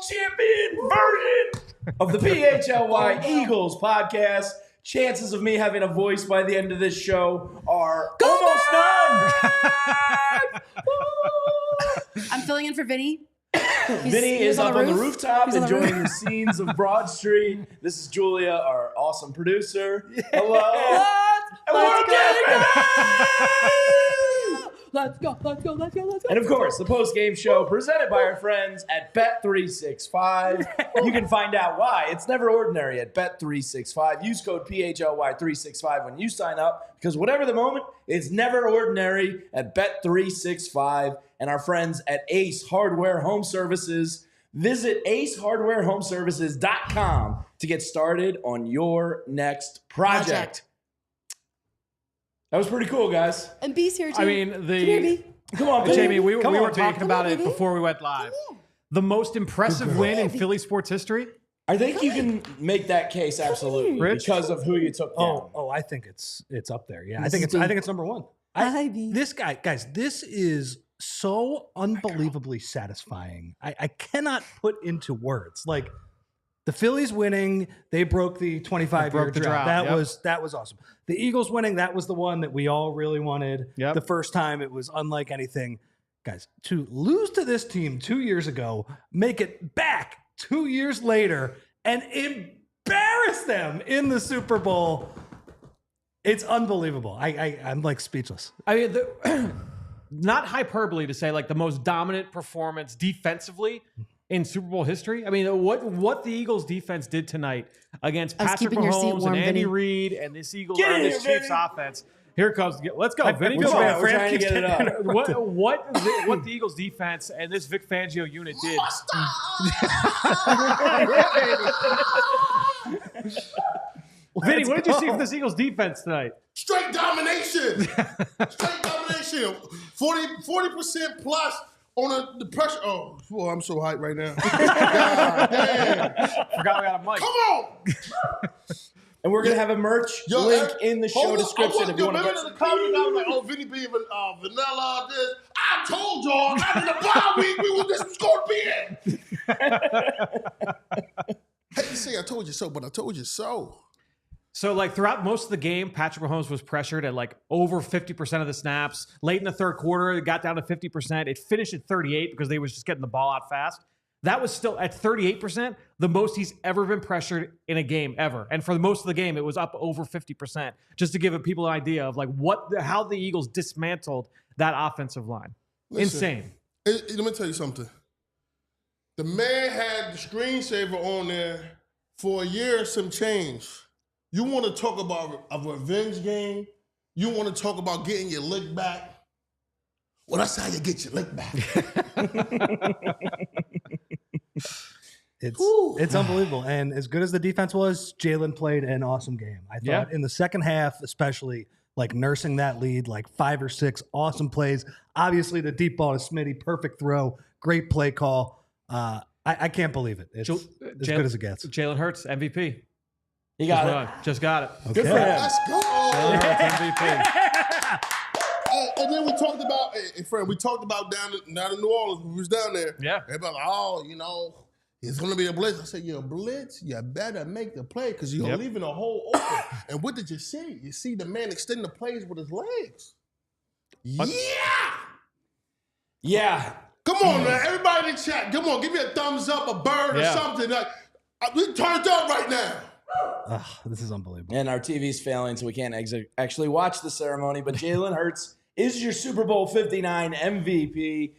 champion version of the PHLY Eagles podcast. Chances of me having a voice by the end of this show are almost none. I'm filling in for Vinny. Vinny is up on the rooftop enjoying the scenes of Broad Street. This is Julia, our awesome producer. Hello. Let's go. And of course, the post-game show presented by our friends at Bet365. You can find out why it's never ordinary at Bet365. Use code PHLY365 when you sign up, because whatever the moment, it's never ordinary at Bet365. And our friends at Ace Hardware Home Services. Visit acehardwarehomeservices.com to get started on your next project. That was pretty cool, guys. And B's here too. I mean, Come on, Jamie, we Come were on, talking about it baby. before we went live. The most impressive win in Philly sports history. I think you can make that case absolutely Rich? because of who you took down. Oh, I think it's up there. Yeah, I think it's number one. This guy, guys, this is so unbelievably satisfying. I cannot put into words. Like the Phillies winning, they broke the 25-year drought. That was awesome. The Eagles winning, that was the one that we all really wanted. Yep. The first time, it was unlike anything. Guys, to lose to this team 2 years ago, make it back 2 years later, and embarrass them in the Super Bowl, it's unbelievable. I'm like speechless. I mean, not hyperbole to say like the most dominant performance defensively in Super Bowl history. I mean, what the Eagles defense did tonight against Patrick Mahomes and Andy Reid and this Chiefs offense. Here it comes. Let's go, Vinny. We're trying to get it up. What the Eagles defense and this Vic Fangio unit did. Vinny, what did you see from this Eagles defense tonight? Straight domination. Straight domination. 40% plus on the pressure. Oh, boy, I'm so hyped right now. God damn. Forgot we got a mic. Come on. And we're going to have a merch link in the show description if you want to get some. The comment, I was like, oh, Vinny being vanilla, this. I told y'all after the bye week this was going to be it. Hate to say I told you so, but I told you so. So, like, throughout most of the game, Patrick Mahomes was pressured at, like, over 50% of the snaps. Late in the third quarter, it got down to 50%. It finished at 38% because they was just getting the ball out fast. That was still, at 38%, the most he's ever been pressured in a game ever. And for most of the game, it was up over 50%, just to give people an idea of, like, how the Eagles dismantled that offensive line. Listen, insane. Let me tell you something. The man had the screensaver on there for a year and some change. You want to talk about a revenge game? You want to talk about getting your lick back? Well, that's how you get your lick back. It's unbelievable. And as good as the defense was, Jalen played an awesome game. I thought in the second half, especially, like nursing that lead, like 5 or 6 awesome plays. Obviously, the deep ball to Smitty, perfect throw, great play call. I can't believe it. It's as good as it gets. Jalen Hurts, MVP. He got it. Just got it. Okay. Good for him. Let's go. Jalen Hurts, MVP. And then we talked about, friend, down in New Orleans. We was down there. Yeah. Everybody like, it's going to be a blitz. I said, a blitz? You better make the play because you're leaving a hole open. And what did you see? You see the man extend the plays with his legs. Yeah. Come on, man. Everybody in the chat, come on. Give me a thumbs up, a bird, or something. Like, we turned up right now. This is unbelievable. And our TV's failing, so we can't actually watch the ceremony. But Jalen Hurts is your Super Bowl 59 MVP.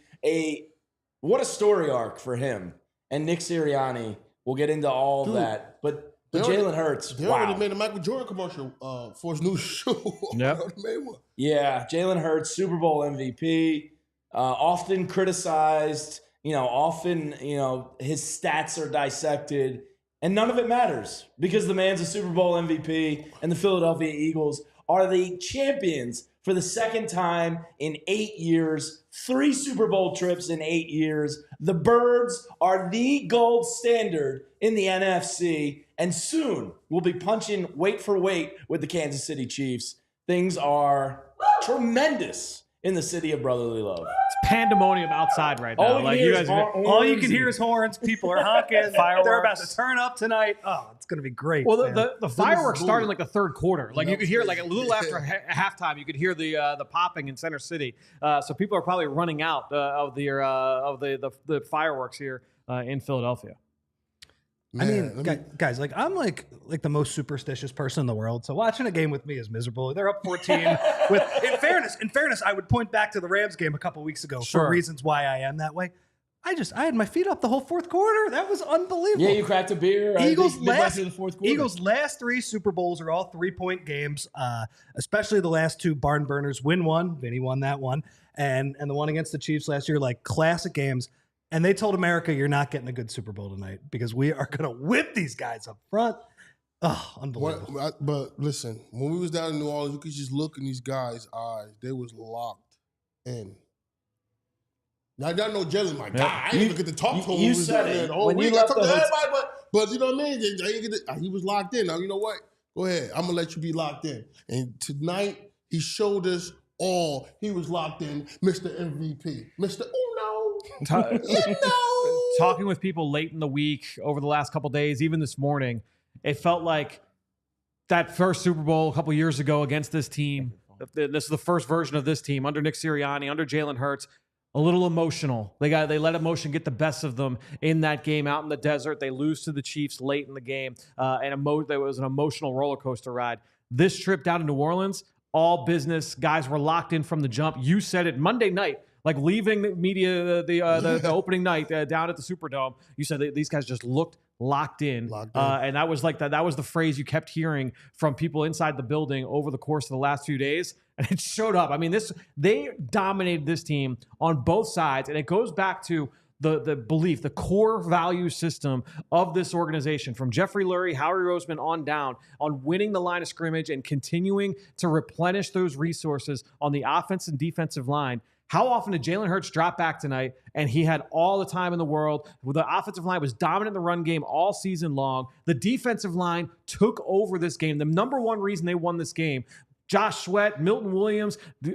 What a story arc for him. And Nick Sirianni. We'll get into all of that. But Jalen Hurts, They already made a Michael Jordan commercial for his new shoe. Yep. Made one. Yeah, Jalen Hurts, Super Bowl MVP. Often criticized. Often, his stats are dissected. And none of it matters because the man's a Super Bowl MVP and the Philadelphia Eagles are the champions for the second time in 8 years, 3 Super Bowl trips in 8 years. The Birds are the gold standard in the NFC, and soon we'll be punching weight for weight with the Kansas City Chiefs. Things are tremendous in the city of brotherly love. It's pandemonium outside right now. All you can hear is horns. People are honking. Fireworks. They're about to turn up tonight. Oh, it's going to be great. Well, man. the fireworks started in like the third quarter. Like you could hear like a little after halftime, you could hear the popping in Center City. So people are probably running out of the fireworks here in Philadelphia. Man, I mean, guys, like I'm like the most superstitious person in the world. So watching a game with me is miserable. They're up 14. In fairness, I would point back to the Rams game a couple weeks ago for reasons why I am that way. I had my feet up the whole fourth quarter. That was unbelievable. Yeah, you cracked a beer. Eagles' the fourth quarter. Eagles' last 3 Super Bowls are all 3-point games, especially the last 2 barn burners. Win one, Vinny won that one, and the one against the Chiefs last year, like classic games. And they told America, you're not getting a good Super Bowl tonight because we are going to whip these guys up front. Oh, unbelievable. But listen, when we was down in New Orleans, you could just look in these guys' eyes. They was locked in. Now, y'all know Jalen, my guy. I didn't even get to talk to him. You said it. When you left but you know what I mean? He was locked in. Now, you know what? Go ahead. I'm going to let you be locked in. And tonight, he showed us all. He was locked in, Mr. MVP. Mr. Talking with people late in the week, over the last couple days, even this morning, it felt like that first Super Bowl a couple years ago against this team. This is the first version of this team under Nick Sirianni, under Jalen Hurts. A little emotional. They let emotion get the best of them in that game out in the desert. They lose to the Chiefs late in the game, and there was an emotional roller coaster ride. This trip down to New Orleans, all business. Guys were locked in from the jump. You said it Monday night. Like leaving the media, the opening night down at the Superdome, you said that these guys just looked locked in. And that was like that was the phrase you kept hearing from people inside the building over the course of the last few days, and it showed up. I mean, they dominated this team on both sides, and it goes back to the belief, the core value system of this organization, from Jeffrey Lurie, Howie Roseman on down, on winning the line of scrimmage and continuing to replenish those resources on the offense and defensive line. How often did Jalen Hurts drop back tonight and he had all the time in the world? The offensive line was dominant in the run game all season long. The defensive line took over this game. The number one reason they won this game, Josh Sweat, Milton Williams, you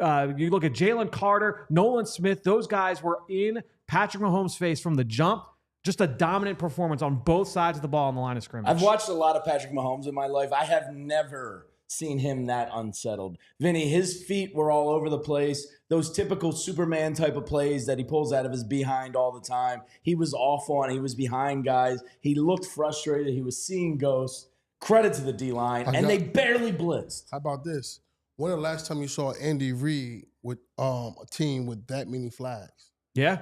look at Jalen Carter, Nolan Smith, those guys were in Patrick Mahomes' face from the jump. Just a dominant performance on both sides of the ball on the line of scrimmage. I've watched a lot of Patrick Mahomes in my life. I have never seen him that unsettled. Vinny, his feet were all over the place. Those typical Superman type of plays that he pulls out of his behind all the time. He was off on. He was behind guys. He looked frustrated. He was seeing ghosts. Credit to the D-line. And they barely blitzed. How about this? When the last time you saw Andy Reid with a team with that many flags? Yeah.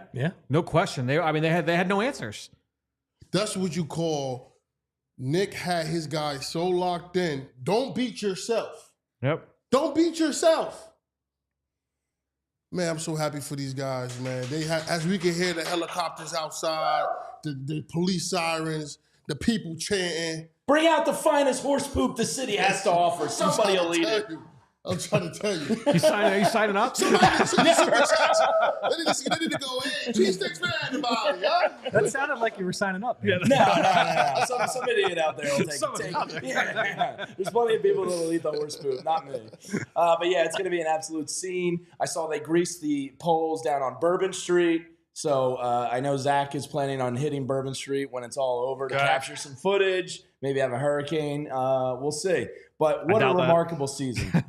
No question. They had no answers. That's what you call Nick had his guys so locked in. Don't beat yourself. Yep. Don't beat yourself. Man, I'm so happy for these guys, man. As we can hear the helicopters outside, the police sirens, the people chanting. Bring out the finest horse poop the city has to offer. Somebody will eat it. I'm trying to tell you. Are you signing up? Somebody they need to go in. Cheesesteaks for everybody, huh? That sounded like you were signing up. Yeah. No. Some idiot out there will take it. Yeah. There's plenty of people that will eat the horse poop, not me. But yeah, it's going to be an absolute scene. I saw they greased the poles down on Bourbon Street. So I know Zach is planning on hitting Bourbon Street when it's all over to capture some footage, maybe have a hurricane. We'll see. But what a remarkable season.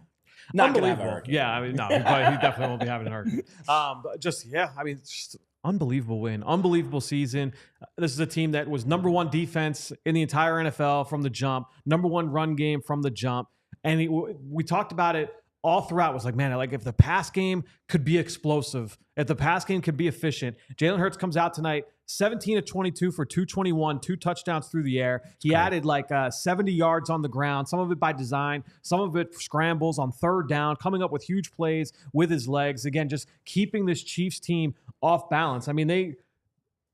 Not going to have a hurricane. Yeah, I mean, no, he definitely won't be having a hurricane. But just unbelievable win. Unbelievable season. This is a team that was number one defense in the entire NFL from the jump, number one run game from the jump. And we talked about it all throughout. It was like, man, if the pass game could be explosive, if the pass game could be efficient. Jalen Hurts comes out tonight, 17 of 22 for 221, 2 touchdowns through the air. He added 70 yards on the ground, some of it by design, some of it scrambles on third down, coming up with huge plays with his legs. Again, just keeping this Chiefs team off balance. I mean,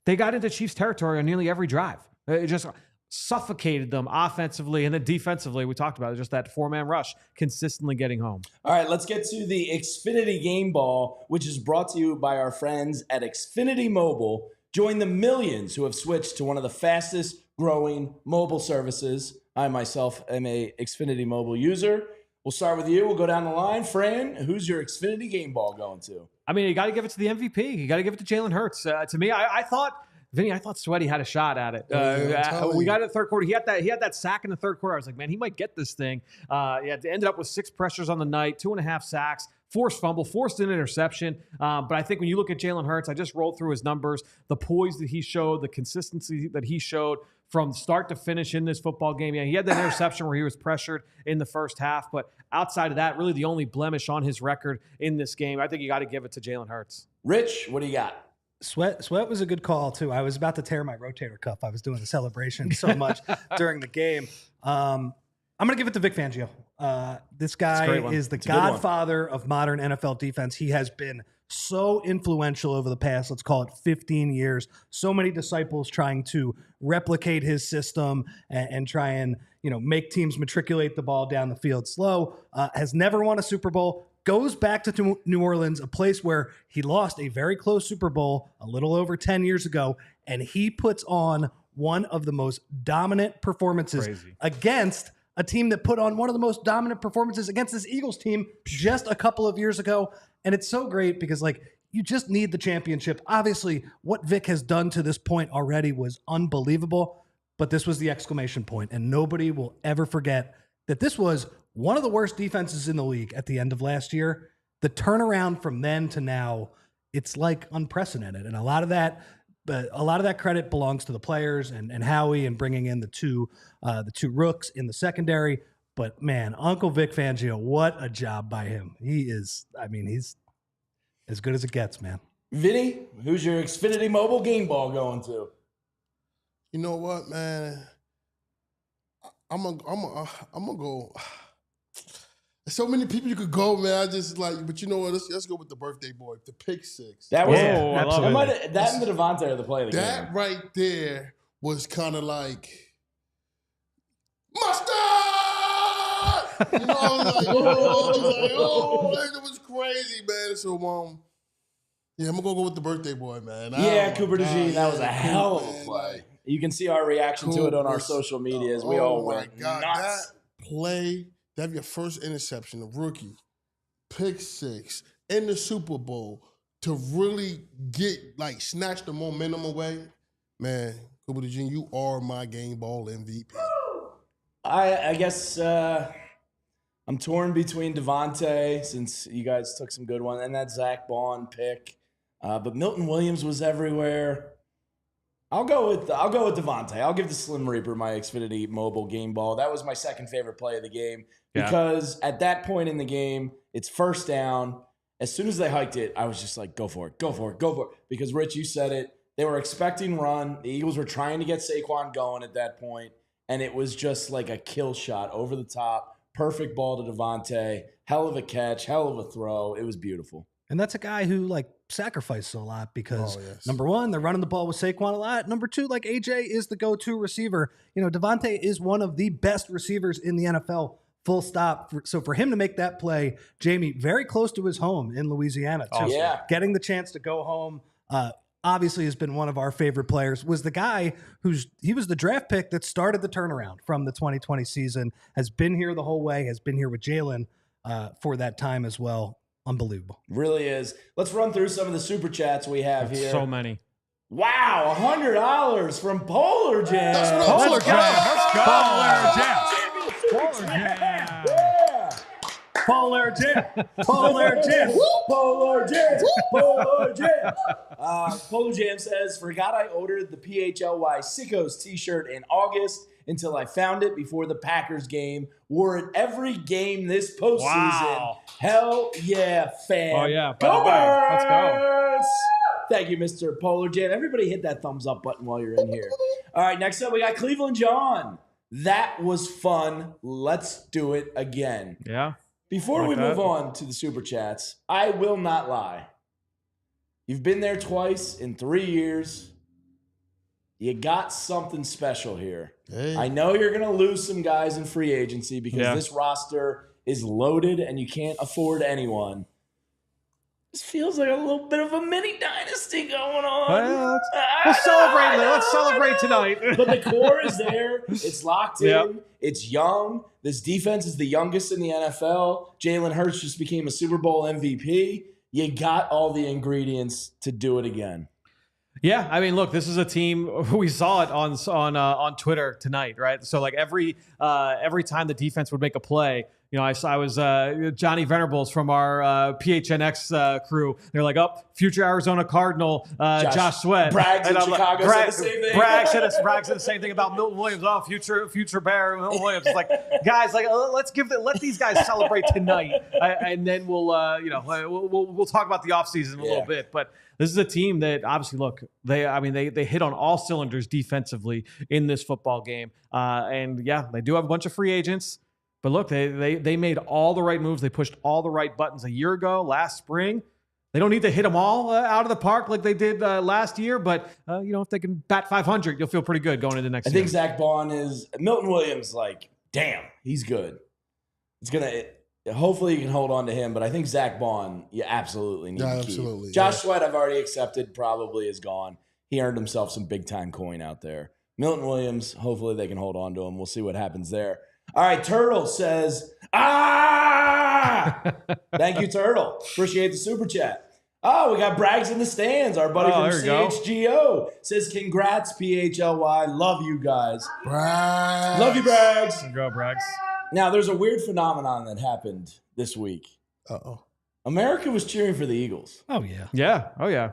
they got into Chiefs territory on nearly every drive. It just suffocated them offensively, and then defensively, we talked about it, just that four-man rush consistently getting home. All right, let's get to the Xfinity Game Ball, which is brought to you by our friends at Xfinity Mobile. Join the millions who have switched to one of the fastest growing mobile services. I myself am a Xfinity Mobile user. We'll start with you. We'll go down the line. Fran, who's your Xfinity game ball going to? I mean, you got to give it to the MVP. You got to give it to Jalen Hurts. To me, I thought, Vinny, I thought Sweaty had a shot at it. We got it in the third quarter. He had that sack in the third quarter. I was like, man, he might get this thing. It ended up with 6 pressures on the night, 2.5 sacks, forced fumble, forced an interception. But I think when you look at Jalen Hurts, I just rolled through his numbers, the poise that he showed, the consistency that he showed from start to finish in this football game. Yeah, he had that interception where he was pressured in the first half. But outside of that, really the only blemish on his record in this game, I think you got to give it to Jalen Hurts. Rich, what do you got? Sweat was a good call, too. I was about to tear my rotator cuff. I was doing the celebration so much during the game. I'm going to give it to Vic Fangio. This guy is the godfather of modern NFL defense. He has been so influential over the past, let's call it 15 years. So many disciples trying to replicate his system and try and make teams matriculate the ball down the field slow. Has never won a Super Bowl. Goes back to New Orleans, a place where he lost a very close Super Bowl a little over 10 years ago, and he puts on one of the most dominant performances against a team that put on one of the most dominant performances against this Eagles team just a couple of years ago. And it's so great because, you just need the championship. Obviously, what Vic has done to this point already was unbelievable, but this was the exclamation point, and nobody will ever forget that this was one of the worst defenses in the league at the end of last year. The turnaround from then to now, it's unprecedented. And a lot of that credit belongs to the players and Howie and bringing in the two rooks in the secondary. But man, Uncle Vic Fangio, what a job by him. He's as good as it gets, man. Vinny, who's your Xfinity mobile game ball going to? You know what, man? I'm gonna go. There's so many people you could go, man. I just but you know what? Let's go with the birthday boy, the pick six. That was absolutely. That and the DeVonta are the play of the game. That right there was kind of like mustard. You know, I was like, it was crazy, man. So yeah, I'm gonna go with the birthday boy, man. Cooper DeJean, that was a hell of a play. You can see our reaction to it on our social medias. We all went nuts. That play, to have your first interception, a rookie, pick six, in the Super Bowl, to really snatch the momentum away, man, Cooper DeJean, you are my game ball MVP. I guess I'm torn between DeVonta, since you guys took some good ones, and that Zach Baun pick. But Milton Williams was everywhere. I'll go with DeVonta. I'll give the Slim Reaper my Xfinity mobile game ball. That was my second favorite play of the game because at that point in the game, it's first down. As soon as they hiked it, I was just like, go for it, go for it, go for it. Because, Rich, you said it. They were expecting run. The Eagles were trying to get Saquon going at that point, and it was just like a kill shot over the top. Perfect ball to DeVonta. Hell of a catch, hell of a throw. It was beautiful. And that's a guy who sacrifices a lot because number one, they're running the ball with Saquon a lot. Number two, AJ is the go-to receiver. DeVonta is one of the best receivers in the NFL, full stop. So for him to make that play, Jamie, very close to his home in Louisiana, too. Getting the chance to go home, obviously has been one of our favorite players, was the guy he was the draft pick that started the turnaround from the 2020 season, has been here the whole way, has been here with Jalen for that time as well. Unbelievable. Really is. Let's run through some of the super chats we have here. So many. Wow, $100 from Polar Jam. That's what Polar Jam. Polar Jam. Yeah. Polar Jam. Polar Jam. Polar Jam. Polar Jam. Polar Jam says, forgot I ordered the PHLY Sickos t-shirt in August until I found it before the Packers game. Wore it every game this postseason. Wow. Hell yeah, fan. Oh, yeah. Go Bye. Let's go. Birds! Thank you, Mr. Polar Jam. Everybody hit that thumbs up button while you're in here. All right, next up, we got Cleveland John. That was fun. Let's do it again. Yeah. Before we move on to the super chats, I will not lie. You've been there twice in 3 years. You got something special here. Hey. I know you're going to lose some guys in free agency because this roster is loaded and you can't afford anyone. This feels like a little bit of a mini dynasty going on. Well, let's celebrate tonight. But the core is there. It's locked in. Yep. It's young. This defense is the youngest in the NFL. Jalen Hurts just became a Super Bowl MVP. You got all the ingredients to do it again. Yeah, I mean, look, this is a team. We saw it on Twitter tonight, right? So like every time the defense would make a play, you know, I was Johnny Venables from our PHNX crew. They're like, future Arizona Cardinal Josh Sweat. Braggs in Chicago said the same thing. Bragg said the same thing about Milton Williams. Oh, future Bear Milton Williams. It's like, guys, like let these guys celebrate tonight, and then we'll talk about the offseason a little bit, but. This is a team that obviously, look, they hit on all cylinders defensively in this football game. And yeah, they do have a bunch of free agents. But look, they made all the right moves. They pushed all the right buttons a year ago, last spring. They don't need to hit them all out of the park like they did last year. But, if they can bat 500, you'll feel pretty good going into next year. I think Zach Baun is – Milton Williams, like, damn, he's good. It's going to – hopefully you can hold on to him, but I think Zach Baun, you absolutely need to keep. Absolutely. Josh Sweat, I've already accepted, probably is gone. He earned himself some big-time coin out there. Milton Williams, hopefully they can hold on to him. We'll see what happens there. All right, Turtle says, Thank you, Turtle. Appreciate the super chat. Oh, we got Braggs in the stands. Our buddy from CHGO says, congrats, PHLY. Love you guys. Braggs. Love you, Braggs. Go, Braggs. Now, there's a weird phenomenon that happened this week. Uh-oh. America was cheering for the Eagles. Oh, yeah. Yeah. Oh, yeah.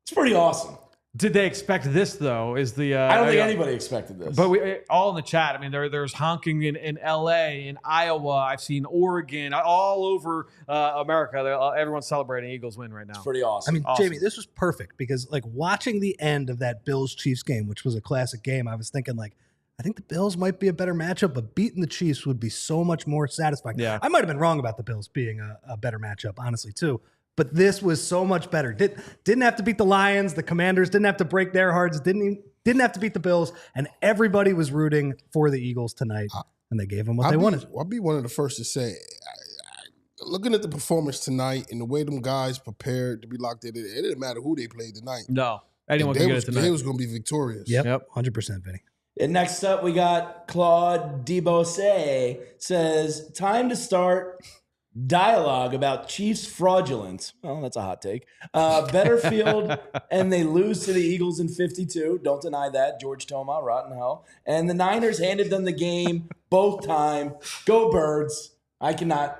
It's pretty awesome. Did they expect this, though? I don't think anybody expected this. But we all in the chat. I mean, there's honking in L.A., in Iowa. I've seen Oregon, all over America. Everyone's celebrating Eagles win right now. It's pretty awesome. I mean, awesome. Jamie, this was perfect because, like, watching the end of that Bills-Chiefs game, which was a classic game, I was thinking, like, I think the Bills might be a better matchup, but beating the Chiefs would be so much more satisfying. Yeah. I might have been wrong about the Bills being a better matchup, honestly, too. But this was so much better. Didn't have to beat the Lions. The Commanders didn't have to break their hearts. Didn't have to beat the Bills. And everybody was rooting for the Eagles tonight. And they gave them what they wanted. I'll be one of the first to say, looking at the performance tonight and the way them guys prepared to be locked in, it didn't matter who they played tonight. No. Anyone can get it tonight. They was going to be victorious. Yep. 100%, Vinny. And next up, we got Claude Debose says, time to start dialogue about Chiefs fraudulence. Well, that's a hot take. Better field, and they lose to the Eagles in 52. Don't deny that. George Toma, rotten hell. And the Niners handed them the game both time. Go Birds. I cannot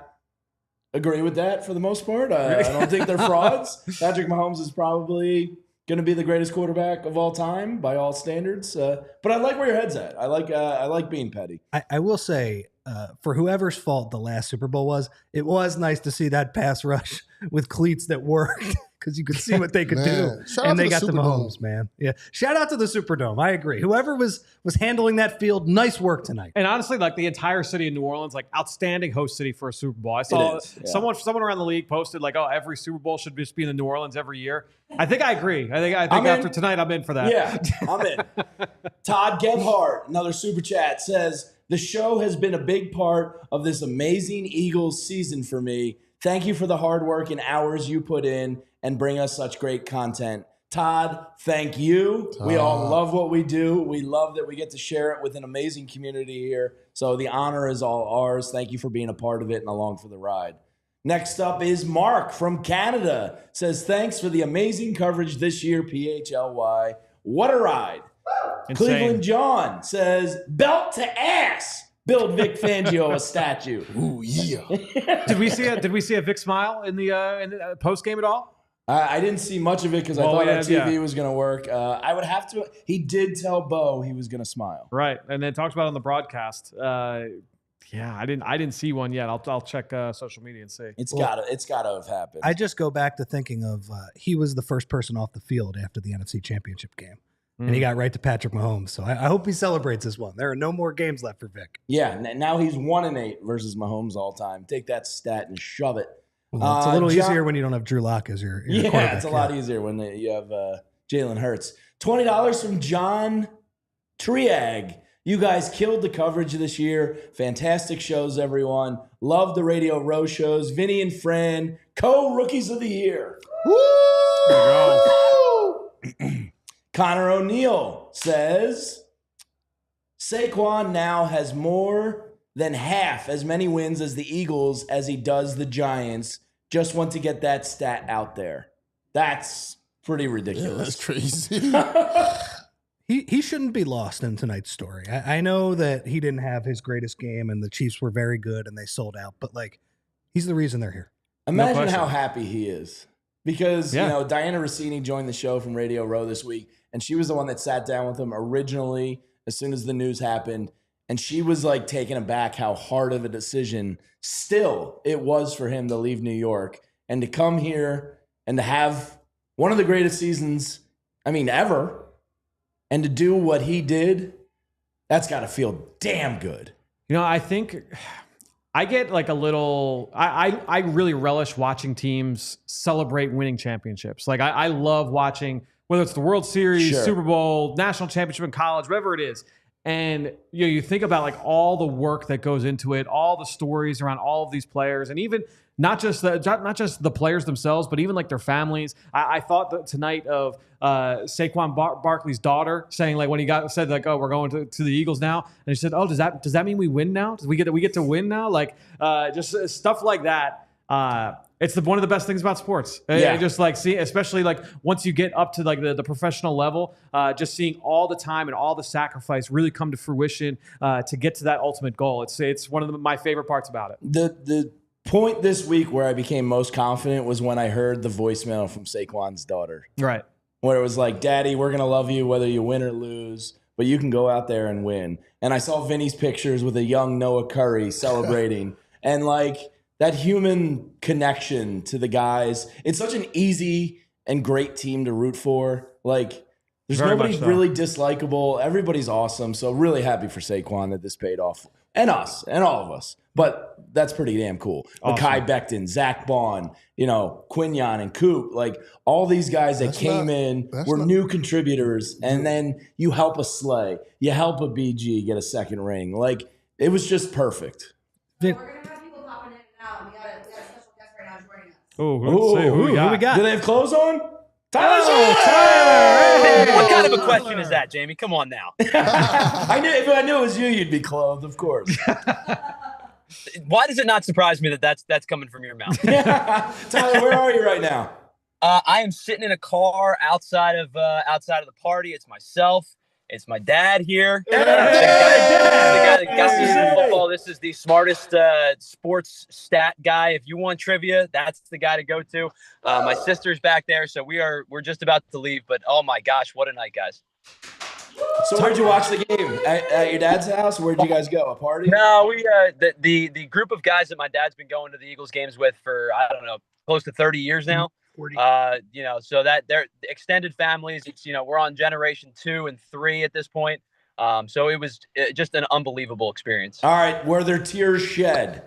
agree with that for the most part. I don't think they're frauds. Patrick Mahomes is probably going to be the greatest quarterback of all time by all standards. But I like where your head's at. I like being petty. I will say, for whoever's fault the last Super Bowl was, it was nice to see that pass rush with cleats that worked because you could see what they could do. And they got the Mahomes, man. Yeah. Shout out to the Superdome. I agree. Whoever was handling that field, nice work tonight. And honestly, like the entire city of New Orleans, like outstanding host city for a Super Bowl. I saw someone around the league posted like, every Super Bowl should just be in the New Orleans every year. I think I agree. I think after tonight, I'm in for that. Yeah, I'm in. Todd Gebhardt, another super chat, says, the show has been a big part of this amazing Eagles season for me. Thank you for the hard work and hours you put in and bring us such great content. Todd, thank you. We all love what we do. We love that we get to share it with an amazing community here. So the honor is all ours. Thank you for being a part of it and along for the ride. Next up is Mark from Canada. Says, thanks for the amazing coverage this year, PHLY. What a ride. Insane. Cleveland John says, belt to ass. Build Vic Fangio a statue. Ooh, yeah. Did we see a Vic smile in the post game at all? I didn't see much of it because I thought our TV was going to work. I would have to. He did tell Bo he was going to smile. Right, and then talks about it on the broadcast. Yeah, I didn't see one yet. I'll check social media and see. It's gotta have happened. I just go back to thinking of he was the first person off the field after the NFC Championship game. And he got right to Patrick Mahomes. So I hope he celebrates this one. There are no more games left for Vic. Yeah, now he's 1-8 versus Mahomes all time. Take that stat and shove it. Well, it's a little easier when you don't have Drew Lock as your quarterback. Yeah, it's a lot easier when you have Jalen Hurts. $20 from John Triag. You guys killed the coverage this year. Fantastic shows, everyone. Love the Radio Row shows. Vinny and Fran, co-rookies of the year. Connor O'Neill says, Saquon now has more than half as many wins as the Eagles as he does the Giants. Just want to get that stat out there. That's pretty ridiculous. Yeah, that's crazy. He shouldn't be lost in tonight's story. I know that he didn't have his greatest game and the Chiefs were very good and they sold out, but like he's the reason they're here. Imagine how happy he is. Because, you know, Diana Rossini joined the show from Radio Row this week, and she was the one that sat down with him originally as soon as the news happened. And she was like taken aback how hard of a decision still it was for him to leave New York and to come here and to have one of the greatest seasons, I mean, ever. And to do what he did, that's got to feel damn good. You know, I think I get like a little, I really relish watching teams celebrate winning championships. Like I love watching, whether it's the World Series, Super Bowl, national championship in college, whatever it is. And you think about like all the work that goes into it, all the stories around all of these players, and even not just the players themselves, but even like their families. I thought that tonight of Saquon Barkley's daughter saying like when he said like, oh, we're going to the Eagles now, and he said, oh, does that mean we win now? We get to win now? Like just stuff like that. It's one of the best things about sports. Yeah. Just like see, especially like once you get up to like the professional level, just seeing all the time and all the sacrifice really come to fruition to get to that ultimate goal. It's one of my favorite parts about it. The point this week where I became most confident was when I heard the voicemail from Saquon's daughter. Right. Where it was like, Daddy, we're going to love you whether you win or lose, but you can go out there and win. And I saw Vinny's pictures with a young Noah Curry celebrating. And like that human connection to the guys, it's such an easy and great team to root for. Like there's Very nobody much so. really dislikable. Everybody's awesome. So really happy for Saquon that this paid off. And us, and all of us. But that's pretty damn cool. Awesome. Mekhi Becton, Zach Baun, Quinyon and Coop, like all these guys that were new contributors, and then you help a Slay, you help a BG get a second ring. Like it was just perfect. We're gonna have people popping in and out. We got a special guest right now joining us. Oh, let's see who we got. Do they have clothes on? Tyler! What kind of a question is that, Jamie? Come on now. I knew if I knew it was you, you'd be clothed, of course. Why does it not surprise me that that's coming from your mouth? Tyler, where are you right now? I am sitting in a car outside of the party. It's myself. It's my dad here. The guy that got me into football. This is the smartest sports stat guy. If you want trivia, that's the guy to go to. My sister's back there, so we're just about to leave. But oh my gosh, what a night, guys! So where'd you watch the game? At your dad's house? Where'd you guys go? A party? No, we the group of guys that my dad's been going to the Eagles games with for I don't know, close to 30 years now. 40. So that they're extended families. It's we're on generation 2 and 3 at this point. So it was just an unbelievable experience. All right, were there tears shed?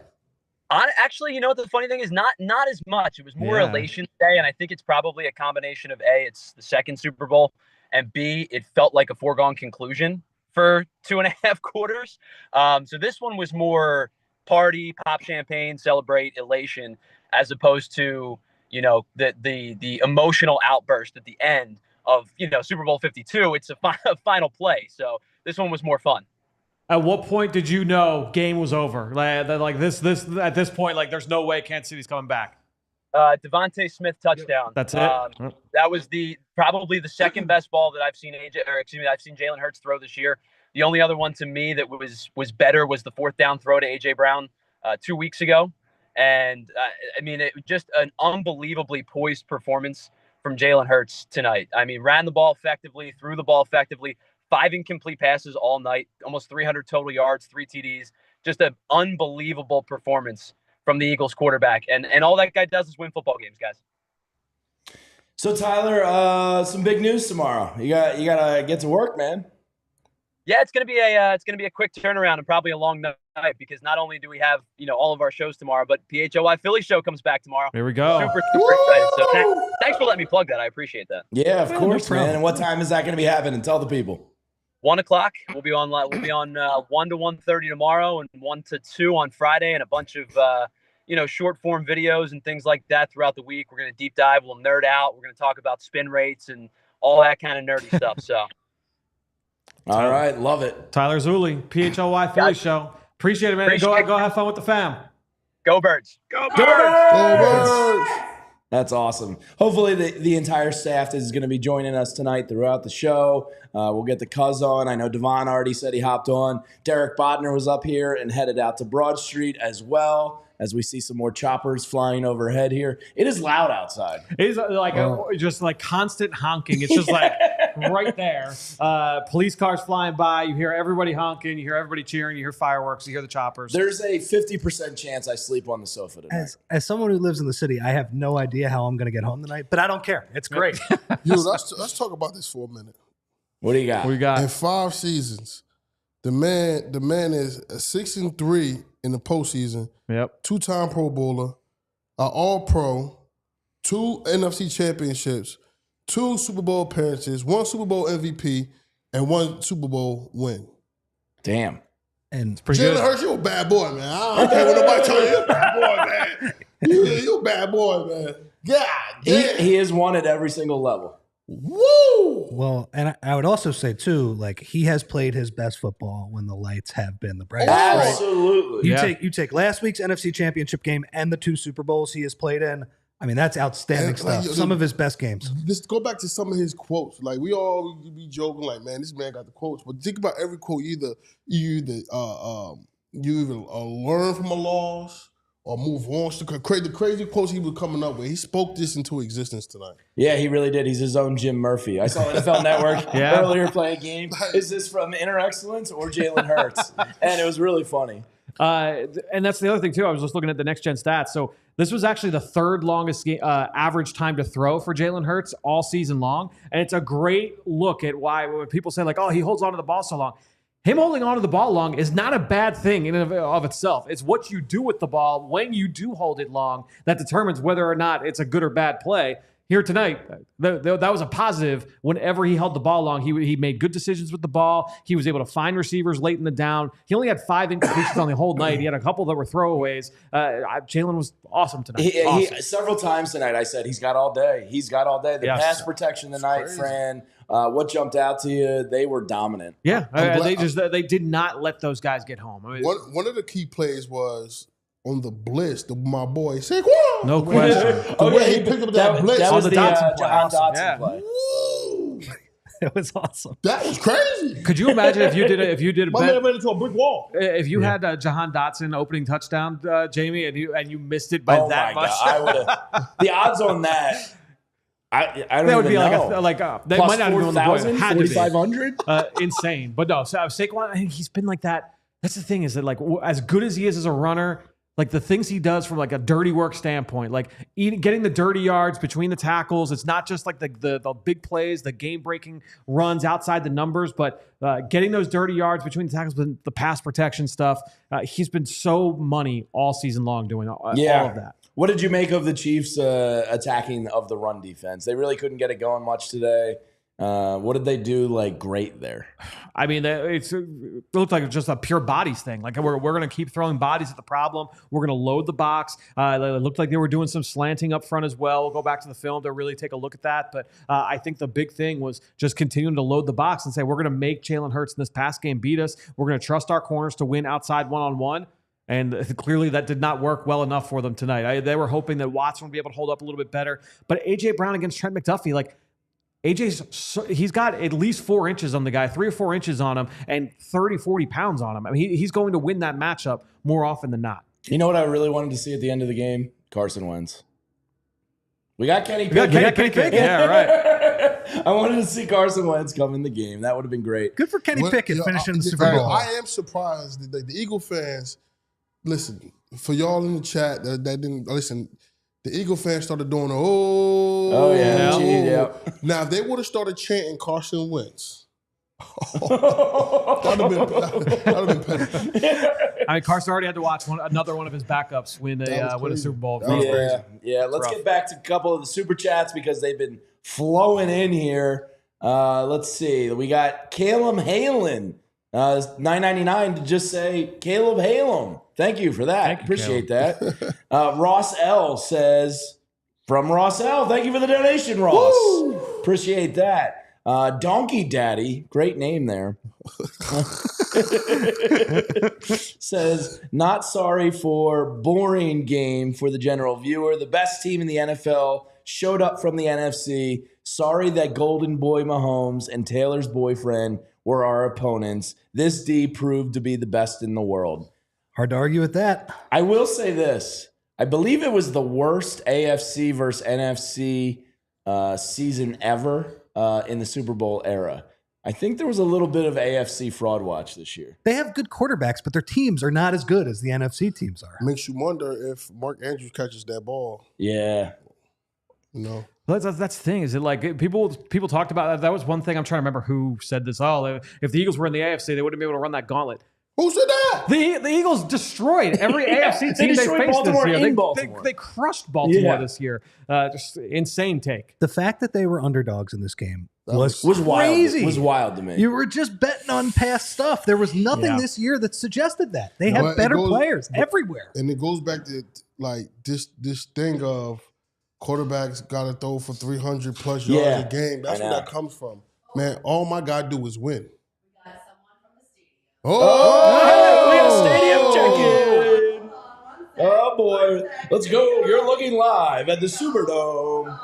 Actually, what the funny thing is, not as much. It was more elation today, and I think it's probably a combination of A, it's the second Super Bowl, and B, it felt like a foregone conclusion for 2.5 quarters. So this one was more party, pop champagne, celebrate, elation, as opposed to the emotional outburst at the end of Super Bowl 52. It's a final play, so this one was more fun. At what point did you know game was over? Like this at this point, like there's no way Kansas City's coming back. DeVonta Smith touchdown. That's it. That was probably the second best ball that I've seen I've seen Jalen Hurts throw this year. The only other one to me that was better was the 4th down throw to AJ Brown 2 weeks ago. And it was just an unbelievably poised performance from Jalen Hurts tonight. Ran the ball effectively, threw the ball effectively, 5 incomplete passes all night, almost 300 total yards, 3 TDs. Just an unbelievable performance from the Eagles quarterback. And all that guy does is win football games, guys. So Tyler, some big news tomorrow. You gotta get to work, man. Yeah, it's gonna be a quick turnaround and probably a long night because not only do we have all of our shows tomorrow, but PHLY Philly show comes back tomorrow. Here we go. Super excited. So thanks for letting me plug that. I appreciate that. Yeah, of course, man. And what time is that going to be happening? Tell the people. 1 o'clock. We'll be on 1 to 1:30 tomorrow, and 1 to 2 on Friday, and a bunch of short form videos and things like that throughout the week. We're going to deep dive. We'll nerd out. We're going to talk about spin rates and all that kind of nerdy stuff. So, all right, love it. Tyler Zulli, PHLY Philly Show. Appreciate it, man. Go have fun with the fam. Go Birds. Go Birds. Go Birds. That's awesome. Hopefully the entire staff is going to be joining us tonight throughout the show. We'll get the Cuz on. I know Devon already said he hopped on. Derek Bodner was up here and headed out to Broad Street as well, as we see some more choppers flying overhead here. It is loud outside. It is like just like constant honking. It's just like right there. Police cars flying by. You hear everybody honking. You hear everybody cheering. You hear fireworks. You hear the choppers. There's a 50% chance I sleep on the sofa tonight. As someone who lives in the city, I have no idea how I'm going to get home tonight, but I don't care. It's great. Let's talk about this for a minute. What do you got? What we got? In 5 seasons, the man is 6-3 in the postseason. Yep. 2-time Pro Bowler, an All-Pro, 2 NFC championships, 2 Super Bowl appearances, 1 Super Bowl MVP, and 1 Super Bowl win. Damn. And Jalen Hurts, you a bad boy, man. I don't care what nobody tell you. You're a bad boy, man. You a bad boy, man. God damn. He has won at every single level. Woo! Well, and I would also say too, like he has played his best football when the lights have been the brightest. Absolutely. You take last week's NFC Championship game and the 2 Super Bowls he has played in. I mean, that's outstanding And, stuff. Some of his best games. Just go back to some of his quotes. Like we all be joking, like, man, this man got the quotes. But think about every quote. You either learn from a loss or move on. The crazy quotes he was coming up with. He spoke this into existence tonight. Yeah, he really did. He's his own Jim Murphy. I saw NFL Network earlier play a game. Is this from Inner Excellence or Jalen Hurts? And it was really funny. And that's the other thing, too. I was just looking at the next-gen stats. So this was actually the 3rd longest average time to throw for Jalen Hurts all season long. And it's a great look at why when people say, like, oh, he holds on to the ball so long. Him holding on to the ball long is not a bad thing in and of itself. It's what you do with the ball when you do hold it long that determines whether or not it's a good or bad play. Here tonight, that was a positive. Whenever he held the ball long, he made good decisions with the ball. He was able to find receivers late in the down. He only had 5 incompletions on the whole night. He had a couple that were throwaways. Jalen was awesome tonight. He several times tonight I said he's got all day. He's got all day. The pass protection tonight, Fran. What jumped out to you? They were dominant. Yeah, they did not let those guys get home. I mean, one of the key plays was on the blitz, my boy Saquon. No question. The way he picked up that blitz. That was the Dotson play. Jahan Dotson Yeah. play. Woo! It was awesome. That was crazy. Could you imagine if you did a My man ran into a brick wall. if you had Jahan Dotson opening touchdown, Jamie, and you missed it by that much? God, I would have. The odds on that. I don't That would even be know. they Plus might not even 4,000, had to be 4,500. insane. But no, so Saquon, he's been like that. That's the thing is that like as good as he is as a runner, like the things he does from like a dirty work standpoint, like getting the dirty yards between the tackles. It's not just like the big plays, the game breaking runs outside the numbers, but getting those dirty yards between the tackles, the pass protection stuff. He's been so money all season long doing all of that. What did you make of the Chiefs attacking of the run defense? They really couldn't get it going much today. What did they do like great there? I mean, it looked like just a pure bodies thing. Like we're going to keep throwing bodies at the problem. We're going to load the box. It looked like they were doing some slanting up front as well. We'll go back to the film to really take a look at that. But I think the big thing was just continuing to load the box and say, we're going to make Jalen Hurts in this pass game beat us. We're going to trust our corners to win outside one-on-one. And clearly that did not work well enough for them tonight. They were hoping that Watson would be able to hold up a little bit better. But A.J. Brown against Trent McDuffie, like, he's got at least 4 inches on the guy, 3 or 4 inches on him, and 30, 40 pounds on him. I mean, he's going to win that matchup more often than not. You know what I really wanted to see at the end of the game? Carson Wentz. We got Kenny Pickett. Yeah, right. I wanted to see Carson Wentz come in the game. That would have been great. Good for Kenny Pickett finishing the Super Bowl. I am surprised that the Eagle fans, listen, for y'all in the chat that didn't listen, the Eagle fans started doing yeah. Now, if they would have started chanting Carson Wentz, that would have been petty. I mean, Carson already had to watch another one of his backups win a Super Bowl. Yeah. Let's get back to a couple of the super chats because they've been flowing in here. Let's see. We got Calum Halen $9.99 to just say Caleb Halem. Thank you for that. Appreciate that. Ross L says, from Ross L, thank you for the donation, Ross. Woo! Appreciate that. Donkey Daddy, great name there. Says, not sorry for boring game for the general viewer. The best team in the NFL showed up from the NFC. Sorry that Golden Boy Mahomes and Taylor's boyfriend were our opponents. This D proved to be the best in the world. Hard to argue with that. I will say this. I believe it was the worst AFC versus NFC season ever in the Super Bowl era. I think there was a little bit of AFC fraud watch this year. They have good quarterbacks, but their teams are not as good as the NFC teams are. Makes you wonder if Mark Andrews catches that ball. Yeah. No. That's the thing. Is it like people talked about that was one thing. I'm trying to remember who said this. Oh, if the Eagles were in the AFC, they wouldn't be able to run that gauntlet. Who said that? The Eagles destroyed every AFC team they faced Baltimore this year. Baltimore. They crushed Baltimore this year. Just insane take. The fact that they were underdogs in this game was wild. crazy. It was wild to me. You were just betting on past stuff. There was nothing this year that suggested that. They have better players everywhere. And it goes back to like this thing of quarterbacks got to throw for 300 plus yards a game. That's where that comes from. Man, all my guy do is win. Oh, we got a stadium check-in. Oh, boy. Let's go. You're looking live at the Superdome.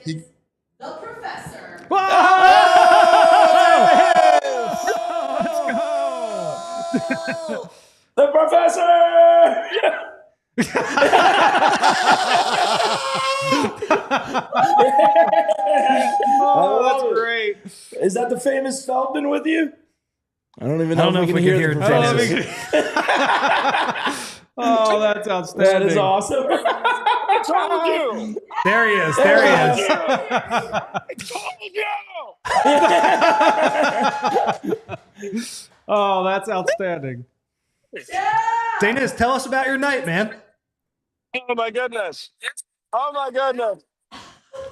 The professor. The professor! Oh, that's great. Is that the famous Feldman with you? I don't even know if we can hear the Deniz. Oh, that's outstanding. That is awesome. I told you. There he is. There he is. I told you. Oh, that's outstanding. Deniz, tell us about your night, man. Oh my goodness. Oh my goodness.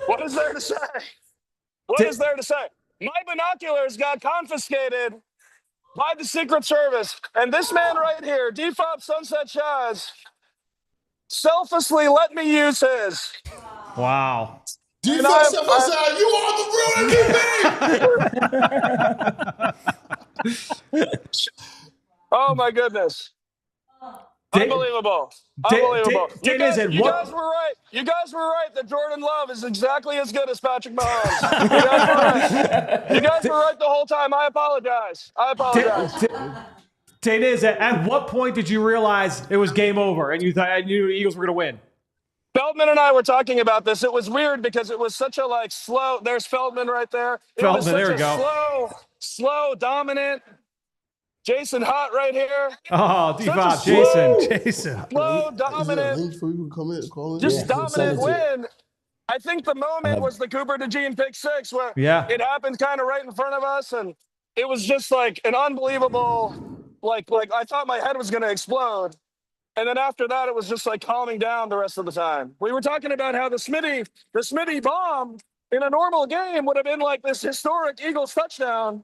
What is there to say? What is there to say? My binoculars got confiscated by the Secret Service. And this man right here, Defop Sunset Shaz, selflessly let me use his. Wow. Defense side, you are the real MVP. Oh my goodness. Unbelievable. Unbelievable. You guys were right. You guys were right that Jordan Love is exactly as good as Patrick Mahomes. You guys were right. You guys were right the whole time. I apologize. Deniz, at what point did you realize it was game over and you knew the Eagles were going to win? Feldman and I were talking about this. It was weird because it was such a slow. There's Feldman right there. Feldman, there we go. Slow, dominant. Jason Hott right here. Oh, Devon, Jason. Slow, dominant. Just dominant win. I think the moment was the Cooper DeJean pick six where it happened kind of right in front of us. And it was just like an unbelievable, like I thought my head was going to explode. And then after that, it was just like calming down the rest of the time. We were talking about how the Smitty bomb in a normal game would have been like this historic Eagles touchdown.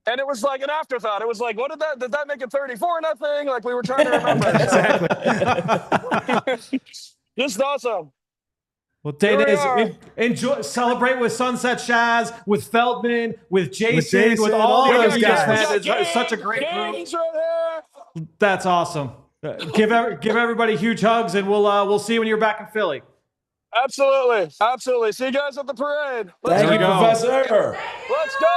And it was like an afterthought. It was like, did that make it 34-0? Like we were trying to remember. Exactly. Just awesome. Well, Deniz, enjoy, celebrate with Sunset Shaz, with Feldman, with Jason, with all those guys. It's such a great group. Right. That's awesome. Give everybody huge hugs, and we'll see you when you're back in Philly. Absolutely. See you guys at the parade. Thank you, Professor. Let's go.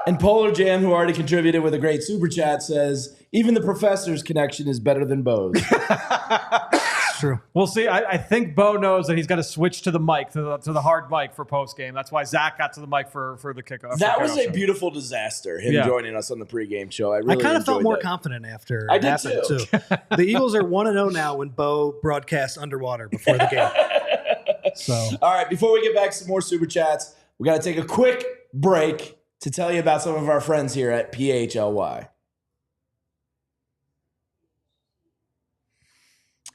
And Polar Jam, who already contributed with a great super chat, says, even the professor's connection is better than Bo's. It's true. We'll see. I think Bo knows that he's got to switch to the mic, to the hard mic for post game. That's why Zach got to the mic for the kickoff. That was a beautiful disaster, him joining us on the pregame show. I kind of felt more confident after I it did happened, too. The Eagles are 1-0 now when Bo broadcasts underwater before the game. So, all right, before we get back to some more super chats, we got to take a quick break to tell you about some of our friends here at PHLY.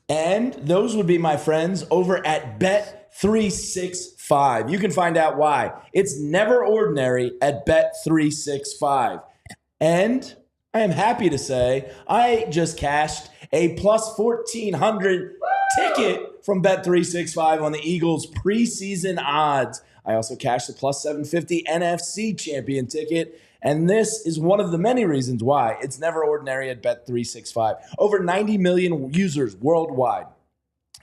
And those would be my friends over at Bet365. Bet365. You can find out why. It's never ordinary at Bet365. And I am happy to say I just cashed a plus 1,400 ticket from Bet365 on the Eagles preseason odds. I also cashed the plus 750 NFC champion ticket. And this is one of the many reasons why it's never ordinary at Bet365. Over 90 million users worldwide.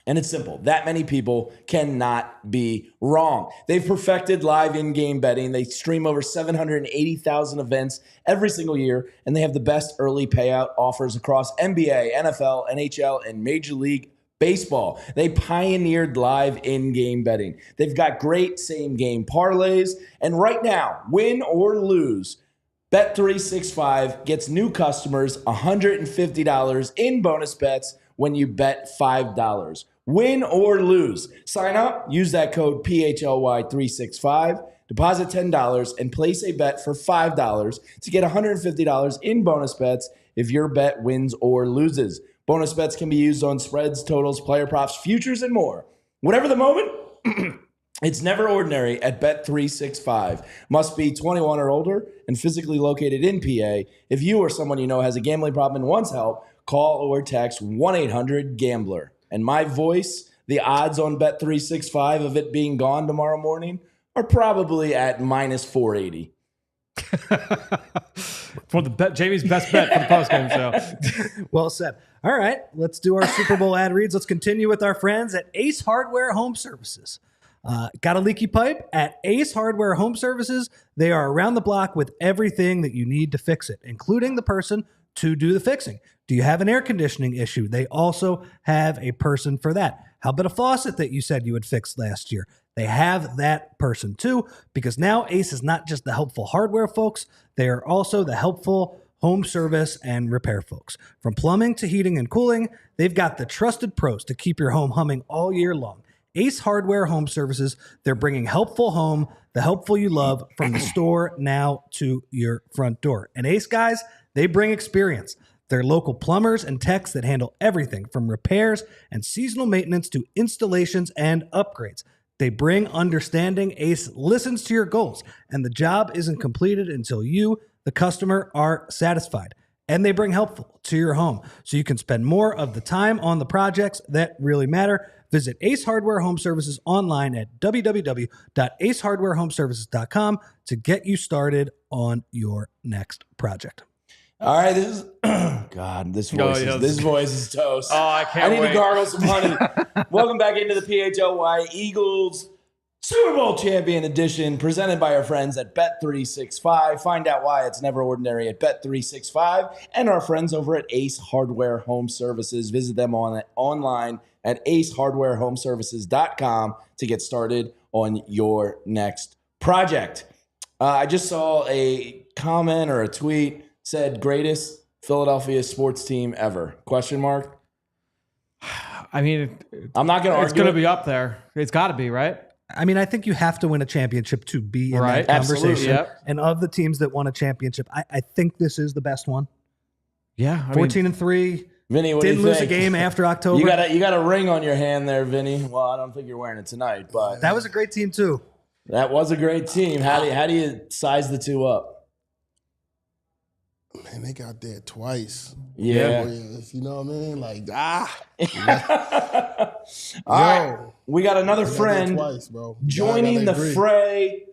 And it's simple. That many people cannot be wrong. They've perfected live in-game betting. They stream over 780,000 events every single year, and they have the best early payout offers across NBA, NFL, NHL, and Major League Baseball. They pioneered live in-game betting. They've got great same-game parlays, and right now, win or lose, Bet365 gets new customers $150 in bonus bets when you bet $5. Win or lose. Sign up, use that code PHLY365, deposit $10, and place a bet for $5 to get $150 in bonus bets if your bet wins or loses. Bonus bets can be used on spreads, totals, player props, futures, and more. Whatever the moment, it's never ordinary at Bet365. Must be 21 or older and physically located in PA. If you or someone you know has a gambling problem and wants help, call or text 1-800-GAMBLER. And my voice, the odds on Bet365 of it being gone tomorrow morning are probably at minus 480. For the Jamie's best bet for the postgame show. Well said. All right, let's do our Super Bowl ad reads. Let's continue with our friends at Ace Hardware Home Services. Got a leaky pipe? At Ace Hardware Home Services, they are around the block with everything that you need to fix it, including the person to do the fixing. Do you have an air conditioning issue? They also have a person for that. How about a faucet that you said you would fix last year? They have that person too, because now Ace is not just the helpful hardware folks, they are also the helpful home service and repair folks. From plumbing to heating and cooling, they've got the trusted pros to keep your home humming all year long. Ace Hardware Home Services, they're bringing helpful home, the helpful you love, from the store now to your front door. And Ace guys, they bring experience. They're local plumbers and techs that handle everything from repairs and seasonal maintenance to installations and upgrades. They bring understanding. Ace listens to your goals, and the job isn't completed until you, the customer, are satisfied. And they bring helpful to your home so you can spend more of the time on the projects that really matter. Visit Ace Hardware Home Services online at www.acehardwarehomeservices.com to get you started on your next project. All right, this is God. This voice is toast. Oh, I can't wait. I need to gargle some honey. Welcome back into the PHLY Eagles Super Bowl Champion Edition, presented by our friends at Bet365. Find out why it's never ordinary at Bet365 and our friends over at Ace Hardware Home Services. Visit them online at acehardwarehomeservices.com to get started on your next project. I just saw a comment or a tweet said greatest Philadelphia sports team ever? Question mark. I mean, I'm not going to argue. It's going to be up there. It's got to be, right? I mean, I think you have to win a championship to be in that Absolutely. conversation. Yep. And of the teams that won a championship, I think this is the best one. Yeah. 14-3. Vinny, what do Didn't you lose think? a game after October. You got a ring on your hand there, Vinny. Well, I don't think you're wearing it tonight, but that was a great team too. That was a great team. How do you size the two up? Man, they got there twice. Yeah. You know what I mean? Like, All right. We got another friend twice, bro. joining the fray.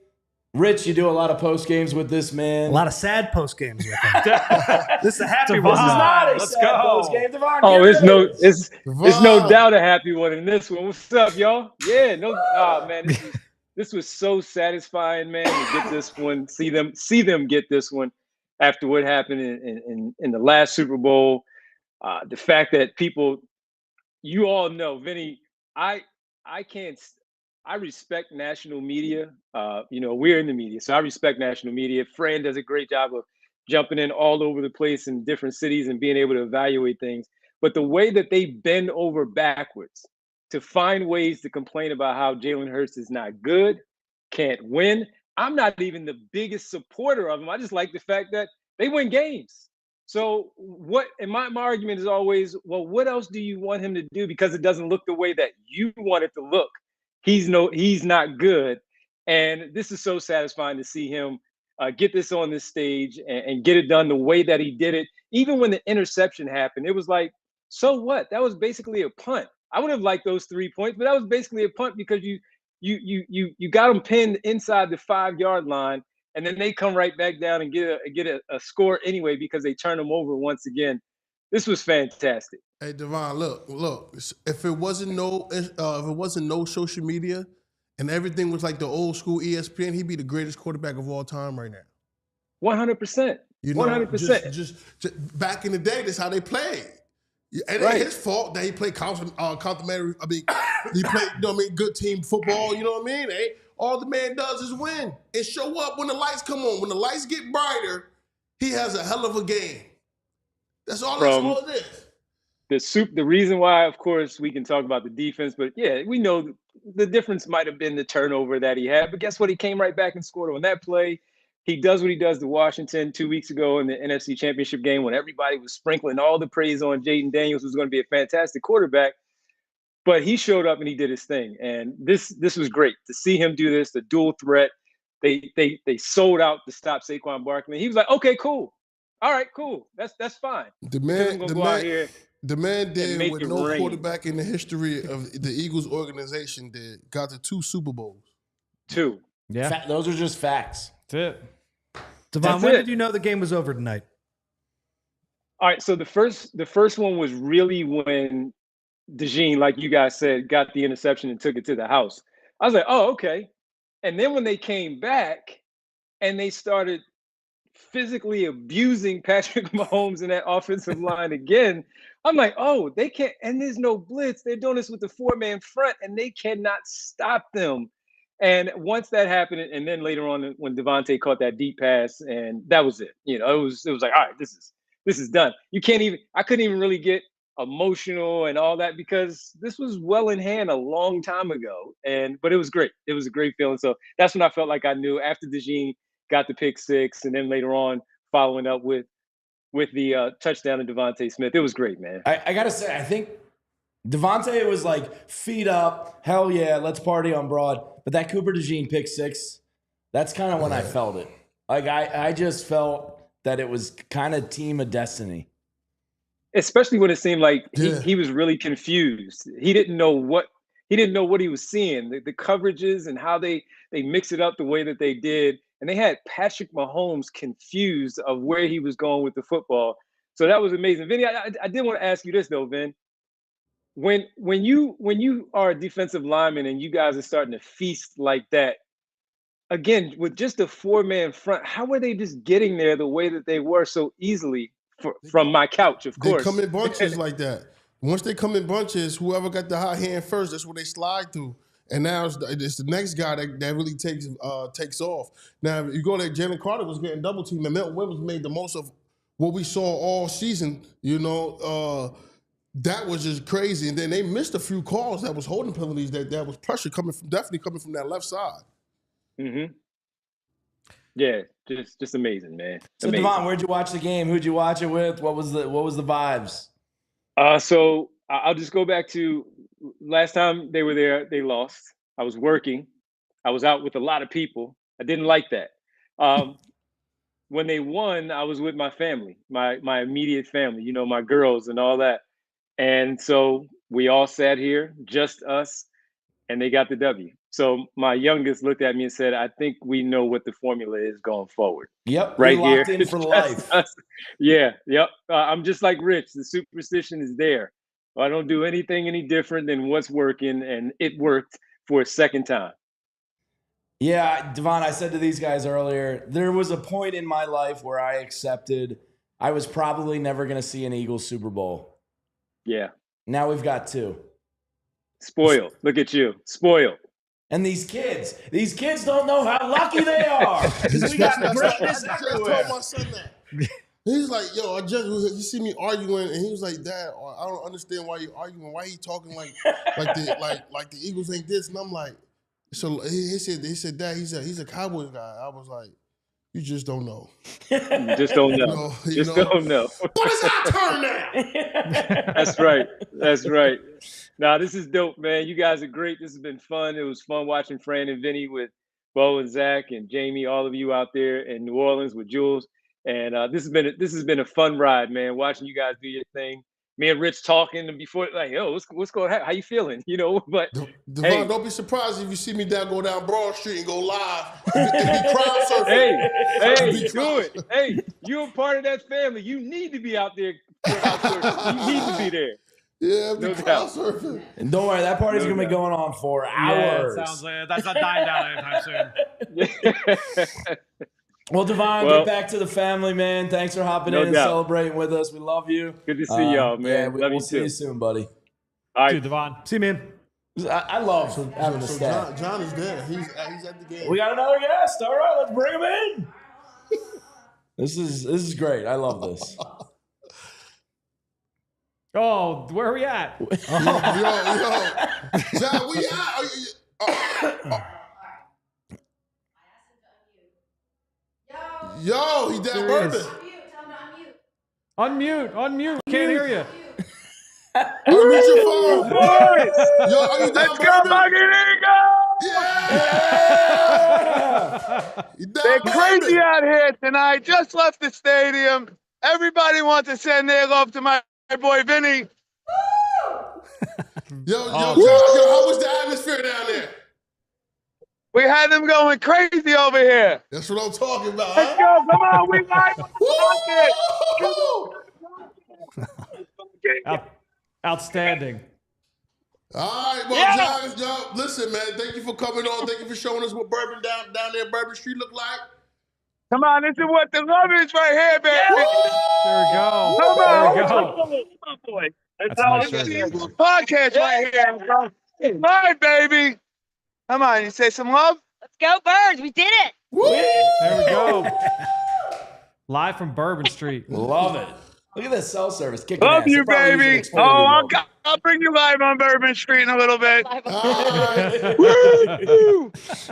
Rich, you do a lot of post games with this man. A lot of sad post games with him. This is a happy Devon. one. This is not a Let's sad go. post game. Devon, Oh, get ready. it's no doubt a happy one in this one. What's up, y'all? Yeah, man, this was so satisfying, man, to get this one, see them get this one after what happened in the last Super Bowl. The fact that people, you all know, Vinny, I respect national media. We're in the media, so I respect national media. Fran does a great job of jumping in all over the place in different cities and being able to evaluate things. But the way that they bend over backwards to find ways to complain about how Jalen Hurts is not good, can't win. I'm not even the biggest supporter of them. I just like the fact that they win games. So my argument is always, well, what else do you want him to do? Because it doesn't look the way that you want it to look. he's not good. And this is so satisfying to see him get this on this stage and get it done the way that he did it. Even when the interception happened, it was like, so what? That was basically a punt. I would have liked those 3 points, but that was basically a punt because you got them pinned inside the 5-yard line, and then they come right back down and get a score anyway because they turn them over once again. This was fantastic. Hey, Devon, look. If it wasn't no social media and everything was like the old school ESPN, he'd be the greatest quarterback of all time right now. 100%. You know, 100%. Just back in the day, that's how they played. It ain't his fault that he played complimentary. I mean, he played, good team football. You know what I mean? All the man does is win and show up when the lights come on. When the lights get brighter, he has a hell of a game. That's all it is. The reason why, of course, we can talk about the defense, but yeah, we know the difference might have been the turnover that he had. But guess what? He came right back and scored on that play. He does what he does to Washington 2 weeks ago in the NFC Championship game when everybody was sprinkling all the praise on Jaden Daniels, who's going to be a fantastic quarterback. But he showed up and he did his thing. And this was great to see him do this, the dual threat. They sold out to stop Saquon Barkley. He was like, okay, cool. All right, cool. That's fine. The man did what no quarterback in the history of the Eagles organization did. Got to 2 Super Bowls. 2. Yeah. Those are just facts. That's it. Devon, when did you know the game was over tonight? All right, so the first one was really when DeJean, like you guys said, got the interception and took it to the house. I was like, oh, okay. And then when they came back and they started physically abusing Patrick Mahomes in that offensive line again, I'm like, oh, they can't, and there's no blitz. They're doing this with the 4-man front, and they cannot stop them. And once that happened, and then later on when DeVonta caught that deep pass, and that was it. You know, it was like, all right, this is done. I couldn't even really get emotional and all that because this was well in hand a long time ago. But it was great. It was a great feeling. So that's when I felt like I knew after DeJean got the pick 6, and then later on following up with the touchdown to DeVonta Smith. It was great, man. I gotta say, I think DeVonta was like feet up, hell yeah, let's party on Broad. But that Cooper DeJean pick 6, that's kind of when I felt it. Like I just felt that it was kind of team of destiny. Especially when it seemed like he was really confused. He didn't know what he was seeing. The coverages and how they mix it up the way that they did. And they had Patrick Mahomes confused of where he was going with the football. So that was amazing. Vinny, I did want to ask you this though, Vin. When you are a defensive lineman and you guys are starting to feast like that, again, with just a 4-man front, how were they just getting there the way that they were so easily from my couch, of course? They come in bunches like that. Once they come in bunches, whoever got the hot hand first, that's what they slide through. And now it's the next guy that really takes off. Now, if you go there, Jalen Carter was getting double teamed, and Milton Williams made the most of what we saw all season, you know. That was just crazy. And then they missed a few calls that was holding penalties, that was pressure definitely coming from that left side. Mm-hmm. Yeah, just amazing, man. So amazing. Devon, where'd you watch the game? Who'd you watch it with? What was the vibes? So I'll just go back to last time they were there, they lost. I was working. I was out with a lot of people. I didn't like that. When they won, I was with my family, my immediate family, you know, my girls and all that. And so we all sat here, just us, and they got the W. So my youngest looked at me and said, I think we know what the formula is going forward. Yep. Right here. Locked in for life. Yeah. Yep. I'm just like Rich. The superstition is there. I don't do anything any different than what's working, and it worked for a second time. Yeah, Devon, I said to these guys earlier, there was a point in my life where I accepted I was probably never going to see an Eagles Super Bowl. Yeah. Now we've got 2. Spoiled. Look at you. Spoiled. And these kids don't know how lucky they are. Because we got greatness everywhere. I told my son that. He's like, yo, he see me arguing, and he was like, Dad, I don't understand why you arguing. Why he talking like the Eagles ain't this? And I'm like, so he said, Dad, he's a Cowboys guy. I was like, you just don't know. You just don't know. Don't know. But it's our turn now. That's right. Nah, this is dope, man. You guys are great. This has been fun. It was fun watching Fran and Vinny with Bo and Zach and Jamie, all of you out there in New Orleans with Jules. And this has been a fun ride, man. Watching you guys do your thing. Me and Rich talking and before, like, yo, what's going on? How you feeling? You know, but Devon, hey, don't be surprised if you see me go down Broad Street and go live and be crowd surfing. Hey, do it. Hey, you're a part of that family. You need to be out there. You need to be there. Yeah, be crowd surfing. And don't worry, that party's gonna be going on for hours. Yeah, it sounds like that's not dying down anytime soon. Well, Devon, get back to the family, man. Thanks for hopping in and celebrating with us. We love you. Good to see y'all, man. Yeah, we'll see you soon, buddy. All right, dude, Devon. See you, man. I love having the staff. John is there. He's at the game. We got another guest. All right, let's bring him in. This is great. I love this. Oh, where are we at? Yo. John, we out. Yo, he down bourbon. Unmute. Can't hear you. Unmute your phone. Boys, Yo, are you down let's go, bourbon? Bucket Yeah! They're crazy out here tonight. Just left the stadium. Everybody wants to send their love to my boy Vinny. Yo, how was the atmosphere down there? We had them going crazy over here. That's what I'm talking about. Let's go. Come on. We like it. Outstanding. All right, well, John, listen, man, thank you for coming on. Thank you for showing us what bourbon down there Bourbon Street look like. Come on, this is what the love is right here, baby. There we go. Come on. There we go. That's how nice podcast right here, bro. All right, baby. Come on, you say some love? Let's go, Birds. We did it. There we go. Live from Bourbon Street. Love it. Look at this cell service kicking Love ass. you, baby. Oh, I'll bring you live on Bourbon Street in a little bit.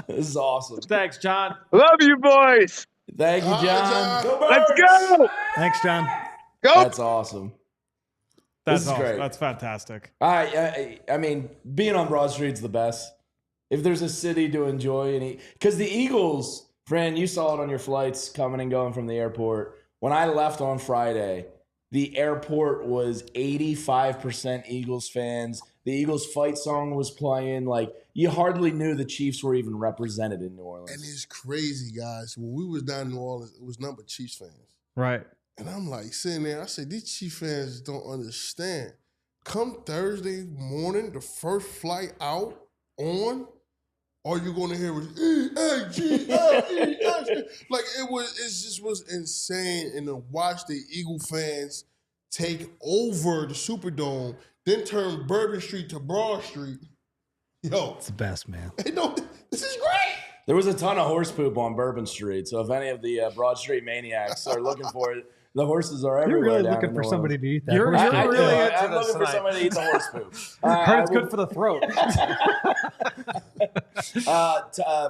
This is awesome. Thanks, John. Love you, boys. Thank you, John. Go Let's go. Thanks, John. Go. That's awesome. That's awesome. Great. That's fantastic. I mean, being on Broad Street's the best. If there's a city to enjoy, because the Eagles, Fran, you saw it on your flights coming and going from the airport. When I left on Friday, the airport was 85% Eagles fans. The Eagles fight song was playing. Like, you hardly knew the Chiefs were even represented in New Orleans. And it's crazy, guys. When we was down in New Orleans, it was nothing but Chiefs fans. Right. And I'm like sitting there, I said, these Chiefs fans don't understand. Come Thursday morning, the first flight out on, all you're going to hear was E-A-G-L-E-S. Like, it just was insane. And to watch the Eagle fans take over the Superdome, then turn Bourbon Street to Broad Street. Yo. It's the best, man. Hey, no, this is great. There was a ton of horse poop on Bourbon Street. So if any of the Broad Street maniacs are looking for it, the horses are everywhere. You're really down looking in for New somebody Orleans. to eat that. You're really into I'm this looking for tonight. somebody to eat the horse poop. Heard it's good for the throat.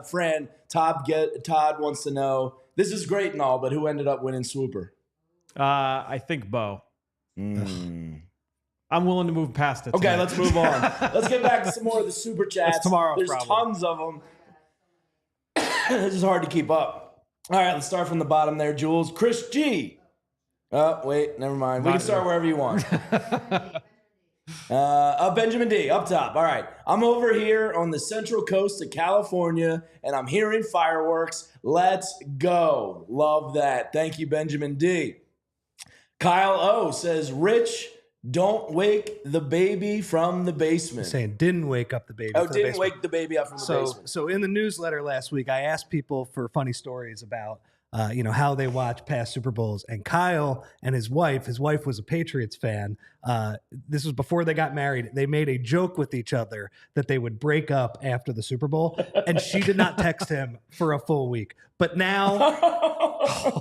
Fran, Todd wants to know, this is great and all, but who ended up winning Swooper? I think Bo. I'm willing to move past it. Okay, tonight. let's move on. Let's get back to some more of the super chats. That's tomorrow's There's problem. tons of them. This is hard to keep up. All right, let's start from the bottom there, Jules. Chris G. Oh, wait, never mind. We can start wherever you want. Benjamin D, up top. All right. I'm over here on the central coast of California, and I'm hearing fireworks. Let's go. Love that. Thank you, Benjamin D. Kyle O says, Rich, don't wake the baby from the basement. Saying didn't wake up the baby. Oh, from the didn't basement. wake the baby up from the basement. So in the newsletter last week, I asked people for funny stories about how they watch past Super Bowls. And Kyle and his wife was a Patriots fan. This was before they got married. They made a joke with each other that they would break up after the Super Bowl. And she did not text him for a full week. But now,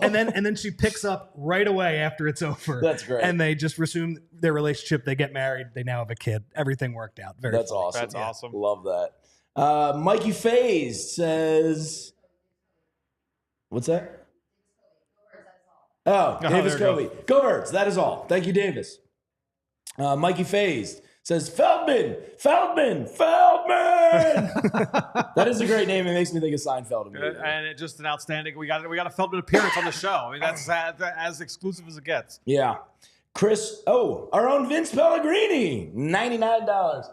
and then she picks up right away after it's over. That's great. And they just resume their relationship. They get married. They now have a kid. Everything worked out. That's funny. awesome. That's awesome. Love that. Mikey Faze says, what's that? Oh, Davis there you Covey. Go Birds. That is all. Thank you, Davis. Mikey Faze Says Feldman. That is a great name. It makes me think of Seinfeld immediately. And it just an outstanding. We got a Feldman appearance on the show. I mean, that's as exclusive as it gets. Yeah. Chris, our own Vince Pellegrini, $99.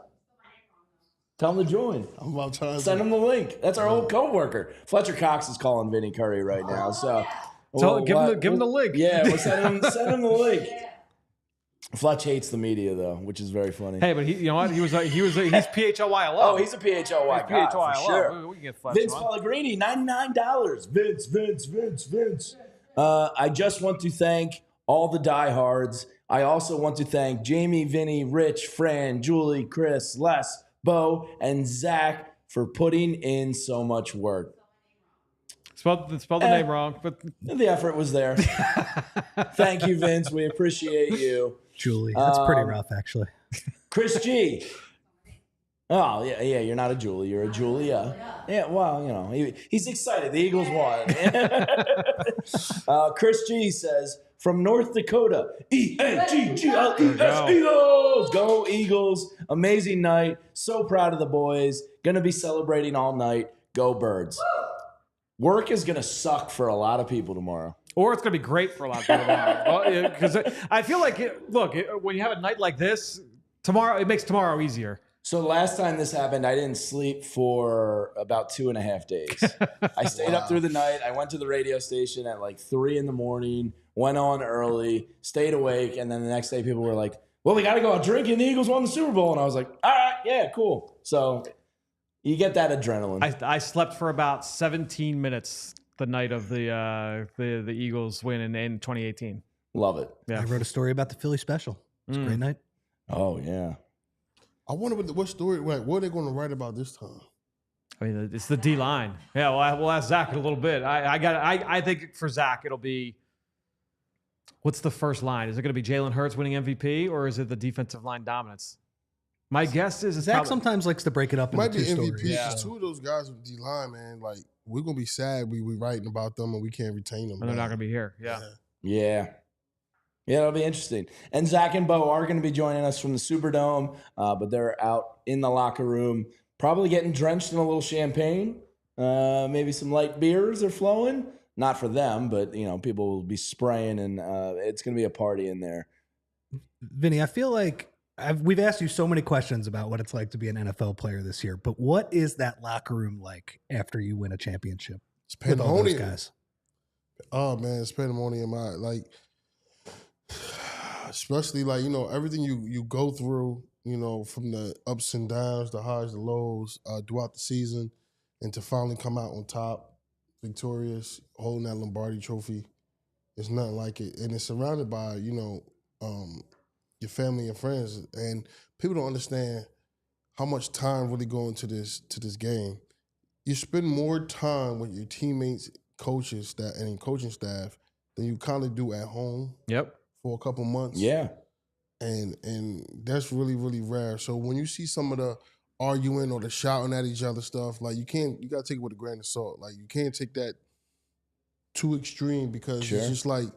Tell him to join. I'm about trying to send him the link. That's our old coworker. Fletcher Cox is calling Vinny Curry right now. So give him the link. Yeah, we'll send him the link. Fletch hates the media though, which is very funny. Hey, but you know what? He's PHLY alum. Oh, he's a PHLY guy for sure. We can get Fletch Vince on. Pellegrini, $99. Vince. I just want to thank all the diehards. I also want to thank Jamie, Vinny, Rich, Fran, Julie, Chris, Les, Bo, and Zach for putting in so much work. Spelled the name wrong, but the effort was there. Thank you, Vince. We appreciate you. Julie, that's pretty rough, actually. Chris G. Oh, yeah, you're not a Julie. You're a Julia. Yeah, well, you know, he's excited. The Eagles won. Chris G says, from North Dakota, E-A-G-G-L-E-S, Eagles! Go Eagles. Amazing night. So proud of the boys. Going to be celebrating all night. Go Birds. Work is going to suck for a lot of people tomorrow. Or it's going to be great for a lot of people tomorrow. Because I feel like, when you have a night like this, it makes tomorrow easier. So last time this happened, I didn't sleep for about 2.5 days. I stayed up through the night. I went to the radio station at like 3 a.m, went on early, stayed awake, and then the next day people were like, well, we got to go out drinking. The Eagles won the Super Bowl. And I was like, all right, yeah, cool. So you get that adrenaline. I slept for about 17 minutes the night of the Eagles win in 2018. Love it. Yeah. I wrote a story about the Philly special. It's a great night. Oh, yeah. I wonder what story, what are they going to write about this time? I mean, it's the D line. Yeah, well, we'll ask Zach in a little bit. I think for Zach, it'll be, what's the first line? Is it going to be Jalen Hurts winning MVP, or is it the defensive line dominance? My guess is Zach sometimes likes to break it up into two stories. Might be MVP. Yeah. Two of those guys with D line, man. Like, we're gonna be sad we writing about them and we can't retain them. And they're not gonna be here. Yeah, it'll be interesting. And Zach and Bo are gonna be joining us from the Superdome, but they're out in the locker room, probably getting drenched in a little champagne. Maybe some light beers are flowing. Not for them, but people will be spraying, and it's gonna be a party in there. Vinny, I feel like we've asked you so many questions about what it's like to be an NFL player this year, but what is that locker room like after you win a championship? It's pandemonium, guys. Oh man, it's pandemonium. Especially everything you go through, from the ups and downs, the highs, the lows, throughout the season, and to finally come out on top, victorious, holding that Lombardi trophy. It's nothing like it, and it's surrounded by your family and friends, and people don't understand how much time really go into this game. You spend more time with your teammates, coaches, and coaching staff than you kind of do at home. Yep. For a couple months. Yeah. And that's really, really rare. So when you see some of the arguing or the shouting at each other stuff, like you gotta take it with a grain of salt. Like you can't take that too extreme because it's just like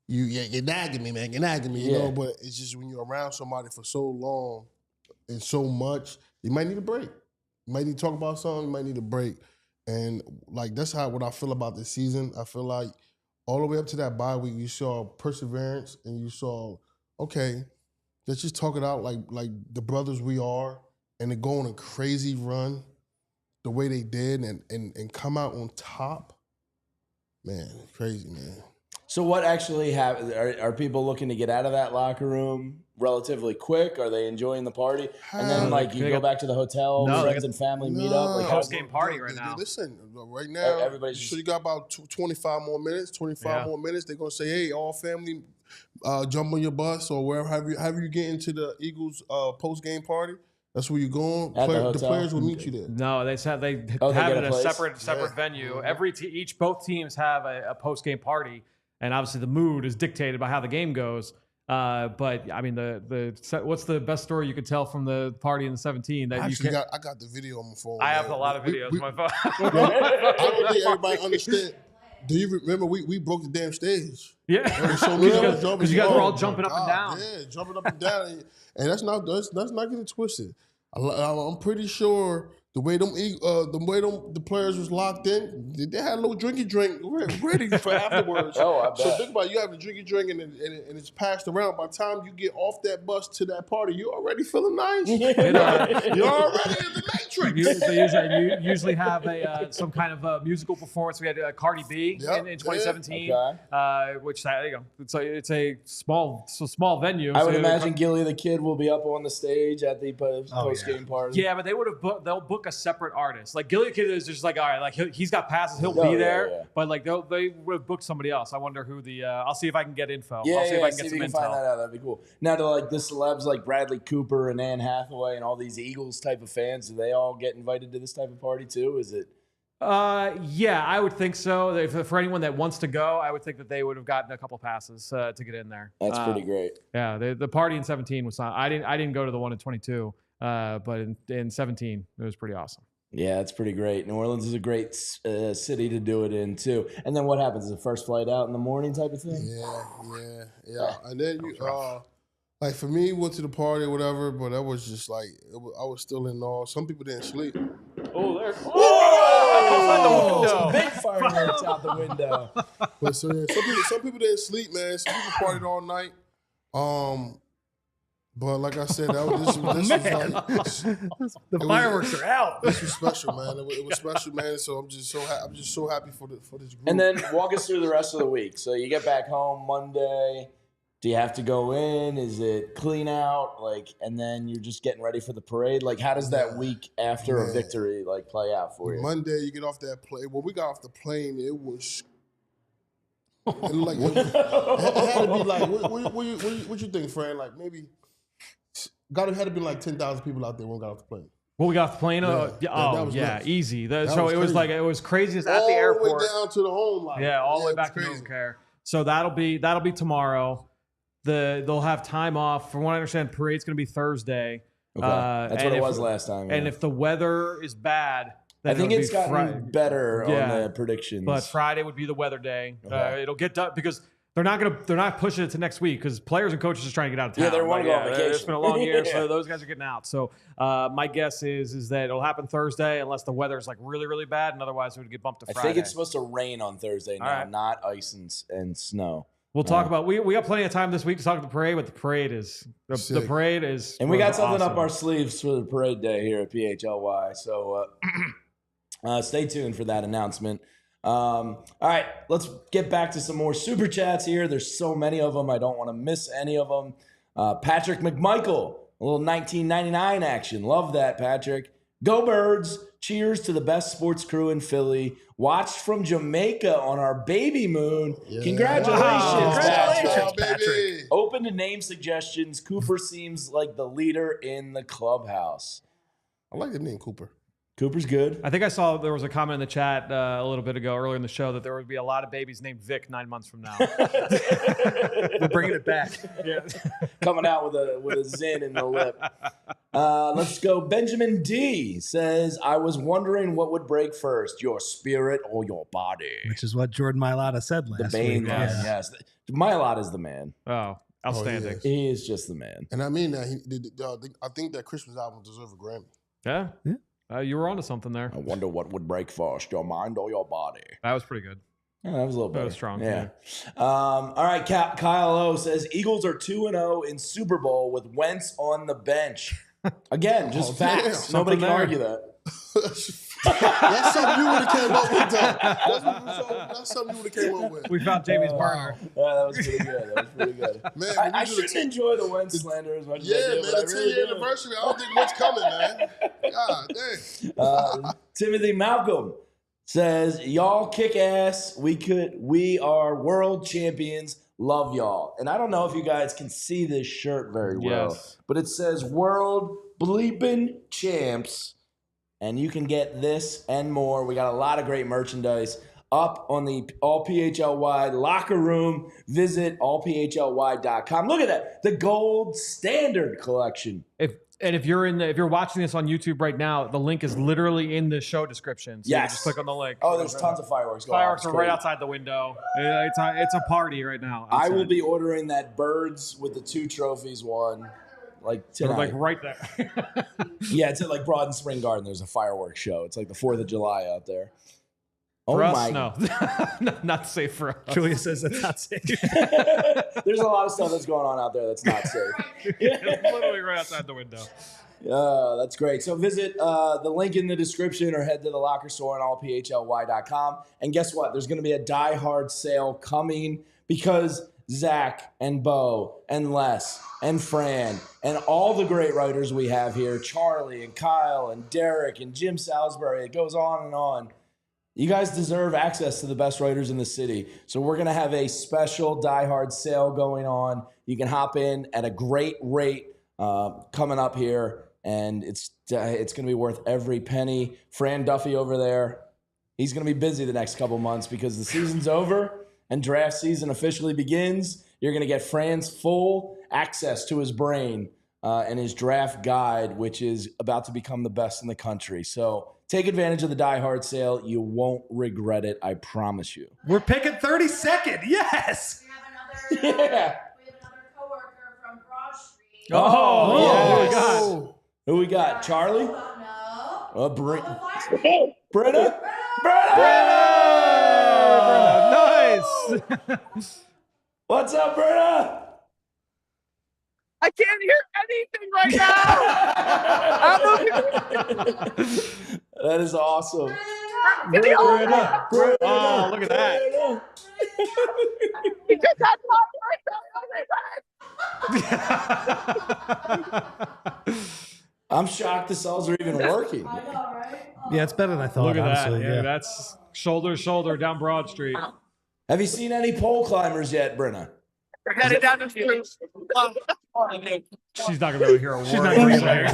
you're nagging me, man. You're nagging me, but it's just when you're around somebody for so long and so much, you might need a break. You might need to talk about something, you might need a break. And that's what I feel about this season. I feel like all the way up to that bye week, you saw perseverance and you saw, okay, let's just talk it out like the brothers we are, and then go on a crazy run the way they did and come out on top. Man, crazy, man. So what actually happened? Are people looking to get out of that locker room relatively quick? Are they enjoying the party? And then you go back to the hotel, friends and family meet up? Post-game party right now. Listen, right now, everybody's you got about 25 more minutes, 25 more minutes. They're going to say, hey, all family, jump on your bus or wherever, however you get into the Eagles post-game party. That's where you're going. The players will meet you there. No, they have it in a separate venue. Both teams have a post-game party. And obviously the mood is dictated by how the game goes. But I mean, what's the best story you could tell from the party in the 17? I got the video on my phone. I have a lot of videos on my phone. I don't think everybody understands. Do you remember we broke the damn stage? Yeah, because you guys were all jumping up and down. Yeah, jumping up and down, and that's not getting twisted. I'm pretty sure the way the players was locked in, they had a little drinky drink ready for afterwards. Oh, I bet. So think about it, you have a drinky drink and it's passed around. By the time you get off that bus to that party, you're already feeling nice. You're already in the matrix. You usually have some kind of a musical performance. We had Cardi B in 2017, which it's a small venue. I would imagine Gilly the Kid will be up on the stage at the post game party. Yeah, but they'll book a separate artist. Like Gilly the Kid is just like, all right, like he's got passes, he'll be there. Yeah. But like they would have booked somebody else. I wonder who the. I'll see if I can get info. Yeah, I'll see if I can get some info. Find that out. That'd be cool. Now, to like the celebs like Bradley Cooper and Anne Hathaway and all these Eagles type of fans, do they all get invited to this type of party too? Is it? Yeah, I would think so. For anyone that wants to go, I would think that they would have gotten a couple passes to get in there. That's pretty great. Yeah, the party in 17 was not. I didn't go to the one in 22, but in 17 it was pretty awesome. Yeah, it's pretty great. New Orleans is a great city to do it in too. And then what happens? Is the first flight out in the morning type of thing? Yeah. And then like for me, went to the party or whatever, but that was just like I was still in awe. Some people didn't sleep. Oh, there! Some big fireworks out the window. But so yeah, some people didn't sleep, man. Some people partied all night. But like I said, this was like the fireworks are out. This was special, man. It was special, man. So I'm just so happy for this group. And then walk us through the rest of the week. So you get back home Monday. Do you have to go in? Is it clean out? Like, and then you're just getting ready for the parade. Like, how does that week after a victory like play out for you? Monday, you get off that plane. When we got off the plane, it was. Like it had to be like. What you think, Fran? Like maybe. Had to be like 10,000 people out there when we got off the plane. Well, we got off the plane. Easy. So it was like it was crazy at the airport. All the way down to the home line. Yeah, all the way back to Novacare. So that'll be tomorrow. They'll have time off. From what I understand, parade's going to be Thursday. Okay. That's what it was last time. Yeah. And if the weather is bad, I think it's gotten better on the predictions. But Friday would be the weather day. Okay. It'll get done because. They're not pushing it to next week because players and coaches are trying to get out of town. Yeah, they want to go on vacation. It's been a long year, so those guys are getting out. So my guess is that it'll happen Thursday unless the weather is like really, really bad, and otherwise it would get bumped to Friday. I think it's supposed to rain on Thursday now, not ice and snow. We'll talk about we got plenty of time this week to talk about the parade, but the parade is and we got something up our sleeves for the parade day here at PHLY. So stay tuned for that announcement. All right, let's get back to some more super chats here. There's so many of them. I don't want to miss any of them. Patrick McMichael, a little 1999 action. Love that, Patrick. Go Birds. Cheers to the best sports crew in Philly. Watched from Jamaica on our baby moon. Yeah. Congratulations, Patrick. Open to name suggestions. Cooper seems like the leader in the clubhouse. I like the name Cooper. Cooper's good. I think I saw there was a comment in the chat a little bit ago, earlier in the show, that there would be a lot of babies named Vic 9 months from now. We're bringing it back. Yeah. Coming out with a zin in the lip. Let's go. Benjamin D says, I was wondering what would break first, your spirit or your body. Which is what Jordan Mailata said last week. The Bane line, yes. Mailata is the man. Oh, outstanding. He is just the man. And I mean that. I think that Christmas album deserves a Grammy. Yeah. You were onto something there. I wonder what would break first, your mind or your body. That was pretty good. Yeah, that was a little better. That was strong. Yeah. All right, Kyle O says, Eagles are 2-0 in Super Bowl with Wentz on the bench. Again, just facts. Nobody can argue that. That's something you would have came up with, That's something you would have came up with. We found Jamie's burner. Yeah, that was pretty good. Man, I shouldn't enjoy the Wentz slander as much as I do. Man, the 10-year anniversary, I don't think much coming, man. God dang. Timothy Malcolm says, y'all kick ass. We are world champions. Love y'all. And I don't know if you guys can see this shirt very well, but it says world bleeping champs. And you can get this and more. We got a lot of great merchandise up on the All PHLY locker room. Visit allphly.com. Look at that. The gold standard collection. If you're watching this on YouTube right now, the link is literally in the show description. So you can just click on the link. Oh, there's tons of fireworks going on. Fireworks are right outside the window. It's a party right now. I will be ordering that birds with the 2 trophies one. Like tonight. Like right there. Yeah, it's at like Broad and Spring Garden. There's a fireworks show. It's like the 4th of July out there. For us, no. Not safe for us. Julia says it's not safe. There's a lot of stuff that's going on out there that's not safe. It's literally right outside the window. That's great. So visit the link in the description or head to the locker store on allphly.com. And guess what? There's going to be a Die Hard sale coming because Zach and Bo and Les and Fran and all the great writers we have here, Charlie and Kyle and Derek and Jim Salisbury, it goes on and on. You guys deserve access to the best writers in the city. So we're going to have a special Die Hard sale going on. You can hop in at a great rate coming up here, and it's going to be worth every penny. Fran Duffy over there, he's going to be busy the next couple months because the season's over and draft season officially begins. You're going to get Fran's full access to his brain and his draft guide, which is about to become the best in the country. So take advantage of the Die Hard sale. You won't regret it. I promise you. We're picking 32nd. Yes. We have another coworker from Broad Street. Oh, yes. Who we got? Charlie? No. Brenna? Nice. What's up, Brenna? I can't hear anything right now. That is awesome. Brenna. Oh, look at that. He just had I'm shocked the cells are even working. I know, right? Yeah, it's better than I thought. Look at honestly. that. Yeah, that's shoulder to shoulder down Broad Street. Have you seen any pole climbers yet, Brenna? We're headed down the street. She's not going to be able to hear a word. She's not going to hear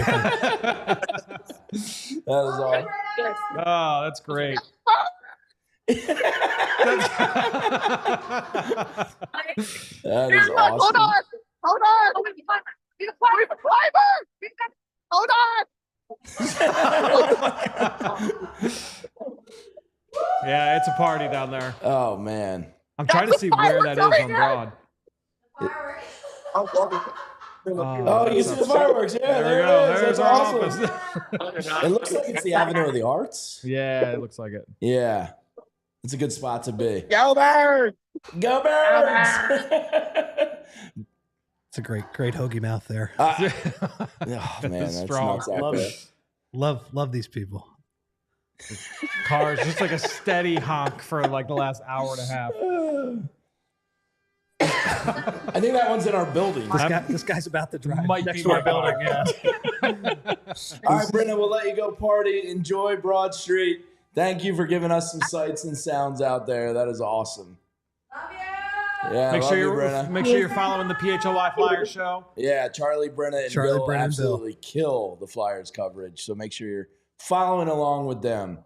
That is awesome. Oh, that's great. That is awesome. Hold on. He's a climber. Hold on. Yeah, it's a party down there. Oh, man. I'm trying to see where that is on Broad. Oh, you can see the fireworks. Yeah, There we go. it is. There's That's our awesome. office. It looks like it's the Avenue of the Arts. Yeah, it looks like it. Yeah. It's a good spot to be. Go Birds. Go Birds! It's a great hoagie mouth there. Oh, man, that's strong. nuts out there. Love these people. Cars, just like a steady honk for like the last hour and a half. I think that one's in our building. This guy's about to drive Might next be to our my building. Yeah. All right, Brendan, we'll let you go party. Enjoy Broad Street. Thank you for giving us some sights and sounds out there. That is awesome. Love you. Yeah, Make love sure you, you're Brenna. following the PHLY Flyers show. Yeah, Charlie, Brenna, and Charlie, Bill Brenna, and absolutely kill the Flyers coverage. So make sure you're following along with them.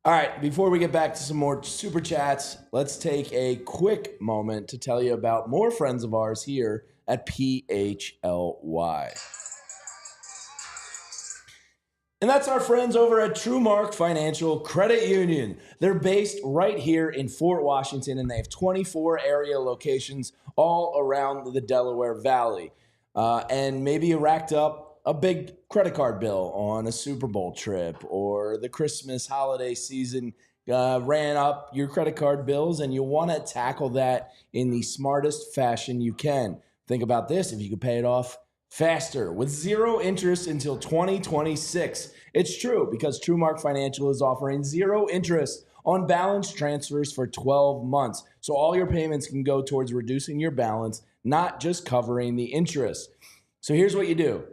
All right, before we get back to some more super chats, let's take a quick moment to tell you about more friends of ours here at PHLY. And that's our friends over at TrueMark Financial Credit Union. They're based right here in Fort Washington, and they have 24 area locations all around the Delaware Valley. And maybe you racked up a big credit card bill on a Super Bowl trip, or the Christmas holiday season ran up your credit card bills, and you want to tackle that in the smartest fashion you can. Think about this: if you could pay it off faster with zero interest until 2026. It's true, because TrueMark Financial is offering zero interest on balance transfers for 12 months. So all your payments can go towards reducing your balance, not just covering the interest. So here's what you do.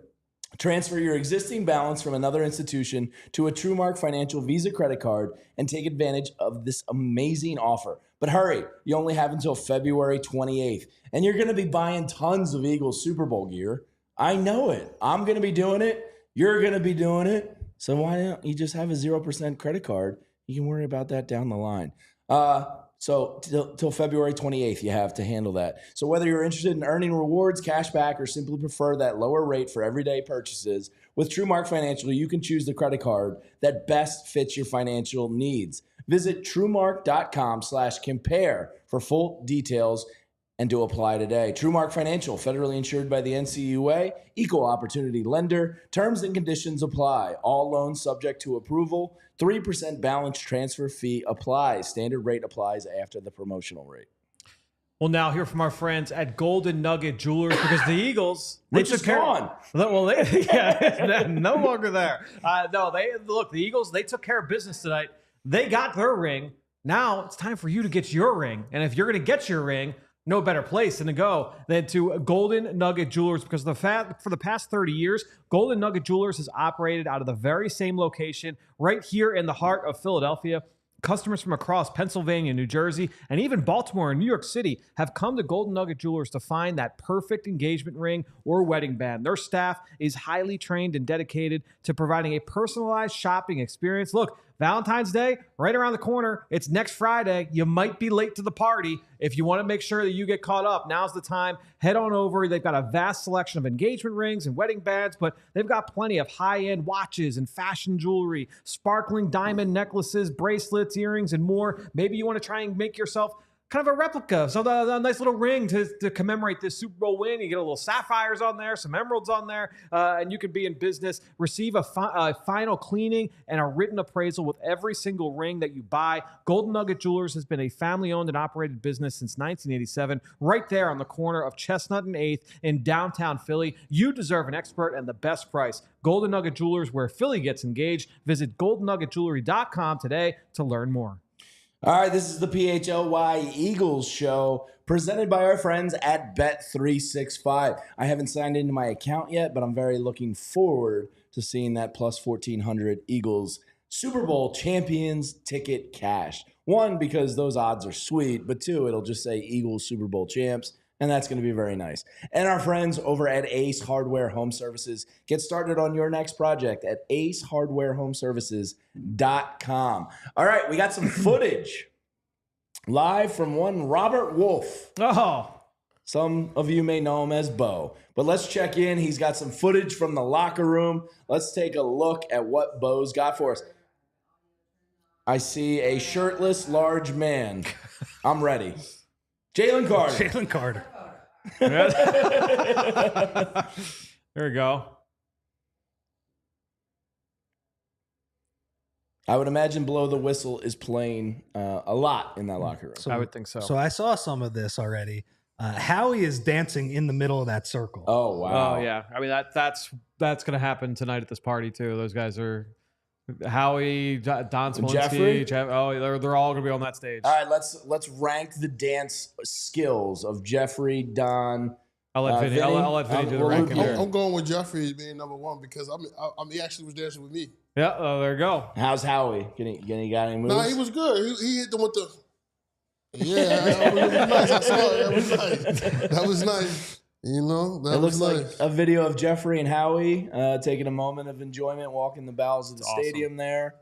Transfer your existing balance from another institution to a TrueMark Financial Visa credit card and take advantage of this amazing offer. But hurry, you only have until February 28th, and you're going to be buying tons of Eagles Super Bowl gear. I know it. I'm going to be doing it. You're going to be doing it. So why don't you just have a 0% credit card? You can worry about that down the line. So till February 28th, you have to handle that. So whether you're interested in earning rewards, cash back, or simply prefer that lower rate for everyday purchases, with TrueMark Financial, you can choose the credit card that best fits your financial needs. Visit TrueMark.com/compare for full details and to apply today. TrueMark Financial, federally insured by the NCUA, equal opportunity lender. Terms and conditions apply. All loans subject to approval. 3% balance transfer fee applies. Standard rate applies after the promotional rate. We'll now hear from our friends at Golden Nugget Jewelers because the Eagles, Rich is gone. Well, no longer there. The Eagles, they took care of business tonight. They got their ring. Now it's time for you to get your ring. And if you're going to get your ring, no better place than to go than to Golden Nugget Jewelers, because for the past 30 years, Golden Nugget Jewelers has operated out of the very same location right here in the heart of Philadelphia. Customers from across Pennsylvania, New Jersey, and even Baltimore and New York City have come to Golden Nugget Jewelers to find that perfect engagement ring or wedding band. Their staff is highly trained and dedicated to providing a personalized shopping experience. Look, Valentine's Day, right around the corner. It's next Friday. You might be late to the party. If you want to make sure that you get caught up, now's the time. Head on over. They've got a vast selection of engagement rings and wedding bands, but they've got plenty of high-end watches and fashion jewelry, sparkling diamond necklaces, bracelets, earrings, and more. Maybe you want to try and make yourself kind of a replica, so a nice little ring to commemorate this Super Bowl win. You get a little sapphires on there, some emeralds on there, and you can be in business. Receive a final cleaning and a written appraisal with every single ring that you buy. Golden Nugget Jewelers has been a family-owned and operated business since 1987, right there on the corner of Chestnut and 8th in downtown Philly. You deserve an expert and the best price. Golden Nugget Jewelers, where Philly gets engaged. Visit goldennuggetjewelry.com today to learn more. All right, this is the PHLY Eagles show presented by our friends at Bet365. I haven't signed into my account yet, but I'm very looking forward to seeing that plus 1,400 Eagles Super Bowl champions ticket cash. One, because those odds are sweet, but two, it'll just say Eagles Super Bowl champs, and that's going to be very nice. And our friends over at Ace Hardware Home Services. Get started on your next project at acehardwarehomeservices.com. All right, we got some footage live from one Robert Wolf. Oh, some of you may know him as Bo, but let's check in. He's got some footage from the locker room. Let's take a look at what Bo's got for us. I see a shirtless large man. I'm ready. Jalen Carter. Jalen Carter. There we go. I would imagine Blow the Whistle is playing a lot in that locker room. So, I would think so. So I saw some of this already. Howie is dancing in the middle of that circle. Oh, wow. Oh, yeah. I mean, that's going to happen tonight at this party, too. Those guys are... Howie, Don Smolinski, they're all gonna be on that stage. All right, let's rank the dance skills of Jeffrey, Don. I'll let Vinny do the ranking. I'm going with Jeffrey being number one because he actually was dancing with me. Yeah, there you go. How's Howie? Got any moves? Nah, he was good. He hit them with the. Yeah, that was nice. I saw it. That was nice. That was nice. You know, it looks like a video of Jeffrey and Howie taking a moment of enjoyment, walking the bowels of the stadium there.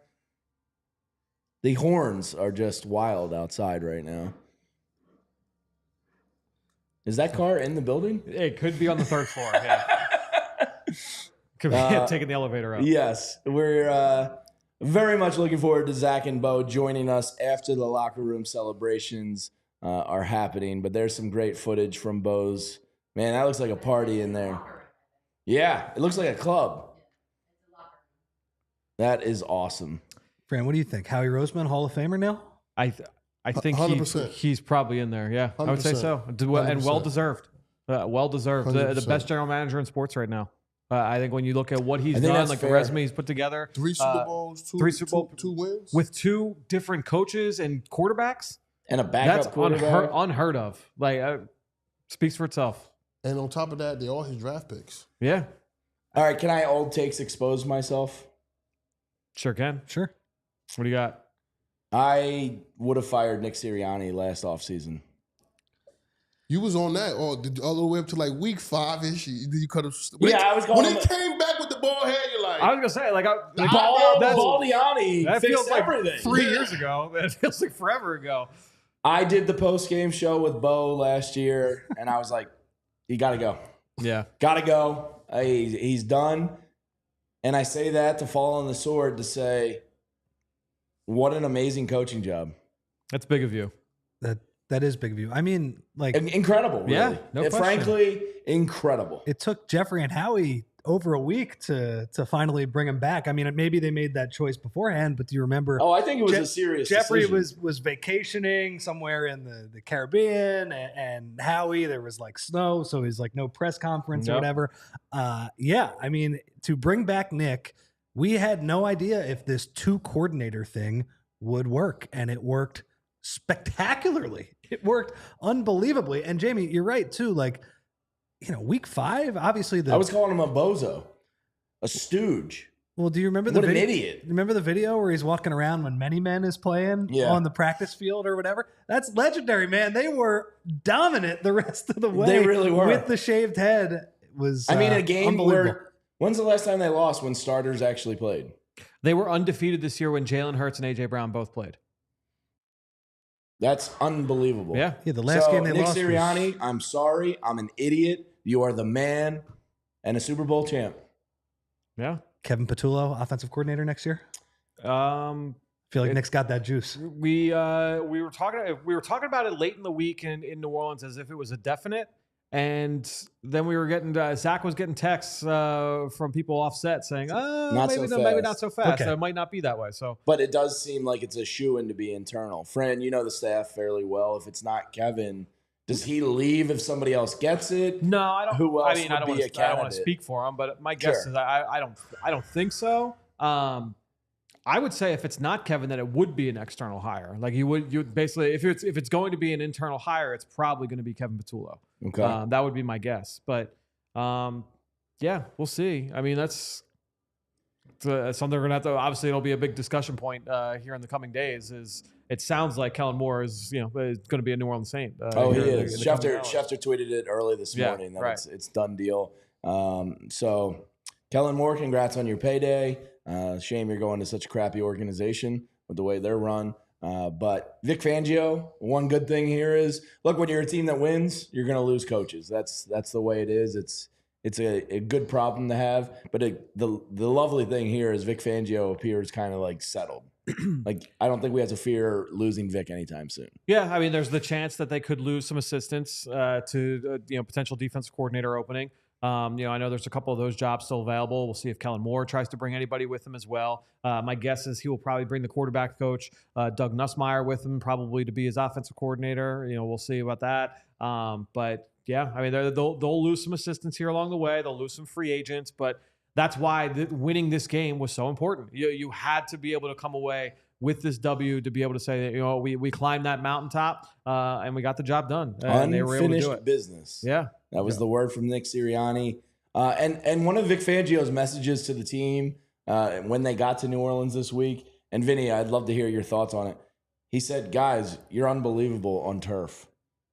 The horns are just wild outside right now. Is that car in the building? It could be on the third floor, yeah. Could be taking the elevator up. Yes, we're very much looking forward to Zach and Bo joining us after the locker room celebrations are happening. But there's some great footage from Bo's. Man, that looks like a party in there. Yeah, it looks like a club. That is awesome. Fran, what do you think? Howie Roseman, Hall of Famer now? I think 100%. He's probably in there. Yeah, 100%. I would say so. And well deserved. Well deserved. The best general manager in sports right now. I think when you look at what he's done, like fair. The resume he's put together, 3 Super Bowls, two wins with 2 different coaches and quarterbacks, and a backup quarterback. Unheard of. Like speaks for itself. And on top of that, they're all his draft picks. Yeah. All right, can I old takes expose myself? Sure can. Sure. What do you got? I would have fired Nick Sirianni last offseason. You was on that all the way up to like week 5-ish. You could have. I was going. When he came back with the ball head, you're like, I was gonna say like Baldiani. That fixed feels like everything. 3 years ago. That feels like forever ago. I did the post-game show with Bo last year, and I was like, "You got to go. Yeah, got to go. He's done." And I say that to fall on the sword to say, what an amazing coaching job. That's big of you. That is big of you. I mean, like incredible. Really. Yeah, no question. Frankly, incredible. It took Jeffrey and Howie over a week to finally bring him back. I mean, maybe they made that choice beforehand, but do you remember? Oh, I think it was a serious Jeffrey decision. was vacationing somewhere in the Caribbean, and Howie, there was like snow, so he's like no press conference or whatever. Yeah, I mean, to bring back Nick, we had no idea if this 2-coordinator thing would work, and it worked spectacularly. It worked unbelievably. And Jamie, you're right too. Like, week 5, obviously I was calling him a bozo, a stooge. Well, do you remember the video? What an idiot. Remember the video where he's walking around when Many Men is playing on the practice field or whatever? That's legendary, man. They were dominant the rest of the way. They really were. With the shaved head. It was a game where, when's the last time they lost when starters actually played? They were undefeated this year when Jalen Hurts and AJ Brown both played. That's unbelievable. Yeah. The last game they Nick lost. Nick Sirianni, I'm sorry. I'm an idiot. You are the man and a Super Bowl champ. Yeah. Kevin Patullo, offensive coordinator next year. I feel like Nick's got that juice. We were talking about it late in the week in New Orleans as if it was a definite. And then we were getting Zach was getting texts from people offset saying, maybe not so fast. Okay. It might not be that way. So, but it does seem like it's a shoo-in to be internal. Fran, you know the staff fairly well. If it's not Kevin, does he leave if somebody else gets it? No, I don't. Who else I mean, I don't want to speak for him, but my guess is I don't think so. I would say if it's not Kevin, then it would be an external hire. Like you would basically, if it's going to be an internal hire, it's probably going to be Kevin Patullo. Okay, that would be my guess. But yeah, we'll see. I mean, that's something we're gonna have to. Obviously, it'll be a big discussion point here in the coming days. Is it sounds like Kellen Moore is going to be a New Orleans Saint. He is. Schefter tweeted it early this morning that it's done deal. So Kellen Moore, congrats on your payday. Shame you're going to such a crappy organization with the way they're run. But Vic Fangio, one good thing here is, look, when you're a team that wins, you're going to lose coaches. That's the way it is. It's a good problem to have. But the lovely thing here is Vic Fangio appears kind of like settled. Like, I don't think we have to fear losing Vic anytime soon. Yeah, I mean, there's the chance that they could lose some assistants to potential defensive coordinator opening. I know there's a couple of those jobs still available. We'll see if Kellen Moore tries to bring anybody with him as well. My guess is he will probably bring the quarterback coach, Doug Nussmeier, with him, probably to be his offensive coordinator. We'll see about that. But yeah, I mean, they'll lose some assistants here along the way. They'll lose some free agents, but that's why winning this game was so important. You had to be able to come away with this W to be able to say that, we climbed that mountaintop and we got the job done. And they were able to do it. Business. Yeah. That was the word from Nick Sirianni. And one of Vic Fangio's messages to the team when they got to New Orleans this week, and Vinny, I'd love to hear your thoughts on it. He said, guys, you're unbelievable on turf.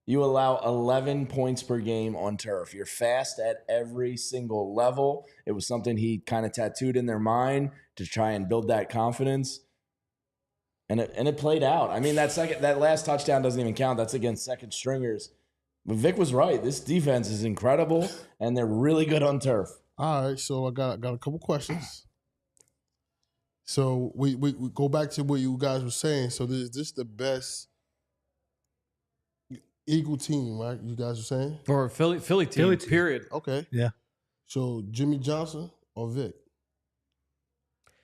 You allow 11 points per game on turf. You're fast at every single level. It was something he kind of tattooed in their mind to try and build that confidence. And it played out. I mean, that last touchdown doesn't even count. That's against second stringers. But Vic was right. This defense is incredible, and they're really good on turf. All right, so I got a couple questions. So we go back to what you guys were saying. So is this the best Eagle team, right? You guys were saying? For Philly team, period. Okay. Yeah. So Jimmy Johnson or Vic?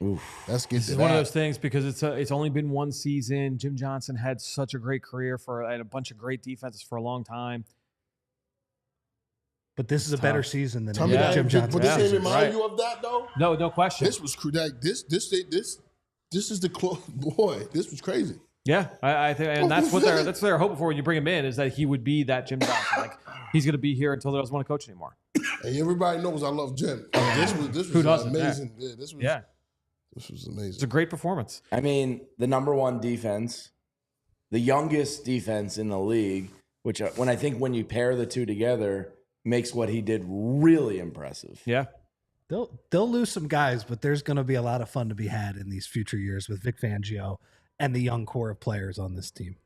Oof. Let's get This is one of those things because it's only been one season. Jim Johnson had such a great career and a bunch of great defenses for a long time. But this is a better season than Jim Johnson. But this ain't remind you of that though? No question. This was like this is the boy. This was crazy. Yeah, I think, and that's what they're hoping for when you bring him in is that he would be that Jim Johnson. Like he's going to be here until he doesn't want to coach anymore. And everybody knows I love Jim. This was amazing. Yeah, this was amazing. It's a great performance. I mean, the number one defense, the youngest defense in the league which when I think when you pair the two together makes what he did really impressive. Yeah. They'll lose some guys, but there's going to be a lot of fun to be had in these future years with Vic Fangio and the young core of players on this team.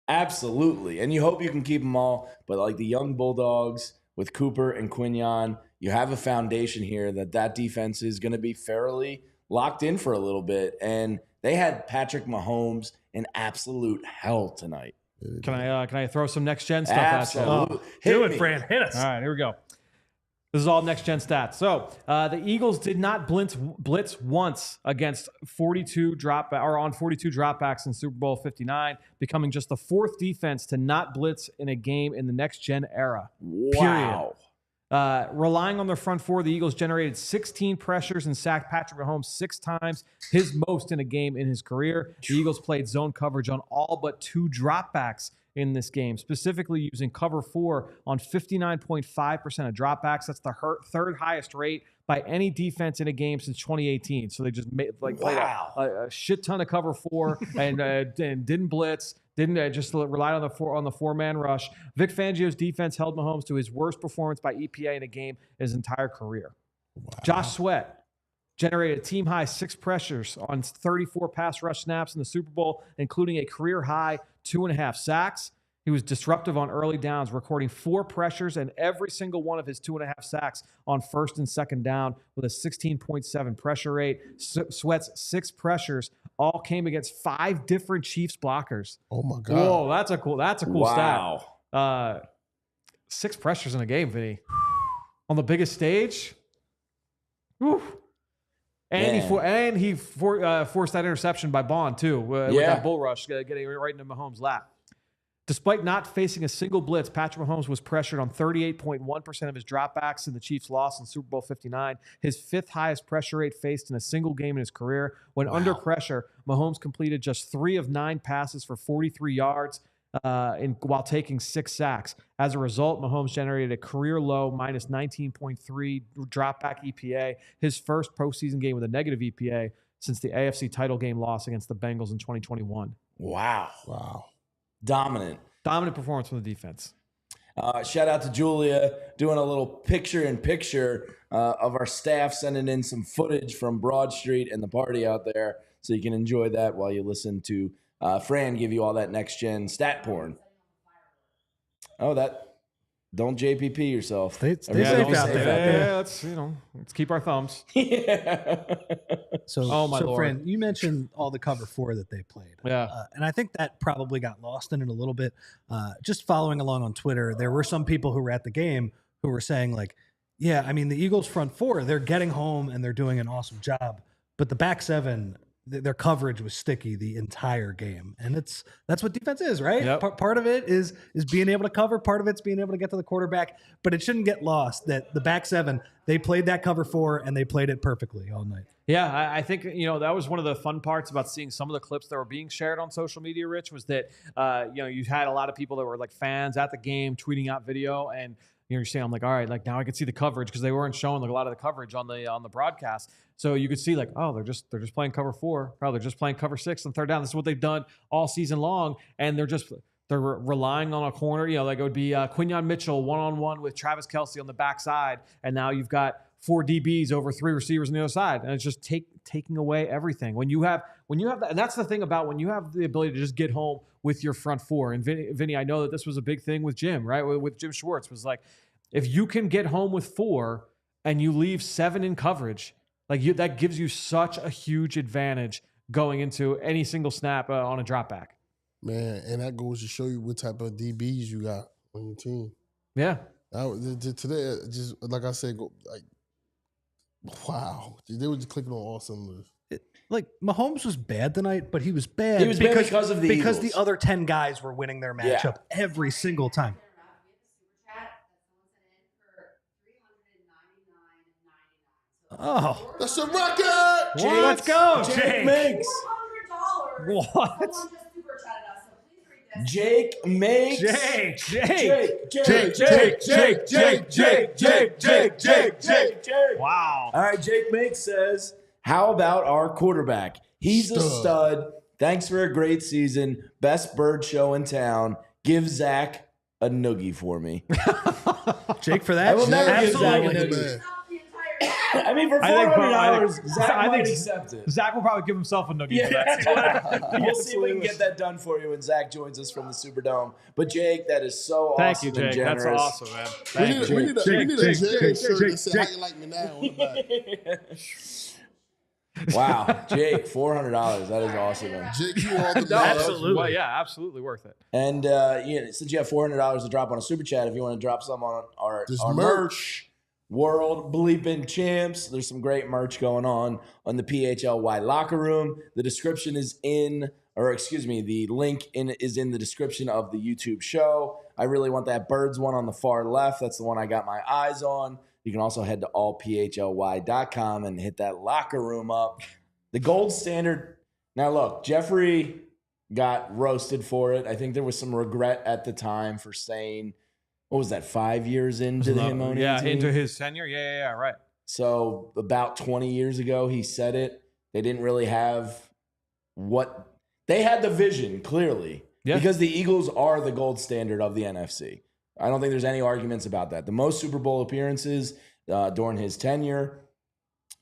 Absolutely. And you hope you can keep them all, but like the young Bulldogs with Cooper and Quinyon, you have a foundation here that defense is going to be fairly locked in for a little bit. And they had Patrick Mahomes in absolute hell tonight. Can I throw some next gen stuff Absolutely. at you? Do it, Fran. Hit us. All right, here we go. This is all next gen stats. So the Eagles did not blitz once against 42 dropbacks in Super Bowl 59, becoming just the 4th defense to not blitz in a game in the next gen era. Wow. Period. Relying on their front four, the Eagles generated 16 pressures and sacked Patrick Mahomes 6 times, his most in a game in his career. The Eagles played zone coverage on all but 2 dropbacks in this game, specifically using cover 4 on 59.5% of dropbacks. That's the 3rd highest rate by any defense in a game since 2018. So they just made played a shit ton of cover 4 and didn't blitz. Didn't just relied on the 4-man rush. Vic Fangio's defense held Mahomes to his worst performance by EPA in a game his entire career. Wow. Josh Sweat generated a team-high 6 pressures on 34 pass rush snaps in the Super Bowl, including a career-high 2.5 sacks. He was disruptive on early downs, recording 4 pressures and every single one of his 2.5 sacks on 1st and 2nd down with a 16.7 pressure rate. Sweat's 6 pressures all came against 5 different Chiefs blockers. Oh my God! Whoa, that's a cool Wow. stat. 6 pressures in a game, Vinny, on the biggest stage. Whew. And he forced that interception by Baun too, with that bull rush, getting right into Mahomes' lap. Despite not facing a single blitz, Patrick Mahomes was pressured on 38.1% of his dropbacks in the Chiefs' loss in Super Bowl 59, his 5th highest pressure rate faced in a single game in his career. When under pressure, Mahomes completed just 3 of 9 passes for 43 yards while taking 6 sacks. As a result, Mahomes generated a career-low minus 19.3 dropback EPA, his first postseason game with a negative EPA since the AFC title game loss against the Bengals in 2021. Wow. Dominant performance from the defense. Shout out to Julia doing a little picture-in-picture of our staff sending in some footage from Broad Street and the party out there, so you can enjoy that while you listen to Fran give you all that next-gen stat porn. Don't JPP yourself. Stay safe out there. Yeah, let's keep our thumbs. So, Lord. Fran, you mentioned all the cover 4 that they played. Yeah. And I think that probably got lost in it a little bit. Just following along on Twitter, there were some people who were at the game who were saying like, yeah, I mean, the Eagles front 4, they're getting home and they're doing an awesome job. But the back 7, their coverage was sticky the entire game. And that's what defense is, right? Yep. Part of it is being able to cover. Part of it's being able to get to the quarterback. But it shouldn't get lost that the back 7, they played that cover 4 and they played it perfectly all night. Yeah, I think, that was one of the fun parts about seeing some of the clips that were being shared on social media, Rich, was that, you had a lot of people that were like fans at the game tweeting out video, and you're saying, I'm like, all right, like now I can see the coverage, because they weren't showing like a lot of the coverage on the broadcast. So you could see like, oh, they're just playing cover 4. Oh, they're just playing cover 6 on 3rd down. This is what they've done all season long. And they're relying on a corner, like it would be Quinyon Mitchell one-on-one with Travis Kelce on the backside. And now you've got 4 DBs over 3 receivers on the other side. And it's just taking away everything. When you have that, and that's the thing about when you have the ability to just get home with your front 4. And Vinny, I know that this was a big thing with Jim, right? With Jim Schwartz, was like, if you can get home with 4 and you leave 7 in coverage, that gives you such a huge advantage going into any single snap on a drop back. Man, and that goes to show you what type of DBs you got on your team. Yeah. Today, just like I said, wow. They were just clicking on all cylinders. Mahomes was bad tonight, but he was bad. He was bad because of the Eagles. The other 10 guys were winning their matchup every single time. Oh, that's a record! Let's go, Jake Makes. What? Jake Makes. Jake. Wow. All right, Jake Makes says, how about our quarterback? He's a stud. Thanks for a great season. Best bird show in town. Give Zach a noogie for me. Jake, for that, I will never give Zach a Absolutely. noogie. Man. I mean, for I think $400, Zach I might think accept it. Zach will probably give himself a noogie. Yeah, for that. we'll see if we can get that done for you when Zach joins us from the Superdome. But Jake, that is so Thank awesome you, Jake. and generous. That's awesome, man. We Thank need, you. we need a Jay shirt that says "How you like me now" on the back. Wow, Jake, $400. That is awesome, man. Jake, you are the No, man. Absolutely. Well, yeah, absolutely worth it. And since you have $400 to drop on a super chat, if you want to drop some on our Just merch, World Bleeping Champs, there's some great merch going on the PHLY locker room. The description is the link is in the description of the YouTube show. I really want that Birds one on the far left. That's the one I got my eyes on. You can also head to allphly.com and hit that locker room up. The gold standard. Now, look, Jeffrey got roasted for it. I think there was some regret at the time for saying, what was that, 5 years into the him owning the team? Into his tenure. Yeah, right. So about 20 years ago, he said it. They didn't really have what – they had the vision, clearly, because the Eagles are the gold standard of the NFC. I don't think there's any arguments about that. The most Super Bowl appearances during his tenure,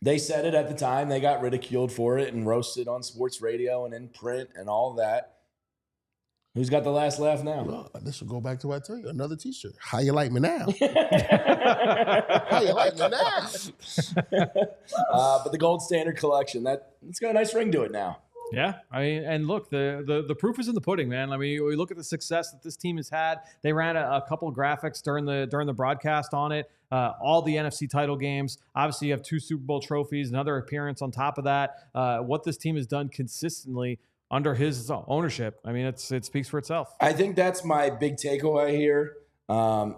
they said it at the time. They got ridiculed for it and roasted on sports radio and in print and all that. Who's got the last laugh now? Well, this will go back to what I tell you. Another T-shirt. How you like me now? How you like me now? But the gold standard collection, it's got a nice ring to it now. Yeah, I mean, and look, the proof is in the pudding, man. I mean, we look at the success that this team has had. They ran a couple of graphics during the broadcast on it. All the NFC title games. Obviously, you have 2 Super Bowl trophies, another appearance on top of that. What this team has done consistently under his ownership, I mean, it speaks for itself. I think that's my big takeaway here.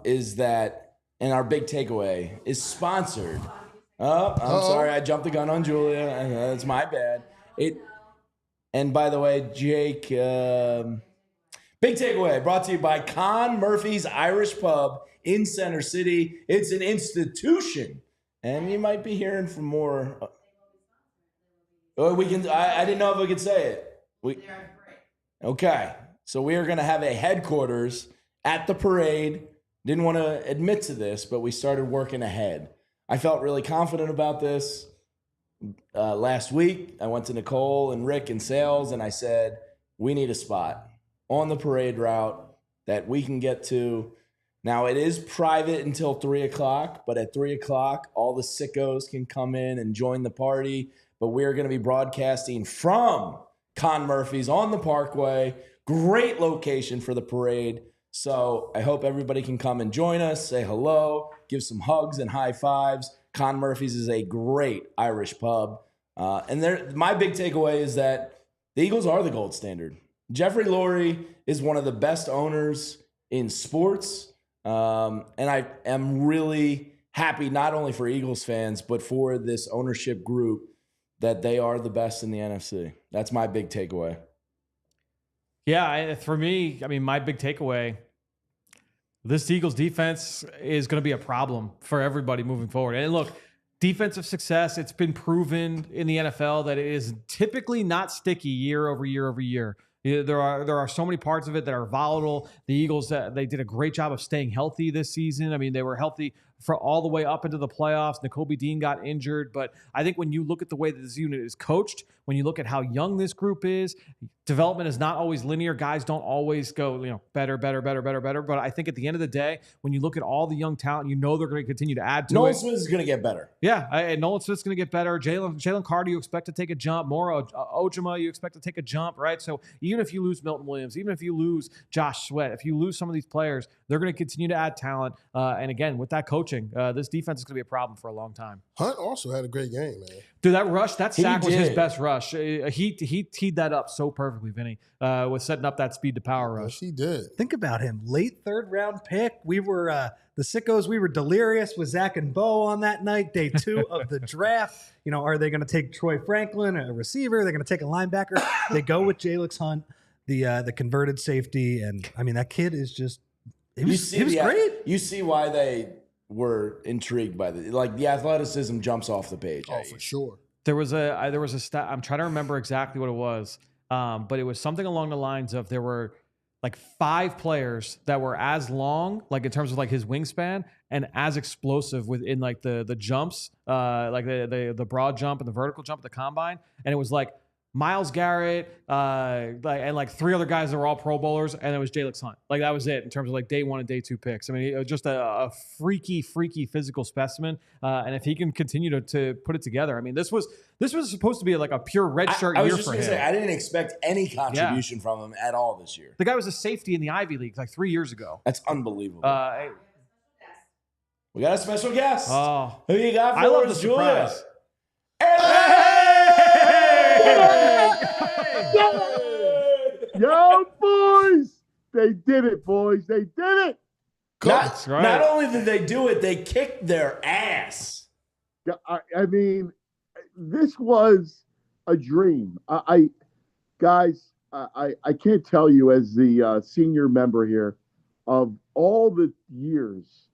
Is that, and our big takeaway is sponsored. Oh, I'm sorry, I jumped the gun on Julia. That's my bad. And by the way, Jake, big takeaway brought to you by Con Murphy's Irish Pub in Center City. It's an institution, and you might be hearing from more. We can. I didn't know if we could say it. Okay, so we are going to have a headquarters at the parade. Didn't want to admit to this, but we started working ahead. I felt really confident about this. Last week, I went to Nicole and Rick in sales, and I said, we need a spot on the parade route that we can get to. Now, it is private until 3 o'clock, but at 3 o'clock, all the sickos can come in and join the party. But we're going to be broadcasting from Con Murphy's on the Parkway. Great location for the parade. So I hope everybody can come and join us, say hello, give some hugs and high fives. Con Murphy's is a great Irish pub. And my big takeaway is that the Eagles are the gold standard. Jeffrey Lurie is one of the best owners in sports. And I am really happy not only for Eagles fans, but for this ownership group that they are the best in the NFC. That's my big takeaway. Yeah, for me, I mean, my big takeaway, this Eagles defense is going to be a problem for everybody moving forward. And look, defensive success, it's been proven in the NFL that it is typically not sticky year over year over year. There are so many parts of it that are volatile. The Eagles, they did a great job of staying healthy this season. I mean, they were healthy for all the way up into the playoffs. Nakobe Dean got injured. But I think when you look at the way that this unit is coached, when you look at how young this group is, development is not always linear. Guys don't always go, better. But I think at the end of the day, when you look at all the young talent, you know they're going to continue to add to it. Nolan Smith is going to get better. Yeah, and Nolan Smith's going to get better. Jalen Carter, you expect to take a jump. Mora Ojima, you expect to take a jump, right? So even if you lose Milton Williams, even if you lose Josh Sweat, if you lose some of these players, they're going to continue to add talent. And again, with that coaching, this defense is going to be a problem for a long time. Hunt also had a great game, man. Dude, that sack was his best rush. He teed that up so perfectly, Vinny, with setting up that speed to power rush. Yes, he did. Think about him. Late 3rd round pick. We were the sickos. We were delirious with Zach and Bo on that night, day 2 of the draft. Are they going to take Troy Franklin, a receiver? Are they going to take a linebacker? They go with Jalix Hunt, the converted safety. And I mean, that kid is just, he was great. You see why they were intrigued by the athleticism jumps off the page. Oh, for sure. There was a stat. I'm trying to remember exactly what it was, but it was something along the lines of there were like 5 players that were as long, like in terms of like his wingspan, and as explosive within like the jumps, like the broad jump and the vertical jump at the combine. And it was like Myles Garrett, and like 3 other guys that were all Pro Bowlers, and it was Jalen Hunt. Like that was it in terms of like day 1 and day 2 picks. I mean, it was just a freaky physical specimen. And if he can continue to put it together, I mean, this was supposed to be like a pure redshirt year for him. Say, I didn't expect any contribution from him at all this year. The guy was a safety in the Ivy League like 3 years ago. That's unbelievable. We got a special guest. Oh, who you got for I love the Julia? surprise. Yo, boys! They did it, boys. They did it. Not only did they do it, they kicked their ass. I mean, this was a dream. Guys, I can't tell you as the senior member here of all the years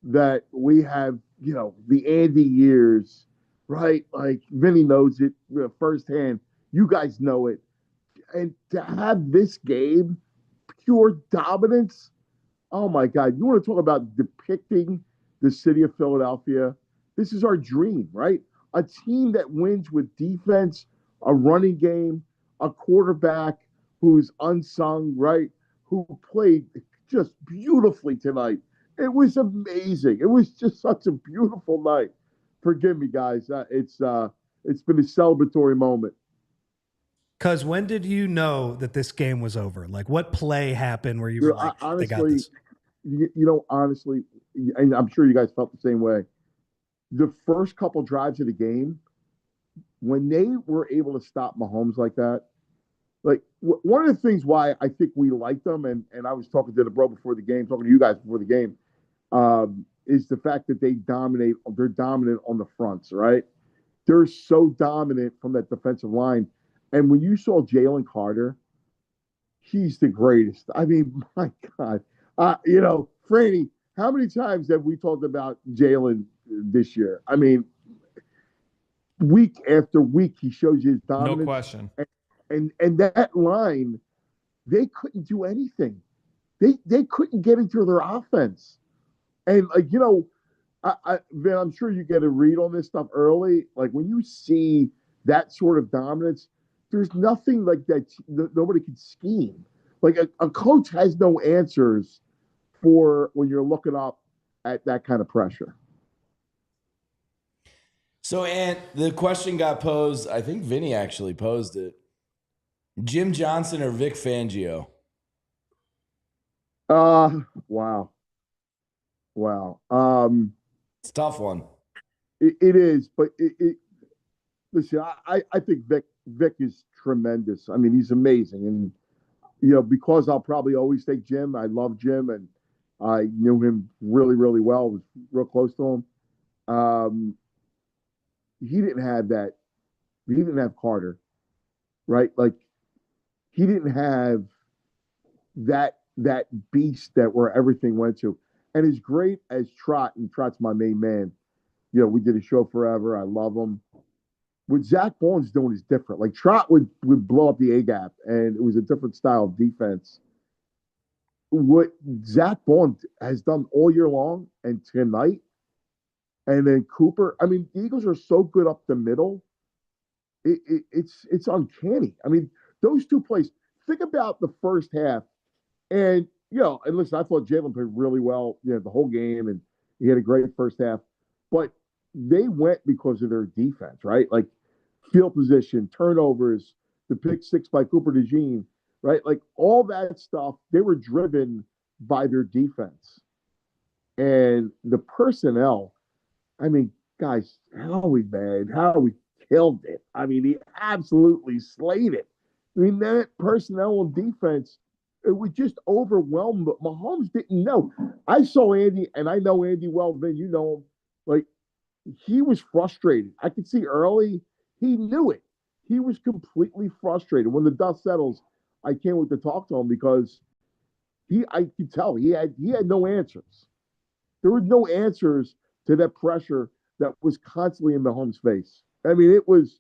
that we have, you know, the Andy years, right? Like Vinny knows it firsthand. You guys know it. And to have this game, pure dominance, oh my God. You want to talk about depicting the city of Philadelphia? This is our dream, right? A team that wins with defense, a running game, a quarterback who's unsung, right? Who played just beautifully tonight. It was amazing. It was just such a beautiful night. Forgive me, guys. It's been a celebratory moment. Because when did you know that this game was over? Like, what play happened where you were like, honestly, they got this? Honestly, and I'm sure you guys felt the same way. The first couple drives of the game, when they were able to stop Mahomes like that, like one of the things why I think we like them, and I was talking to the bro before the game, talking to you guys before the game, is the fact that they're dominant on the fronts, right? They're so dominant from that defensive line. And when you saw Jalen Carter, he's the greatest. I mean, my God. Franny, how many times have we talked about Jalen this year? I mean, week after week, he shows his dominance. No question. And that line, they couldn't do anything. They couldn't get into their offense. And, Vin, I'm sure you get a read on this stuff early. Like, when you see that sort of dominance, there's nothing like that. Nobody can scheme. Like a coach has no answers for when you're looking up at that kind of pressure. So, Ant, the question got posed. I think Vinny actually posed it. Jim Johnson or Vic Fangio? Wow. It's a tough one. It is, but listen, I think Vic is tremendous. I mean, he's amazing. And, because I'll probably always take Jim. I love Jim, and I knew him really, really well. Was real close to him. He didn't have that. He didn't have Carter, right? Like, he didn't have that beast where everything went to. And as great as Trot, and Trot's my main man, we did a show forever. I love him. What Zach Baun's doing is different. Like, Trot would blow up the A-gap, and it was a different style of defense. What Zach Baun has done all year long and tonight, and then Cooper, I mean, the Eagles are so good up the middle. It's uncanny. I mean, those two plays, think about the first half. And, and listen, I thought Jalen played really well, the whole game, and he had a great first half. But they went because of their defense, right? Like, field position, turnovers, the pick 6 by Cooper DeJean, right? Like, all that stuff, they were driven by their defense. And the personnel, I mean, guys, Howie killed it. I mean, he absolutely slayed it. I mean, that personnel and defense, it was just overwhelmed. But Mahomes didn't know. I saw Andy, and I know Andy well, Vin, you know him. Like, he was frustrated. I could see early, he knew it. He was completely frustrated. When the dust settles, I can't wait to talk to him because I could tell he had no answers. There were no answers to that pressure that was constantly in Mahomes' face. I mean, it was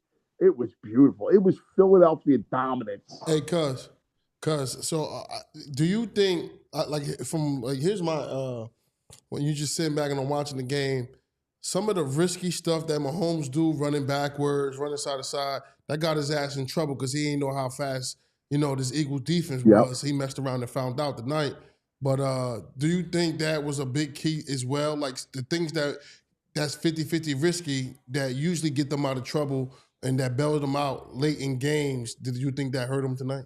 beautiful. It was Philadelphia dominance. Hey, cuz, Do you think here's my when you just sitting back and I'm watching the game, some of the risky stuff that Mahomes do, running backwards, running side to side, that got his ass in trouble because he didn't know how fast this Eagles defense was. He messed around and found out tonight. But do you think that was a big key as well? Like the things that's 50-50 risky that usually get them out of trouble and that bailed them out late in games. Did you think that hurt him tonight?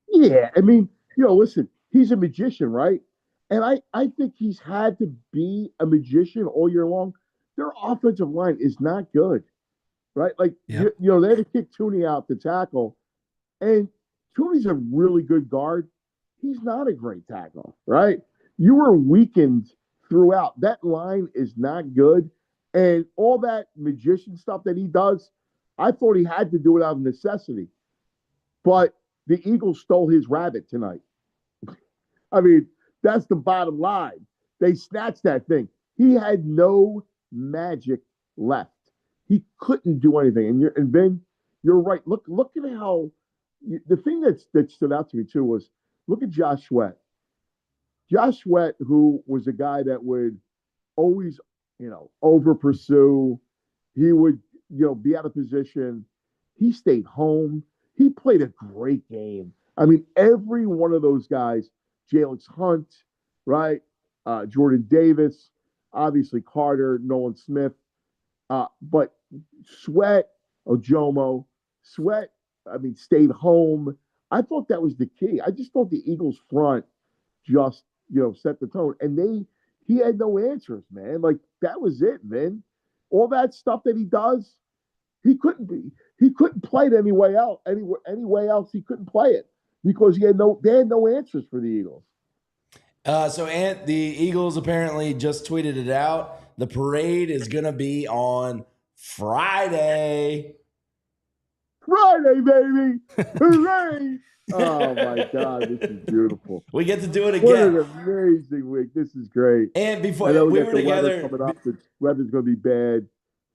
Yeah, I mean, listen, he's a magician, right? And I think he's had to be a magician all year long. Their offensive line is not good, right? Like, they had to kick Tooney out to tackle, and Tooney's a really good guard. He's not a great tackle, right? You were weakened throughout. That line is not good. And all that magician stuff that he does, I thought he had to do it out of necessity. But the Eagles stole his rabbit tonight. I mean, that's the bottom line. They snatched that thing. He had no magic left. He couldn't do anything. And Vin, you're right. Look at how the thing that stood out to me too was look at Josh Sweat. Josh Sweat, who was a guy that would always, over pursue. He would, be out of position. He stayed home. He played a great game. I mean, every one of those guys, Jalen Hunt, right? Jordan Davis, obviously Carter, Nolan Smith. But Sweat, Ojomo, Sweat, stayed home. I thought that was the key. I just thought the Eagles front just, set the tone. And he had no answers, man. Like, that was it, man. All that stuff that he does, he couldn't play it any way else he couldn't play it because they had no answers for the Eagles. So the Eagles apparently just tweeted it out. The parade is going to be on Friday. Friday, baby. Hooray. Oh, my God. This is beautiful. We get to do it again. What an amazing week. This is great. And before we were together. Coming up, the weather's going to be bad.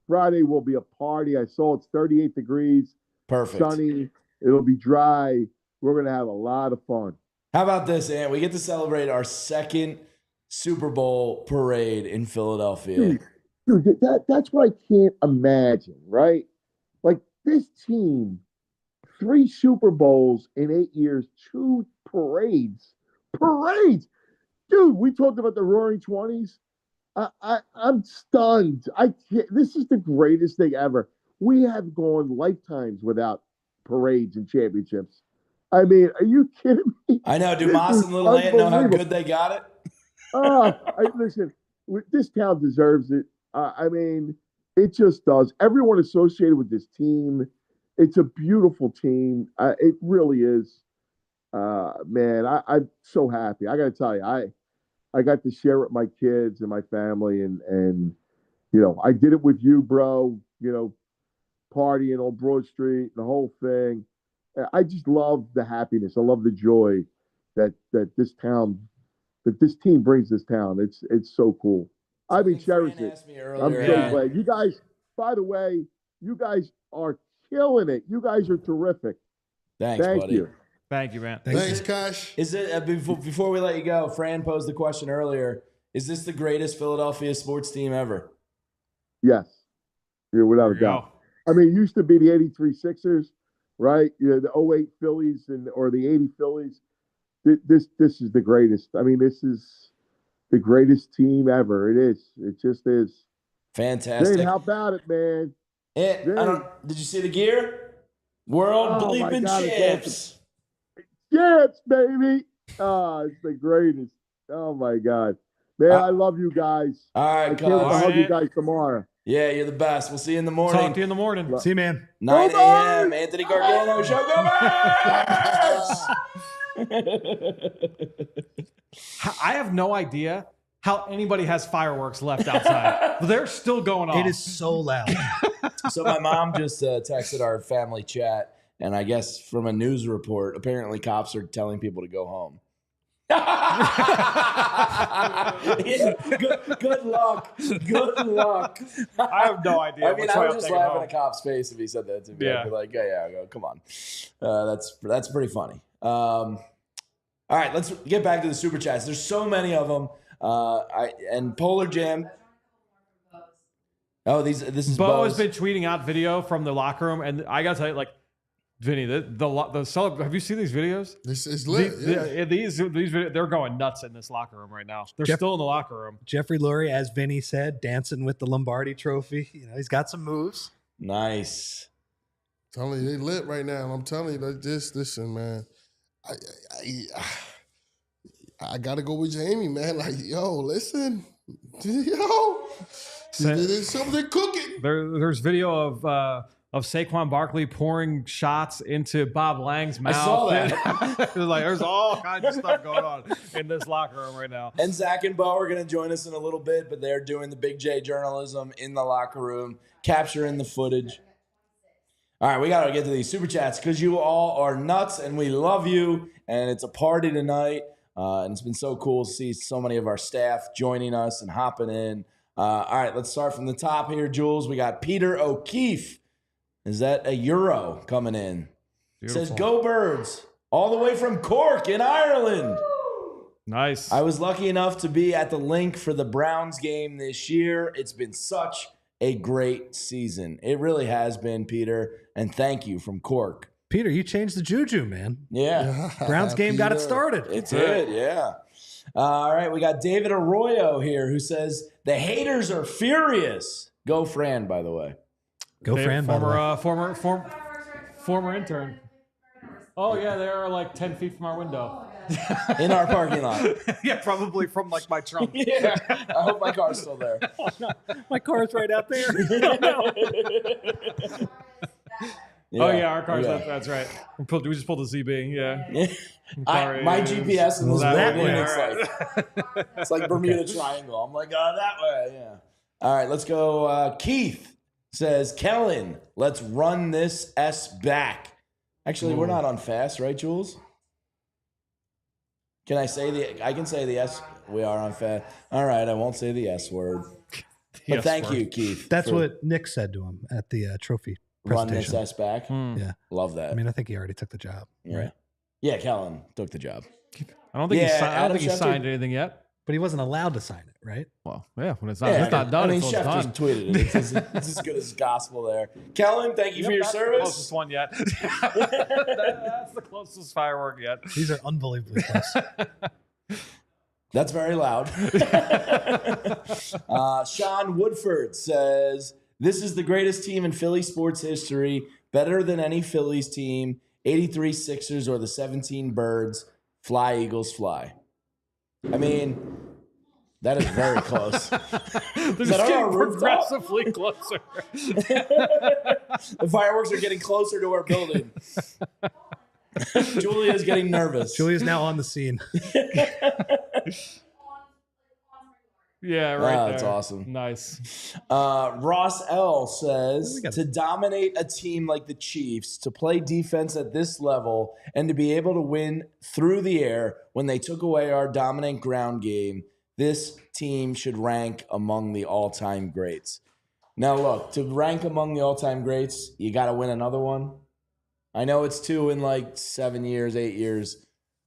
Friday will be a party. I saw it's 38 degrees. Perfect. Sunny. It'll be dry. We're going to have a lot of fun. How about this, Ant? We get to celebrate our second Super Bowl parade in Philadelphia. Dude, that's what I can't imagine, right? Like, this team, 3 Super Bowls in 8 years, 2 parades. Parades! Dude, we talked about the Roaring 20s. I'm stunned. This is the greatest thing ever. We have gone lifetimes without parades and championships. I mean, are you kidding me? I know. Do Moss and Little Ant know how good they got it? Listen, this town deserves it. It just does. Everyone associated with this team, it's a beautiful team. It really is. Man, I'm so happy. I got to tell you, I got to share it with my kids and my family, and I did it with you, bro. Partying on Broad Street, the whole thing. I just love the happiness. I love the joy that this team brings this town. It's so cool. Cherish it. I'm so glad. You guys, by the way, you guys are killing it. You guys are terrific. Thanks, Thank buddy. you. Thank you, man. Thanks, Cash. Is it before we let you go? Fran posed the question earlier. Is this the greatest Philadelphia sports team ever? Yes, without a doubt. It used to be the '83 Sixers, right? The '08 Phillies or the '80 Phillies. This is the greatest. This is the greatest team ever. It is. It just is. Fantastic. How about it, man? Did you see the gear? World bleeping champs. Champs, baby. It's the greatest. Oh, my God. Man, I love you guys. All right, I can't wait to hug you guys tomorrow. Yeah, you're the best. We'll see you in the morning. Talk to you in the morning. See you, man. 9 a.m. Anthony Gargano Show. Go I have no idea how anybody has fireworks left outside. They're still going off. It is so loud. So my mom just texted our family chat, and I guess from a news report, apparently cops are telling people to go home. Good luck. Good luck. I have no idea. I would just laugh in a cop's face if he said that to me. I'd be like, yeah, come on. That's pretty funny. All right, let's get back to the super chats. There's so many of them. And Polar Jam. Oh, this is Bo Bo's. has been tweeting out video from the locker room, and I gotta tell you, like, Vinny, have you seen these videos? This is lit. These they're going nuts in this locker room right now. They're still in the locker room. Jeffrey Lurie, as Vinny said, dancing with the Lombardi Trophy. You know, he's got some moves. Nice. I'm telling you, they lit right now. I'm telling you, like listen, man. I gotta go with Jamie, man. Like, yo, listen, there's something cooking. There's video of Saquon Barkley pouring shots into Bob Lang's mouth. I saw that. There's all kinds of stuff going on in this locker room right now. And Zach and Bo are going to join us in a little bit, but they're doing the Big J journalism in the locker room, capturing the footage. All right, we got to get to these super chats because you all are nuts and we love you. And it's a party tonight. And it's been so cool to see so many of our staff joining us and hopping in. All right, let's start from the top here, Jules. We got Peter O'Keefe. Is that a Euro coming in? Beautiful. Says, go Birds, all the way from Cork in Ireland. Nice. I was lucky enough to be at the link for the Browns game this year. It's been such a great season. It really has been, Peter, and thank you from Cork. Peter, you changed the juju, man. Yeah. Browns game got it started. It did, yeah. All right, we got David Arroyo here who says, the haters are furious. Go Fran, by the way. Go Fran, former intern. Oh yeah, they're like 10 feet from our window. In our parking lot. Yeah, probably from like my trunk. Yeah, I hope my car's still there. Oh, no. My car's right out there. Yeah. Oh yeah, our car's that's right. We just pulled the ZB. Yeah. My GPS in this way. it's like Bermuda Triangle. I'm like, that way. Yeah. All right, let's go. Keith says, Kellen, let's run this S back. Actually, we're not on fast, right, Jules? Can I say I can say the S. We are on fast. All right, I won't say the S word. But thank you, Keith. That's what Nick said to him at the trophy run presentation. this S back. Yeah. Love that. I mean, I think he already took the job. Yeah. Right? Yeah, Kellen took the job. I don't think he signed anything yet. But he wasn't allowed to sign it, right? Well, yeah, when it's not done, it's Chef done. just tweeted it. It's as good as gospel there. Kellen, thank you for your service. That's the closest one yet. That's the closest firework yet. These are unbelievably close. That's very loud. Sean Woodford says, this is the greatest team in Philly sports history, better than any Phillies team, 83 Sixers or the 17 Birds. Fly, Eagles, fly. I mean, that is very close. They're just getting progressively closer. The fireworks are getting closer to our building. Julia is getting nervous. Julia's now on the scene. Yeah, right there. That's awesome. Nice. Ross L. says, to dominate a team like the Chiefs, to play defense at this level, and to be able to win through the air when they took away our dominant ground game, this team should rank among the all-time greats. Now, look, to rank among the all-time greats, you got to win another one. I know it's 2 in like 7 years, 8 years,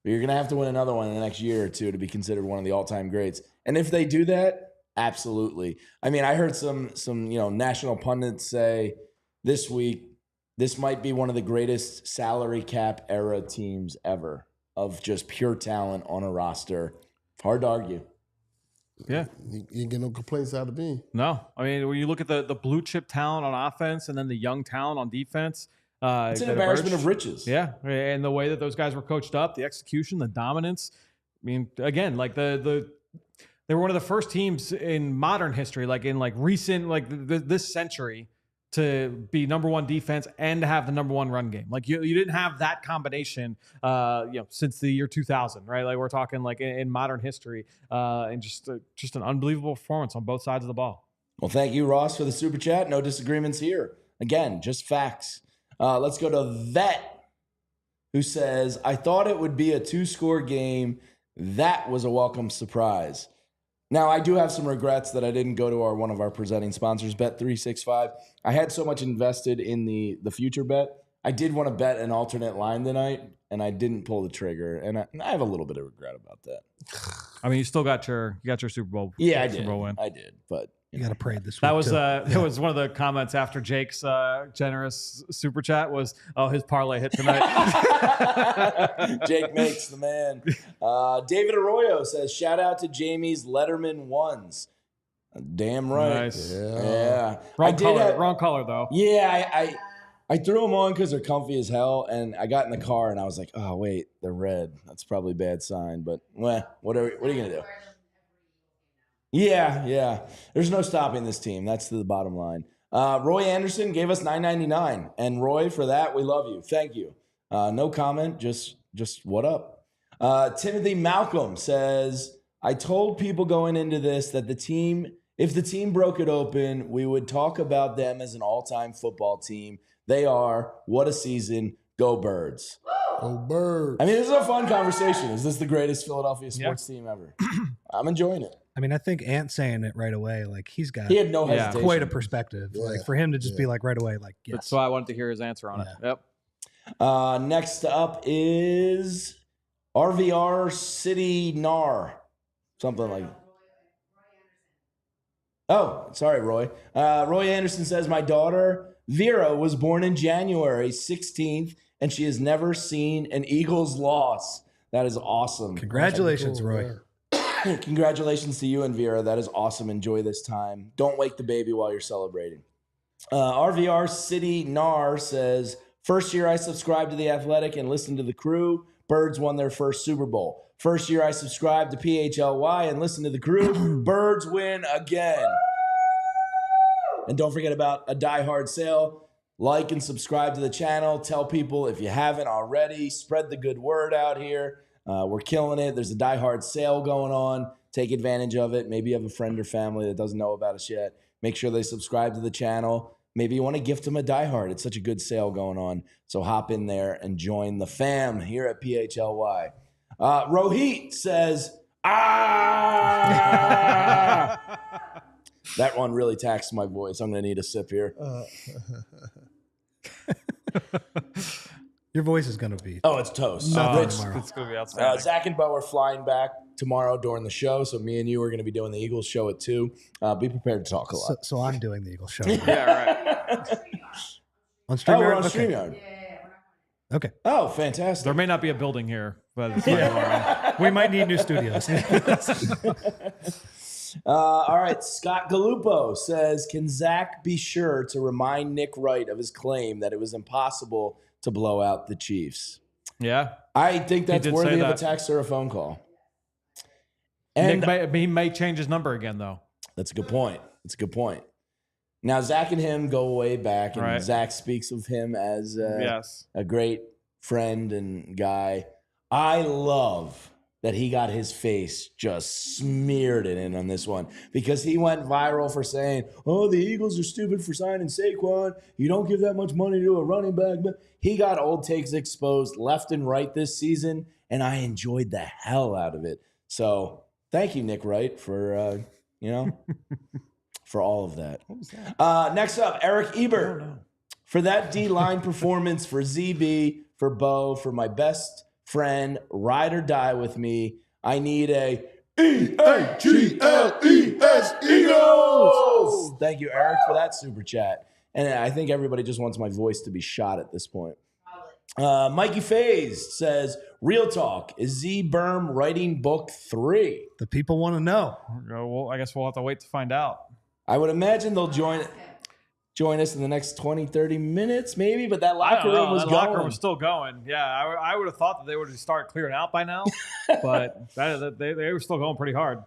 but you're going to have to win another one in the next year or two to be considered one of the all-time greats. And if they do that, absolutely. I mean, I heard some national pundits say this week, this might be one of the greatest salary cap era teams ever of just pure talent on a roster. Hard to argue. Yeah. You ain't get no complaints out of me. No. I mean, when you look at the blue chip talent on offense and then the young talent on defense, it's an embarrassment of riches. Yeah. And the way that those guys were coached up, the execution, the dominance. I mean, again, like they were one of the first teams in modern history, like in like recent, like this century, to be number one defense and to have the number one run game. Like you didn't have that combination, since the year 2000, right? Like we're talking like in modern history, and just an unbelievable performance on both sides of the ball. Well, thank you, Ross, for the super chat. No disagreements here. Again, just facts. Let's go to Vet, who says, I thought it would be a 2-score game. That was a welcome surprise. Now, I do have some regrets that I didn't go to one of our presenting sponsors, Bet365. I had so much invested in the future bet. I did want to bet an alternate line tonight, and I didn't pull the trigger, and I have a little bit of regret about that. I mean, you still got your Super Bowl. Yeah, I did. Super Bowl win. I did, but you got to pray this week. That was it was one of the comments after Jake's generous super chat was, "Oh, his parlay hit tonight." Jake makes the man. David Arroyo says, "Shout out to Jamie's Letterman ones." Damn right. Nice. Yeah. Wrong color though. Yeah, I threw them on because they're comfy as hell, and I got in the car and I was like, "Oh wait, they're red. That's probably a bad sign." But what are you gonna do? Yeah. There's no stopping this team. That's the bottom line. Roy Anderson gave us $9.99, and Roy, for that, we love you. Thank you. No comment. Just what up? Timothy Malcolm says, "I told people going into this that if the team broke it open, we would talk about them as an all-time football team. They are. What a season. Go Birds." Go Birds. I mean, this is a fun conversation. Is this the greatest Philadelphia sports team ever? I'm enjoying it. I mean, I think Ant saying it right away, like he had no hesitation. Quite a perspective. Yeah. Like for him to just be like right away, like yes. That's why I wanted to hear his answer on it. Yep. Next up is RVR City Nar. Something like Oh, sorry, Roy. Roy Anderson says, "My daughter, Vera, was born in January 16th, and she has never seen an Eagles loss." That is awesome. Congratulations, Roy. Congratulations to you and Vera. That is awesome. Enjoy this time. Don't wake the baby while you're celebrating. RVR City Nar says, "First year I subscribed to The Athletic and listened to the crew. Birds won their first Super Bowl. First year I subscribed to PHLY and listened to the crew. Birds win again." And don't forget about a Die Hard sale. Like and subscribe to the channel. Tell people if you haven't already. Spread the good word out here. We're killing it. There's a Die Hard sale going on. Take advantage of it. Maybe you have a friend or family that doesn't know about us yet. Make sure they subscribe to the channel. Maybe you want to gift them a Die Hard. It's such a good sale going on. So hop in there and join the fam here at PHLY. Rohit says, "Ah!" That one really taxed my voice. I'm going to need a sip here. Your voice is going to be. Oh, it's toast. It's going to be outstanding. Zach and Bo are flying back tomorrow during the show. So me and you are going to be doing the Eagles show at 2. Be prepared to talk a lot. So I'm doing the Eagles show. Yeah, right. On StreamYard? We're on StreamYard. Okay. Oh, fantastic. There may not be a building here, but it's we might need new studios. All right. Scott Galupo says, "Can Zach be sure to remind Nick Wright of his claim that it was impossible to blow out the Chiefs?" Yeah. I think that's did worthy say of a that. text or a phone call. And he may change his number again, though. that's a good point. Now, Zach and him go way back, and Right. Zach speaks of him as Yes. a great friend and guy. I love that he got his face just smeared in on this one because he went viral for saying, "Oh, the Eagles are stupid for signing Saquon. You don't give that much money to a running back." But he got old takes exposed left and right this season, and I enjoyed the hell out of it. So thank you, Nick Wright, for, for all of that. What was that? Next up, Eric Ebert. For that D-line performance, for ZB, for Bo, for my best friend, ride or die with me, I need a EAGLES Eagles. Thank you, Eric, for that super chat. And I think everybody just wants my voice to be shot at this point. Mikey Faze says, "Real talk, is Z Berm writing book 3? The people want to know. Well, I guess we'll have to wait to find out. I would imagine they'll join us in the next 20, 30 minutes, maybe, but that locker room was that going. locker room was still going. Yeah, I would have thought that they would have started clearing out by now, but they were still going pretty hard.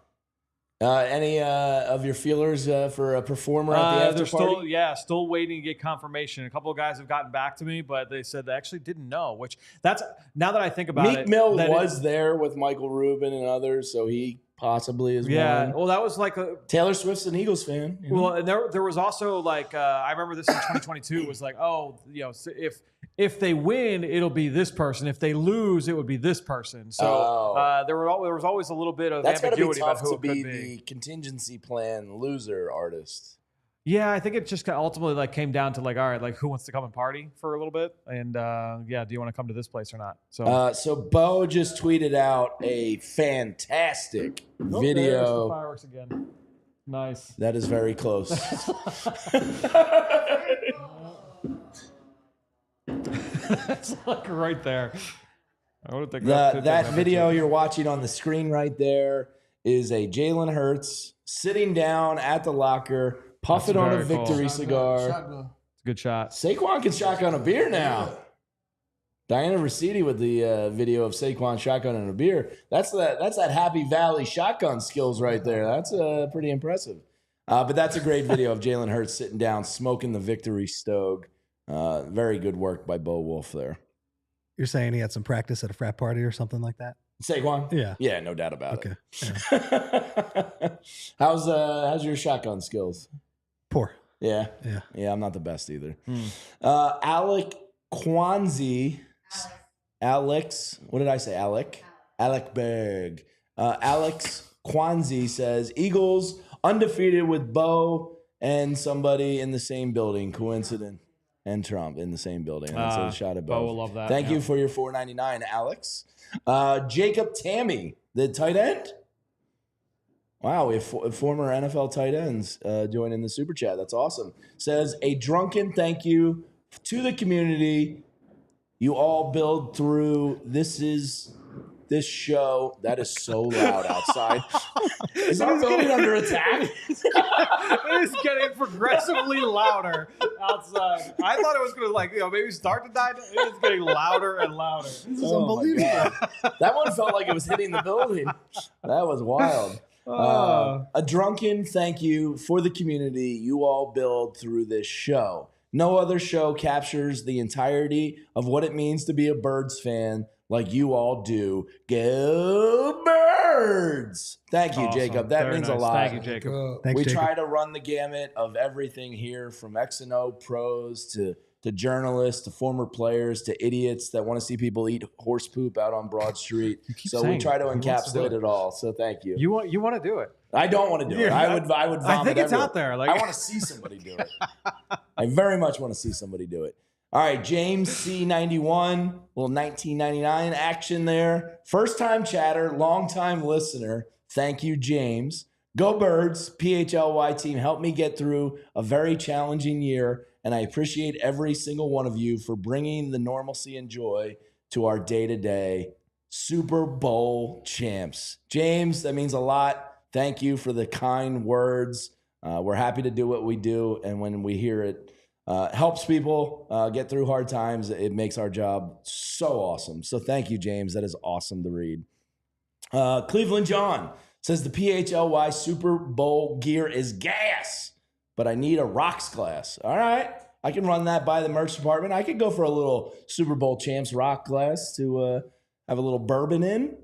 Any of your feelers for a performer at the after party? Still waiting to get confirmation. A couple of guys have gotten back to me, but they said they actually didn't know. Which now that I think about it, Meek Mill was there with Michael Rubin and others, so he possibly is one. Well, that was like Taylor Swift's an Eagles fan. Well, and there was also like I remember this in 2022 was like, so if they win, it'll be this person. If they lose, it would be this person. So there was always a little bit of That's ambiguity gotta about be who tough to it could be be. the contingency plan loser artist. Yeah, I think it just ultimately like came down to like, all right, like who wants to come and party for a little bit, and yeah, do you want to come to this place or not? So Bo just tweeted out a fantastic video. There's the fireworks again. Nice. That is very close. That's like right there. I would think that video you're watching on the screen right there is a Jalen Hurts sitting down at the locker, puffing on a victory cigar. It's a good shot. Saquon can shotgun a beer now. Diana Rossetti with the video of Saquon shotgunning a beer. That's that Happy Valley shotgun skills right there. That's pretty impressive. But that's a great video of Jalen Hurts sitting down, smoking the victory stove. Very good work by Bo Wolf there. You're saying he had some practice at a frat party or something like that? Saquon? Yeah. Yeah, no doubt about it. Yeah. How's your shotgun skills? Poor. Yeah. Yeah, I'm not the best either. Alec Kwanzi. Alex, what did I say? Alec Berg. Alex Kwanzi says Eagles undefeated with Bo and somebody in the same building. Coincidence. And Trump in the same building. That's a shot at Bo. Bo will love that. Thank you for your $4.99, Alex. Jacob Tammy, the tight end. Wow, we have former NFL tight ends joining the super chat. That's awesome. Says a drunken thank you to the community. You all build through. This show. That is so loud outside. Is our building under attack? It is getting progressively louder outside. I thought it was going to maybe start to die. It is getting louder and louder. This is unbelievable. That one felt like it was hitting the building. That was wild. A drunken thank you for the community you all build through this show. No other show captures the entirety of what it means to be a Birds fan like you all do. Go Birds! Thank you, awesome. Jacob. That means a lot. Thank you, Jacob. We try to run the gamut of everything here, from X&O pros to journalists to former players to idiots that want to see people eat horse poop out on Broad Street. So we try to encapsulate it all. So thank you. You want to do it. I don't want to do it. I would vomit I think it's everywhere. out there. I want to see somebody do it. I very much want to see somebody do it. All right, James C91, little 1999 action there. First time chatter, long time listener. Thank you, James. Go Birds, PHLY team, helped me get through a very challenging year, and I appreciate every single one of you for bringing the normalcy and joy to our day-to-day Super Bowl champs. James, that means a lot. Thank you for the kind words. We're happy to do what we do, and when we hear it, helps people get through hard times. It makes our job so awesome. So thank you, James. That is awesome to read. Cleveland John says the PHLY Super Bowl gear is gas, but I need a rocks glass. All right. I can run that by the merch department. I could go for a little Super Bowl champs rock glass to have a little bourbon in.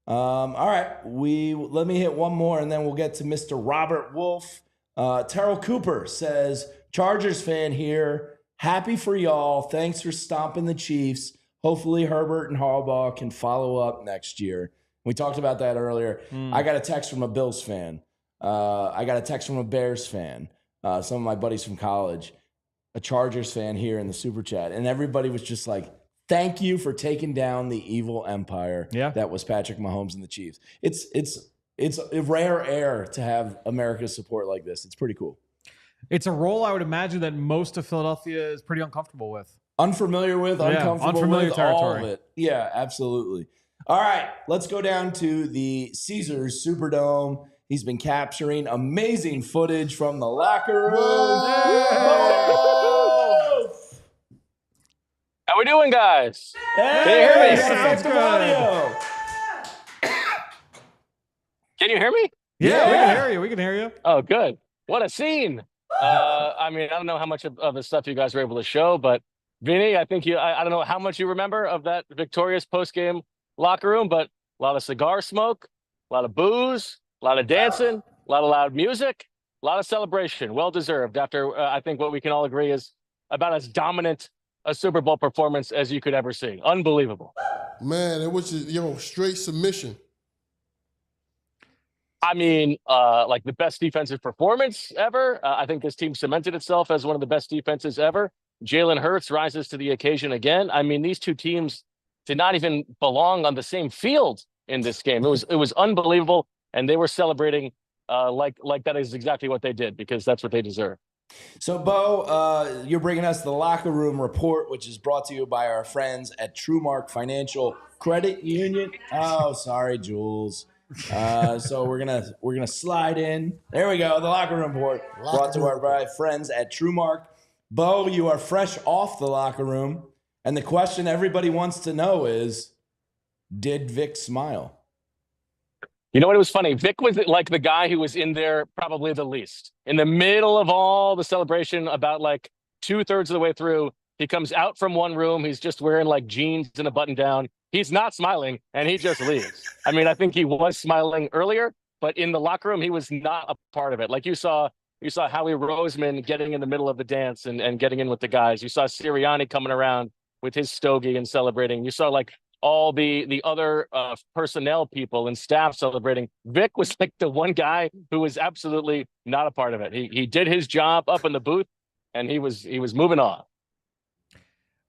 All right. Let me hit one more, and then we'll get to Mr. Robert Wolf. Terrell Cooper says, Chargers fan here. Happy for y'all. Thanks for stomping the Chiefs. Hopefully Herbert and Harbaugh can follow up next year. We talked about that earlier. I got a text from a Bills fan. I got a text from a Bears fan. Some of my buddies from college. A Chargers fan here in the super chat. And everybody was just like, thank you for taking down the evil empire that was Patrick Mahomes and the Chiefs. It's a rare air to have America's support like this. It's pretty cool. It's a role I would imagine that most of Philadelphia is pretty uncomfortable with. Unfamiliar with, uncomfortable unfamiliar with, territory. all of it. Yeah, absolutely. All right, let's go down to the Caesars Superdome. He's been capturing amazing footage from the locker room. Whoa! How we doing, guys? Hey, can you hear me? Sounds good. Can you hear me? Yeah, we can hear you. We can hear you. Oh, good. What a scene. I mean, I don't know how much of the stuff you guys were able to show, but Vinny, I think I don't know how much you remember of that victorious post-game locker room, but a lot of cigar smoke, a lot of booze, a lot of dancing, a lot of loud music, a lot of celebration. Well-deserved after, I think, what we can all agree is about as dominant a Super Bowl performance as you could ever see. Unbelievable. Man, it was just, straight submission. I mean, like the best defensive performance ever. I think this team cemented itself as one of the best defenses ever. Jalen Hurts rises to the occasion again. I mean, these two teams did not even belong on the same field in this game. It was unbelievable, and they were celebrating like that is exactly what they did, because that's what they deserve. So, Bo, you're bringing us the Locker Room Report, which is brought to you by our friends at TrueMark Financial Credit Union. Oh, sorry, Jules. So we're gonna slide in. There we go. The Locker Room Report brought to our by friends at TrueMark. Bo, you are fresh off the locker room, and the question everybody wants to know is, did Vic smile? You know what? It was funny. Vic was like the guy who was in there probably the least. In the middle of all the celebration, about like 2/3 of the way through, he comes out from one room. He's just wearing like jeans and a button down. He's not smiling, and he just leaves. I mean, I think he was smiling earlier, but in the locker room, he was not a part of it. Like you saw Howie Roseman getting in the middle of the dance and getting in with the guys. You saw Sirianni coming around with his stogie and celebrating. You saw like all the other personnel people and staff celebrating. Vic was like the one guy who was absolutely not a part of it. He did his job up in the booth, and he was moving on.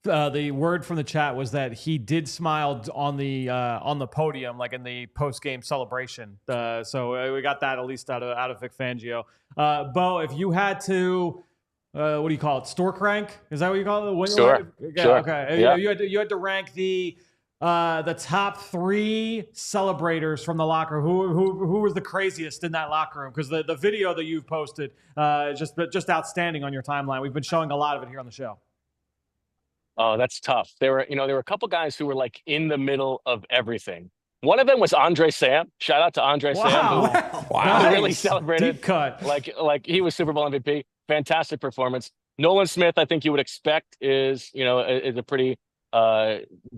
The word from the chat was that he did smile on the podium, like in the post-game celebration. So we got that at least out of Vic Fangio. Bo, if you had to, what do you call it? Stork rank? Is that what you call it? Sure. Sure. Okay. Yeah. You had to rank the top 3 celebrators from the locker room. Who was the craziest in that locker room? Because the video that you've posted is just outstanding on your timeline. We've been showing a lot of it here on the show. Oh, that's tough. There were a couple guys who were like in the middle of everything. One of them was Andre Sam. Shout out to Andre Sam, who really celebrated. Deep cut. Like he was Super Bowl MVP. Fantastic performance. Nolan Smith, I think you would expect, is a pretty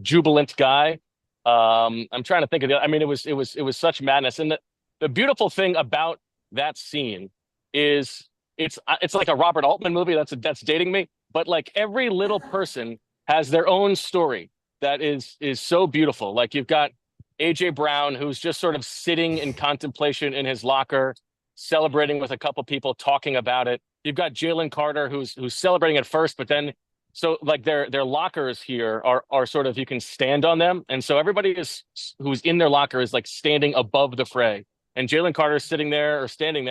jubilant guy. I'm trying to think of the. I mean, it was such madness. And the beautiful thing about that scene is it's like a Robert Altman movie. That's dating me. But like every little person has their own story that is so beautiful. Like you've got AJ Brown, who's just sort of sitting in contemplation in his locker, celebrating with a couple people, talking about it. You've got Jalen Carter, who's celebrating at first, but then so like their lockers here are sort of, you can stand on them, and so everybody who's in their locker is like standing above the fray. And Jalen Carter's standing there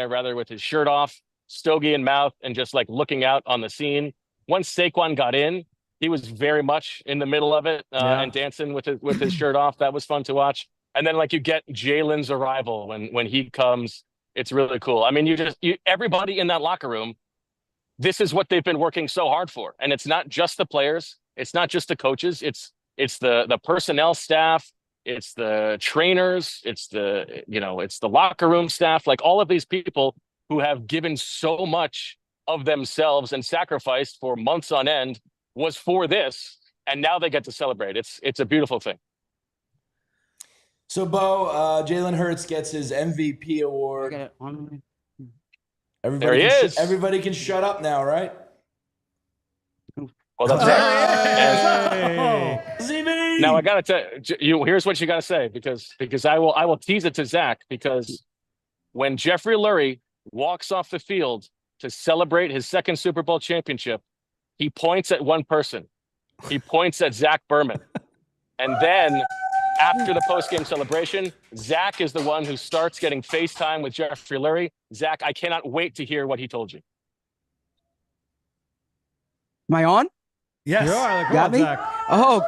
rather, with his shirt off, stogie in mouth, and just like looking out on the scene. Once Saquon got in, he was very much in the middle of it and dancing with his shirt off. That was fun to watch. And then like you get Jalen's arrival when he comes. It's really cool. I mean, everybody in that locker room, this is what they've been working so hard for. And it's not just the players. It's not just the coaches. It's the personnel staff. It's the trainers. It's the locker room staff. Like all of these people who have given so much of themselves and sacrificed for months on end was for this, and now they get to celebrate. It's a beautiful thing. So, Bo, Jalen Hurts gets his MVP award. There he is. Everybody can shut up now, right? Well, that's it. ZB! Now I gotta tell you. Here's what you gotta say, because I will tease it to Zach, because when Jeffrey Lurie walks off the field to celebrate his second Super Bowl championship, he points at one person. He points at Zach Berman. And then after the post-game celebration, Zach is the one who starts getting FaceTime with Jeffrey Lurie. Zach, I cannot wait to hear what he told you. Am I on? Yes. You are. Got me? Zach. Oh,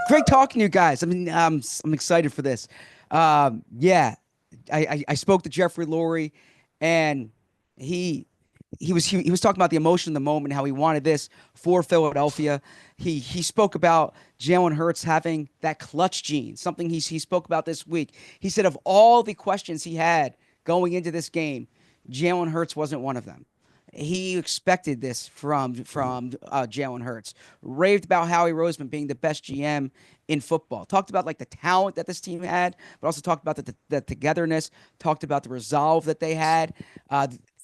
great talking to you guys. I mean, I'm excited for this. Yeah, I spoke to Jeffrey Lurie, and he was talking about the emotion in the moment, how he wanted this for Philadelphia. He spoke about Jalen Hurts having that clutch gene, something he spoke about this week. He said of all the questions he had going into this game, Jalen Hurts wasn't one of them. He expected this from Jalen Hurts. Raved about Howie Roseman being the best GM in football. Talked about like the talent that this team had, but also talked about the togetherness. Talked about the resolve that they had.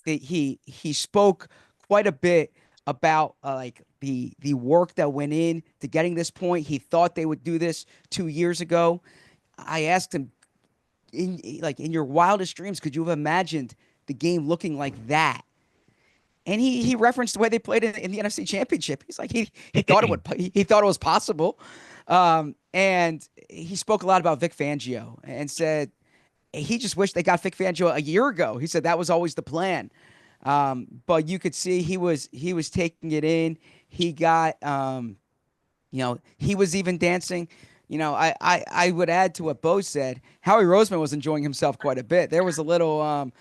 He spoke quite a bit about like the work that went in to getting this point. He thought they would do this 2 years ago. I asked him, in your wildest dreams could you have imagined the game looking like that? And he referenced the way they played in the NFC Championship. He's like he thought he thought it was possible, and he spoke a lot about Vic Fangio and said he just wished they got Vic Fangio a year ago. He said that was always the plan, but you could see he was taking it in. He got he was even dancing. I would add to what Bo said. Howie Roseman was enjoying himself quite a bit. There was a little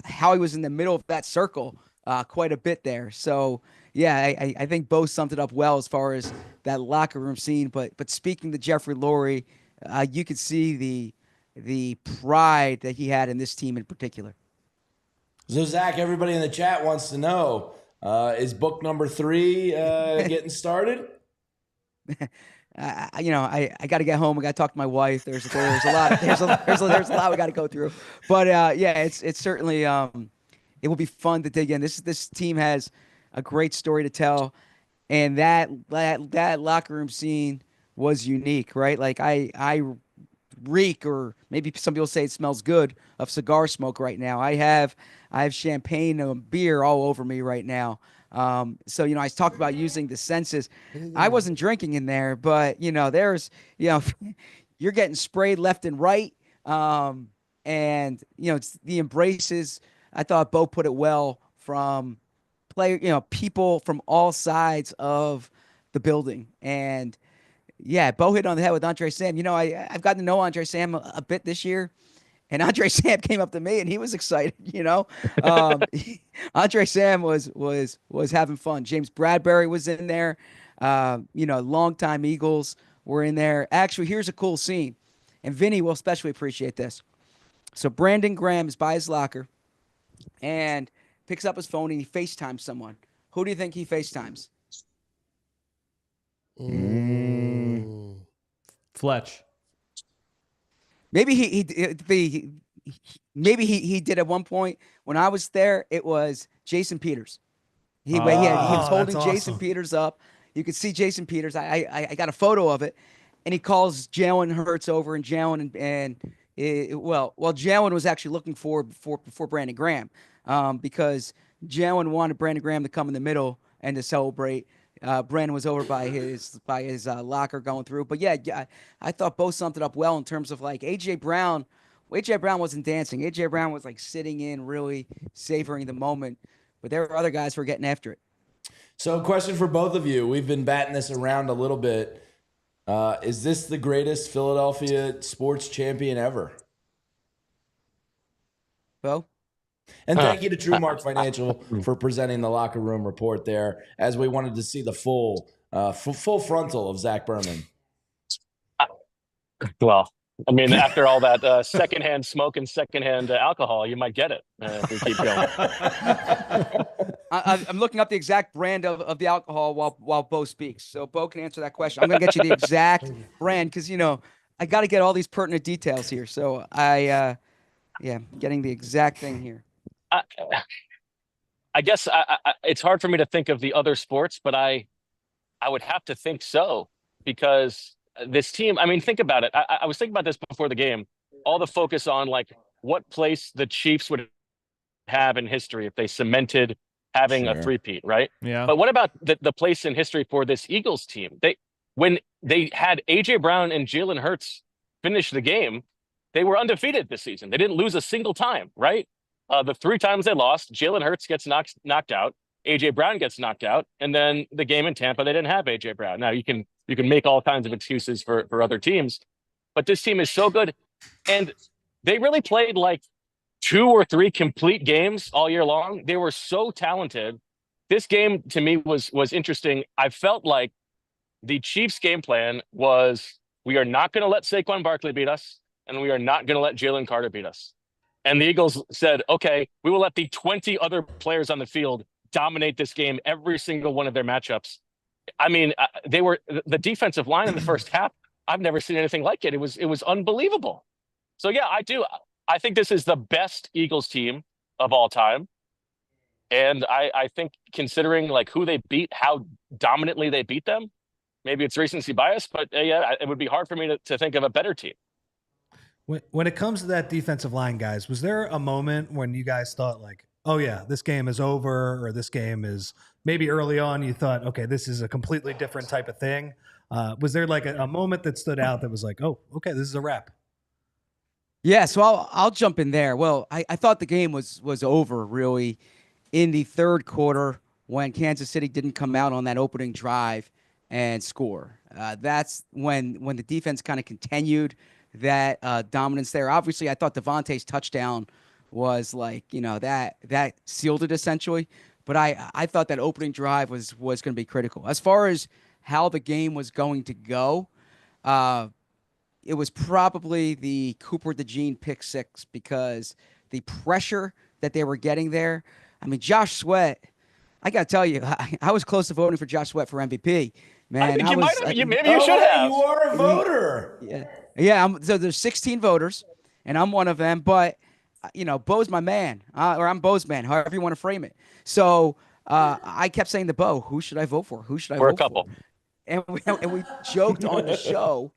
Howie was in the middle of that circle quite a bit there. So, yeah, I think Bo summed it up well as far as that locker room scene. But speaking to Jeffrey Lurie, you could see the pride that he had in this team in particular. So, Zach, everybody in the chat wants to know, is book number 3 getting started? I got to get home. I got to talk to my wife. There's a lot. There's a lot we got to go through. But it's certainly it will be fun to dig in. This team has a great story to tell, and that locker room scene was unique, right? Like I reek, or maybe some people say it smells good, of cigar smoke right now. I have champagne and beer all over me right now. So, I talked about using the senses. I wasn't drinking in there, but, there's, you're getting sprayed left and right. And, it's the embraces. I thought Bo put it well from people from all sides of the building. And, yeah, Bo hit on the head with Andre Sam. I've gotten to know Andre Sam a bit this year. And Andre Sam came up to me, and he was excited. Andre Sam was having fun. James Bradbury was in there. Longtime Eagles were in there. Actually, here's a cool scene, and Vinny will especially appreciate this. So Brandon Graham is by his locker, and picks up his phone, and he FaceTimes someone. Who do you think he FaceTimes? Fletch. Maybe he did at one point when I was there. It was Jason Peters. He was holding Jason Peters up. You could see Jason Peters. I got a photo of it, and he calls Jalen Hurts over, and Jalen Jalen was actually looking for Brandon Graham, because Jalen wanted Brandon Graham to come in the middle and to celebrate. Brandon was over by his locker going through. But yeah, I thought both summed it up well in terms of like AJ Brown. AJ Brown wasn't dancing. AJ Brown was like sitting in, really savoring the moment. But there were other guys who were getting after it. So, question for both of you. We've been batting this around a little bit. Is this the greatest Philadelphia sports champion ever? Bo? And thank you to TrueMark Financial for presenting the locker room report there, as we wanted to see the full frontal of Zach Berman. Well, I mean, after all that secondhand smoke and secondhand alcohol, you might get it if we keep going. I'm looking up the exact brand of the alcohol while Bo speaks. So Bo can answer that question. I'm going to get you the exact brand because, I got to get all these pertinent details here. So getting the exact thing here. I guess it's hard for me to think of the other sports, but I would have to think so, because this team, I mean, think about it. I was thinking about this before the game, all the focus on like what place the Chiefs would have in history if they cemented having a three-peat, right? Yeah. But what about the place in history for this Eagles team? When they had AJ Brown and Jalen Hurts finish the game, they were undefeated this season. They didn't lose a single time, right? The 3 times they lost, Jalen Hurts gets knocked out, AJ Brown gets knocked out, and then the game in Tampa, they didn't have AJ Brown. Now you can make all kinds of excuses for other teams, but this team is so good, and they really played like 2 or 3 complete games all year long. They were so talented. This game to me was interesting. I felt like the Chiefs' game plan was, we are not going to let Saquon Barkley beat us, and we are not going to let Jalen Carter beat us. And the Eagles said, okay, we will let the 20 other players on the field dominate this game, every single one of their matchups. I mean, the defensive line in the first half, I've never seen anything like it. It was unbelievable. So yeah, I think this is the best Eagles team of all time. And I think, considering like who they beat, how dominantly they beat them, maybe it's recency bias, but yeah, it would be hard for me to think of a better team. When it comes to that defensive line, guys, was there a moment when you guys thought like, oh yeah, this game is over, or this game is maybe early on you thought, okay, this is a completely different type of thing? Was there like a moment that stood out that was like, oh, okay, this is a wrap? Yeah, so I'll jump in there. Well, I thought the game was over really in the third quarter when Kansas City didn't come out on that opening drive and score. That's when the defense kind of continued that dominance there. Obviously, I thought DeVonta's touchdown was like, that sealed it essentially. But I thought that opening drive was going to be critical. As far as how the game was going to go, it was probably the Cooper DeJean pick six because the pressure that they were getting there. I mean, Josh Sweat, I got to tell you, I was close to voting for Josh Sweat for MVP. Man, I think you might have. Maybe you should have. You are a voter. Yeah. So there's 16 voters, and I'm one of them. But Bo's my man, or I'm Bo's man, however you want to frame it. So I kept saying to Bo, "Who should I vote for? Who should I vote for?" We're a couple. And we joked on the show.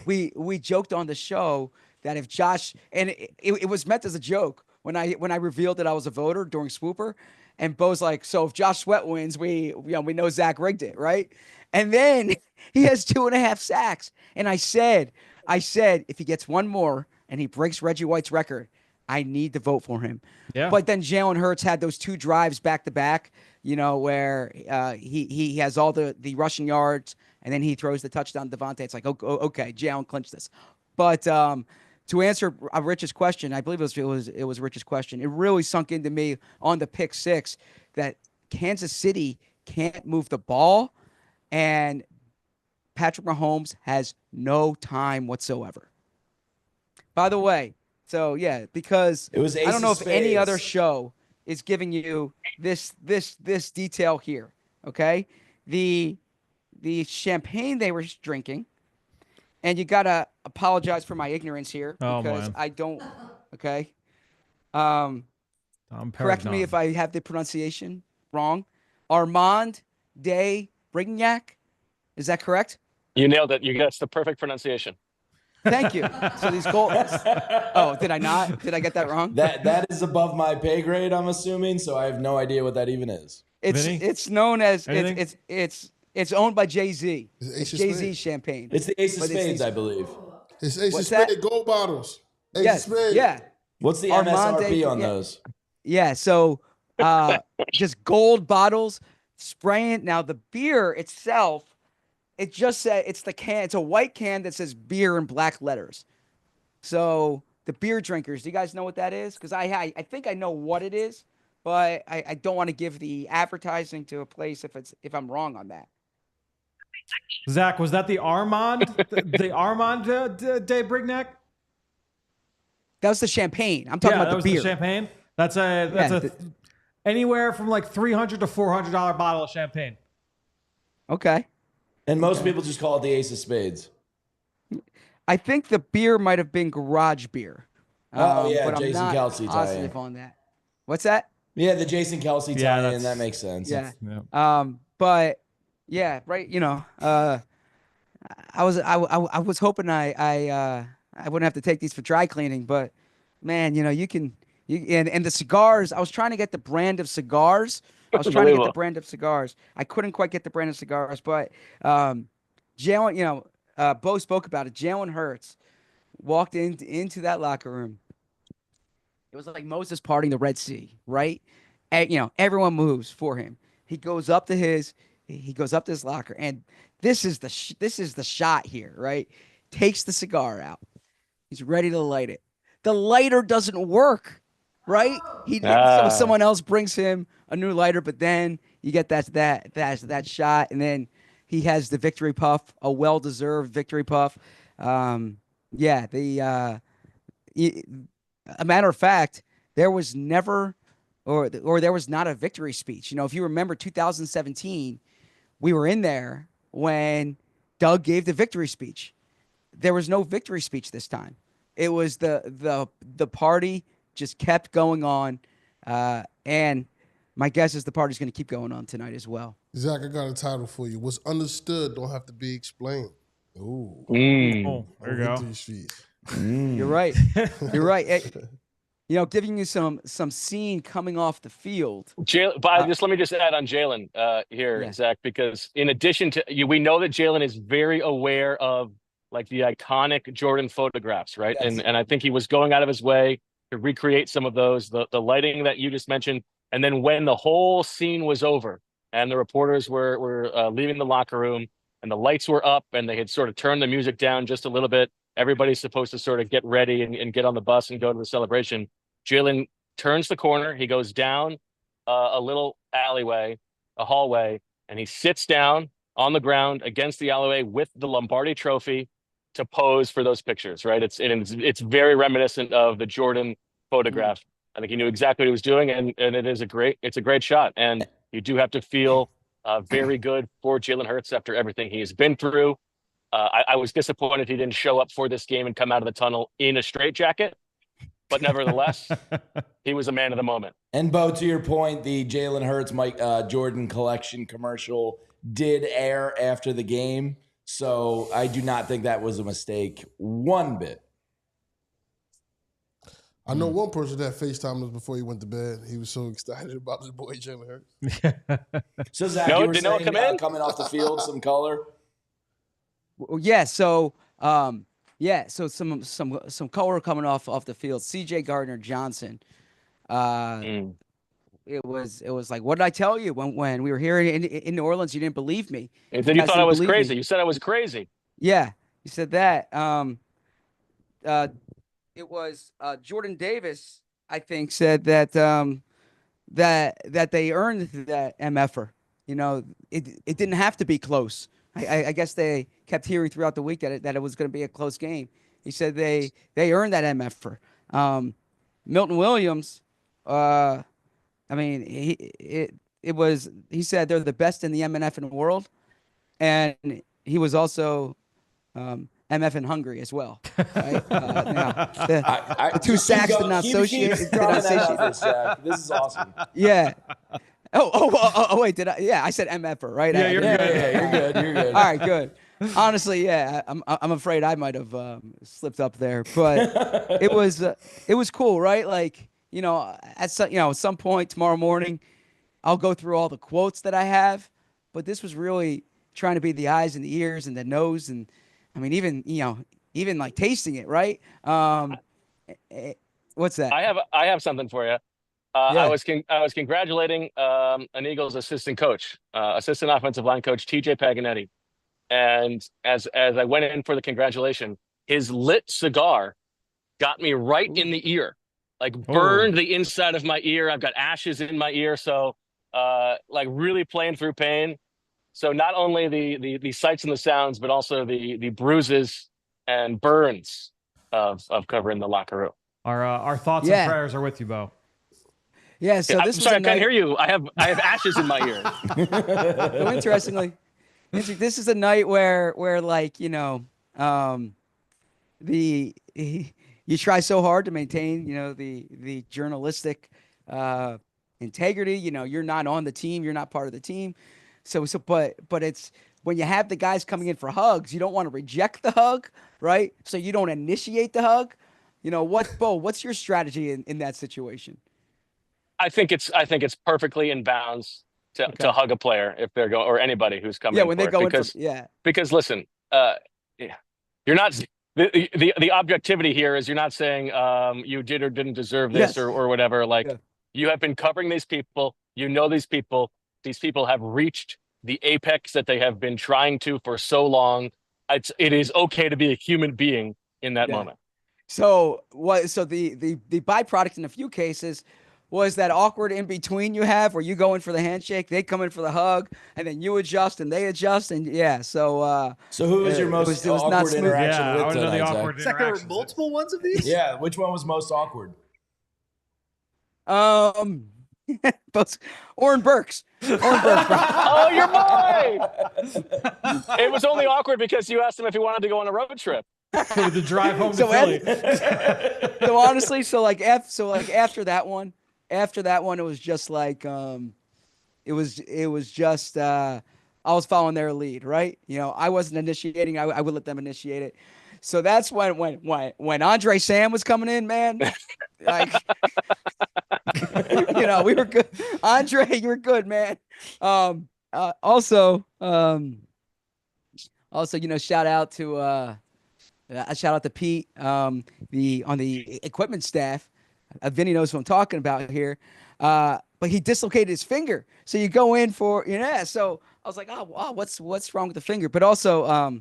We joked on the show that if Josh, and it was meant as a joke when I revealed that I was a voter during Swooper, and Bo's like, so if Josh Sweat wins, we know Zach rigged it, right? And then he has 2.5 sacks, and I said if he gets one more and he breaks Reggie White's record, I need to vote for him. Yeah. But then Jalen Hurts had those 2 drives back to back, where he has all the rushing yards and then he throws the touchdown to DeVonta. It's like, okay, Jalen clinched this. But to answer Rich's question, I believe it was Rich's question. It really sunk into me on the pick six that Kansas City can't move the ball, and Patrick Mahomes has no time whatsoever. By the way, so yeah, because it was I don't know if any other show is giving you this detail here. Okay, the champagne they were drinking, and you gotta apologize for my ignorance here because I don't. Okay, correct me if I have the pronunciation wrong. Armand de Brignac, is that correct? You nailed it. That's the perfect pronunciation. Thank you. So these goals. Oh, did I not? Did I get that wrong? That is above my pay grade, I'm assuming. So I have no idea what that even is. It's known as it's owned by Jay-Z. It's Jay-Z champagne. It's the Ace of Spades, I believe. It's Ace of Spades gold bottles. Ace of Spades. Yeah. What's the MSRP on those? Yeah. So just gold bottles, spraying. Now the beer itself. It just said it's the can. It's a white can that says beer in black letters. So the beer drinkers, do you guys know what that is? Because I think I know what it is, but I don't want to give the advertising to a place if I'm wrong on that. Zach, was that the Armand, the Armand de Brignac? That was the champagne. I'm talking about the beer. The champagne. That's anywhere from like $300 to $400 bottle of champagne. Okay. And most people just call it the Ace of Spades. I think the beer might have been garage beer. But Jason I'm not Kelce positive on that. What's that? Yeah, the Jason Kelce tie-in. That makes sense. Yeah. But yeah, right. I was hoping I wouldn't have to take these for dry cleaning, but man, you can and the cigars. I was trying to get the brand of cigars. I was trying to get the brand of cigars. I couldn't quite get the brand of cigars, but Jalen, Bo spoke about it. Jalen Hurts walked into that locker room. It was like Moses parting the Red Sea, right? And, everyone moves for him. He goes up to his locker, and this is the shot here, right? Takes the cigar out. He's ready to light it. The lighter doesn't work, right? So someone else brings him a new lighter, but then you get that shot, and then he has the victory puff, a well-deserved victory puff. A matter of fact, there was never, or there was not a victory speech. If you remember 2017, we were in there when Doug gave the victory speech. There was no victory speech this time. It was the party just kept going on, and my guess is the party's going to keep going on tonight as well. Zach, I got a title for you. What's understood don't have to be explained. Ooh. There you go. You're right. You're right. You know, giving you some scene coming off the field. But let me just add on Jalen here, Zach, because in addition to we know that Jalen is very aware of like the iconic Jordan photographs, right? Yes. And I think he was going out of his way to recreate some of those, the lighting that you just mentioned. And then when the whole scene was over and the reporters were leaving the locker room and the lights were up and they had sort of turned the music down just a little bit, everybody's supposed to sort of get ready and get on the bus and go to the celebration. Jalen turns the corner. He goes down a little alleyway, a hallway, and he sits down on the ground against the alleyway with the Lombardi trophy to pose for those pictures, right? It's very reminiscent of the Jordan photograph. I think he knew exactly what he was doing, and it's a great shot. And you do have to feel very good for Jalen Hurts after everything he has been through. I was disappointed he didn't show up for this game and come out of the tunnel in a straitjacket. But nevertheless, he was a man of the moment. And Bo, to your point, the Jalen Hurts Jordan collection commercial did air after the game. So I do not think that was a mistake one bit. I know one person that FaceTimed us before he went to bed. He was so excited about his boy Jalen Hurts. So Zach, you were saying coming off the field, some color. Yeah. So so some color coming off the field. C.J. Gardner-Johnson. It was like, what did I tell you when we were here in New Orleans? You didn't believe me. And then you thought I was crazy. You said I was crazy. Yeah, you said that. It was Jordan Davis, I think, said that that they earned that MFer. You know, it didn't have to be close. I guess they kept hearing throughout the week that it was going to be a close game. He said they earned that MFer. Milton Williams, I mean, he said they're the best in the MNF in the world, and he was also MF in Hungary as well. Right? The two sacks did not associate. This is awesome. Yeah. Oh, wait, did I? Yeah, I said MFer, right? Yeah, you're good. You're good. All right, good. Honestly, yeah, I'm afraid I might have slipped up there, but it was cool, right? Like, you know, at some point tomorrow morning, I'll go through all the quotes that I have, but this was really trying to be the eyes and the ears and the nose, and I mean, even like tasting it, right? What's that? I have something for you. I was congratulating an Eagles assistant coach, assistant offensive line coach TJ Paganetti, and as I went in for the congratulation, his lit cigar got me right in the ear, like burned the inside of my ear. I've got ashes in my ear, so like really playing through pain. So not only the sights and the sounds, but also the bruises and burns of covering the locker room. Our thoughts and prayers are with you, Bo. Yeah, so I'm sorry, I can't hear you. I have ashes in my ear. So interestingly, this is a night where like, you know, you try so hard to maintain, you know, the journalistic integrity. You know, you're not on the team, you're not part of the team. But it's when you have the guys coming in for hugs, you don't want to reject the hug, right? So you don't initiate the hug. You know what, Bo? What's your strategy in that situation? I think it's perfectly in bounds to hug a player if they're going, or anybody who's coming. Yeah, when they go because listen, you're not the objectivity here is you're not saying you did or didn't deserve this or whatever. Like you have been covering these people, you know these people. These people have reached the apex that they have been trying to for so long. It is okay to be a human being in that moment. So the byproduct in a few cases was that awkward in between you have where you go in for the handshake, they come in for the hug, and then you adjust and they adjust, and so who was your most awkward interaction with tonight? The awkward Zach, there were multiple ones of these? Yeah, which one was most awkward? Oren Burks. Oh, your boy! It was only awkward because you asked him if he wanted to go on a road trip. The drive home to Philly. So honestly, after that one, it was just like it was just I was following their lead, right? You know, I wasn't initiating. I would let them initiate it. So that's when Andre Sam was coming in, man. Like, we were good. Andre, you were good, man. Also, shout out to Pete, on the equipment staff. Vinny knows what I'm talking about here. But he dislocated his finger. So you go in for, so I was like, oh, wow, what's wrong with the finger? But also,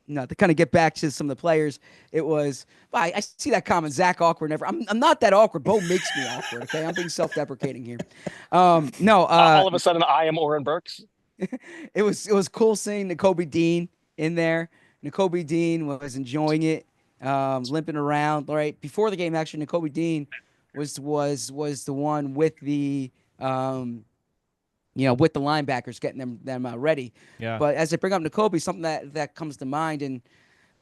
to kind of get back to some of the players, it was, I see that comment, Zach awkward never. I'm not that awkward. Bo makes me awkward, okay? I'm being self-deprecating here. All of a sudden, I am Oren Burks. It was cool seeing Nakobe Dean in there. Nakobe Dean was enjoying it, limping around. Right before the game, actually, Nakobe Dean was the one with the with the linebackers getting them ready. Yeah. But as I bring up Nakobe, something that comes to mind, and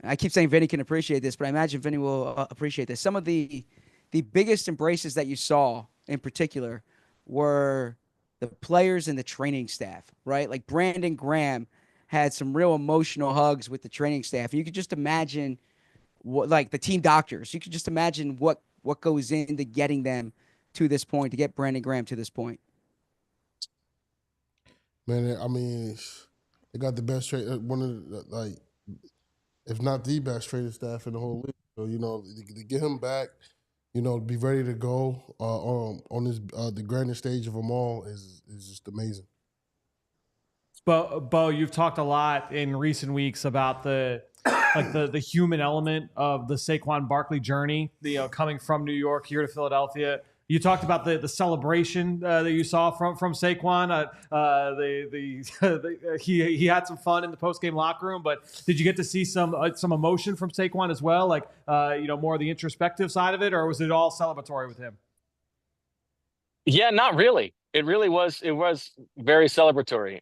I keep saying Vinny can appreciate this, but I imagine Vinny will appreciate this. Some of the biggest embraces that you saw in particular were the players and the training staff, right? Like Brandon Graham had some real emotional hugs with the training staff. You could just imagine like the team doctors. You could just imagine what goes into getting them to this point, to get Brandon Graham to this point. Man, I mean, they got the best one of the, if not the best training staff in the whole league. So to get him back, be ready to go on this the grandest stage of them all is just amazing. Bo, you've talked a lot in recent weeks about the human element of the Saquon Barkley journey, coming from New York here to Philadelphia. You talked about the celebration that you saw from Saquon. He had some fun in the post-game locker room, but did you get to see some emotion from Saquon as well? Like more of the introspective side of it, or was it all celebratory with him? Yeah, not really. It really was. It was very celebratory.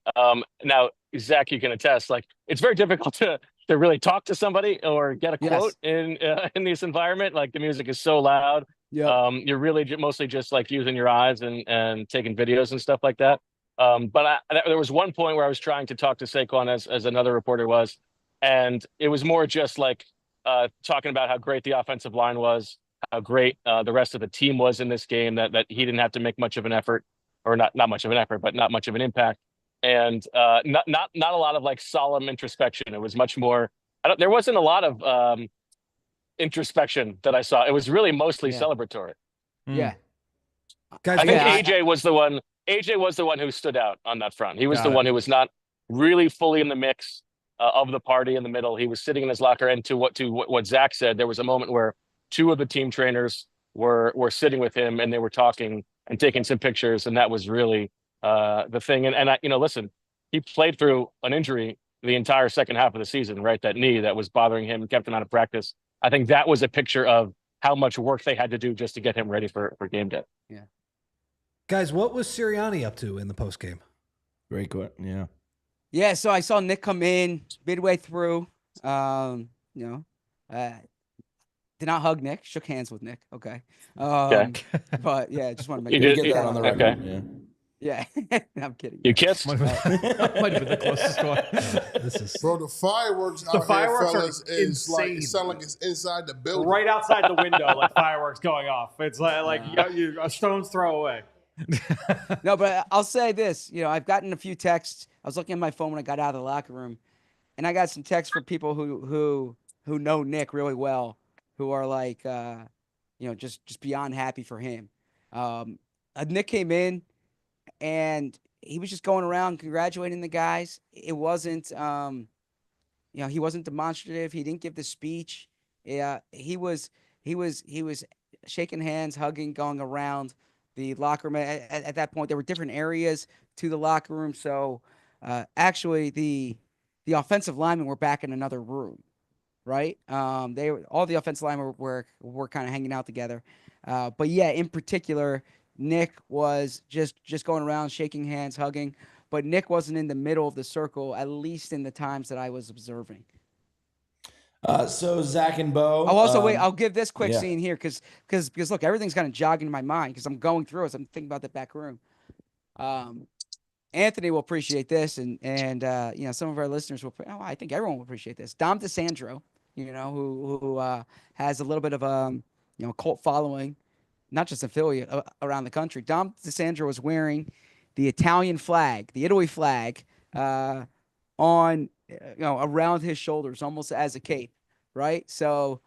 Now, Zach, you can attest. Like, it's very difficult to really talk to somebody or get a quote in this environment. Like, the music is so loud. Yeah. You're really mostly just like using your eyes and taking videos and stuff like that. But there was one point where I was trying to talk to Saquon as another reporter was, and it was more just like talking about how great the offensive line was, how great the rest of the team was in this game, that he didn't have to make much of an effort, or not much of an effort, but not much of an impact. And not a lot of like solemn introspection. It was much more, there wasn't a lot of introspection that I saw. It was really mostly celebratory. Yeah. Guys, I think AJ was the one. AJ was the one who stood out on that front. He was the one who was not really fully in the mix of the party in the middle. He was sitting in his locker, and to what Zach said, there was a moment where two of the team trainers were sitting with him, and they were talking and taking some pictures, and that was really the thing. And I, listen, he played through an injury the entire second half of the season, right? That knee that was bothering him, kept him out of practice. I think that was a picture of how much work they had to do just to get him ready for game day. Yeah. Guys, what was Sirianni up to in the postgame? Great question. Yeah. Yeah, so I saw Nick come in midway through. Did not hug Nick, shook hands with Nick. Okay. But yeah, just want to make get that on the record. Okay. Yeah. I'm kidding. You kissed? Might have been the closest one. Bro, the fireworks The fireworks here, are fellas, is insane. like, it sounds like it's inside the building. Right outside the window, like fireworks going off. It's like you a stone's throw away. No, but I'll say this. I've gotten a few texts. I was looking at my phone when I got out of the locker room, and I got some texts from people who know Nick really well, who are like, just beyond happy for him. Nick came in, and he was just going around congratulating the guys. It wasn't, he wasn't demonstrative. He didn't give the speech. Yeah, he was shaking hands, hugging, going around the locker room. At that point, there were different areas to the locker room. So actually, the offensive linemen were back in another room, right? All the offensive linemen were kind of hanging out together. But yeah, in particular, Nick was just going around, shaking hands, hugging. But Nick wasn't in the middle of the circle, at least in the times that I was observing. So Zach and Bo. I'll also wait. I'll give this quick scene here because look, everything's kind of jogging in my mind because I'm going through it. So I'm thinking about the back room. Anthony will appreciate this, and some of our listeners will. I think everyone will appreciate this. Dom DeSandro, who has a little bit of a cult following, not just in Philly, around the country. Dom DeSandro was wearing the Italian flag, the Italy flag, on around his shoulders, almost as a cape, right? So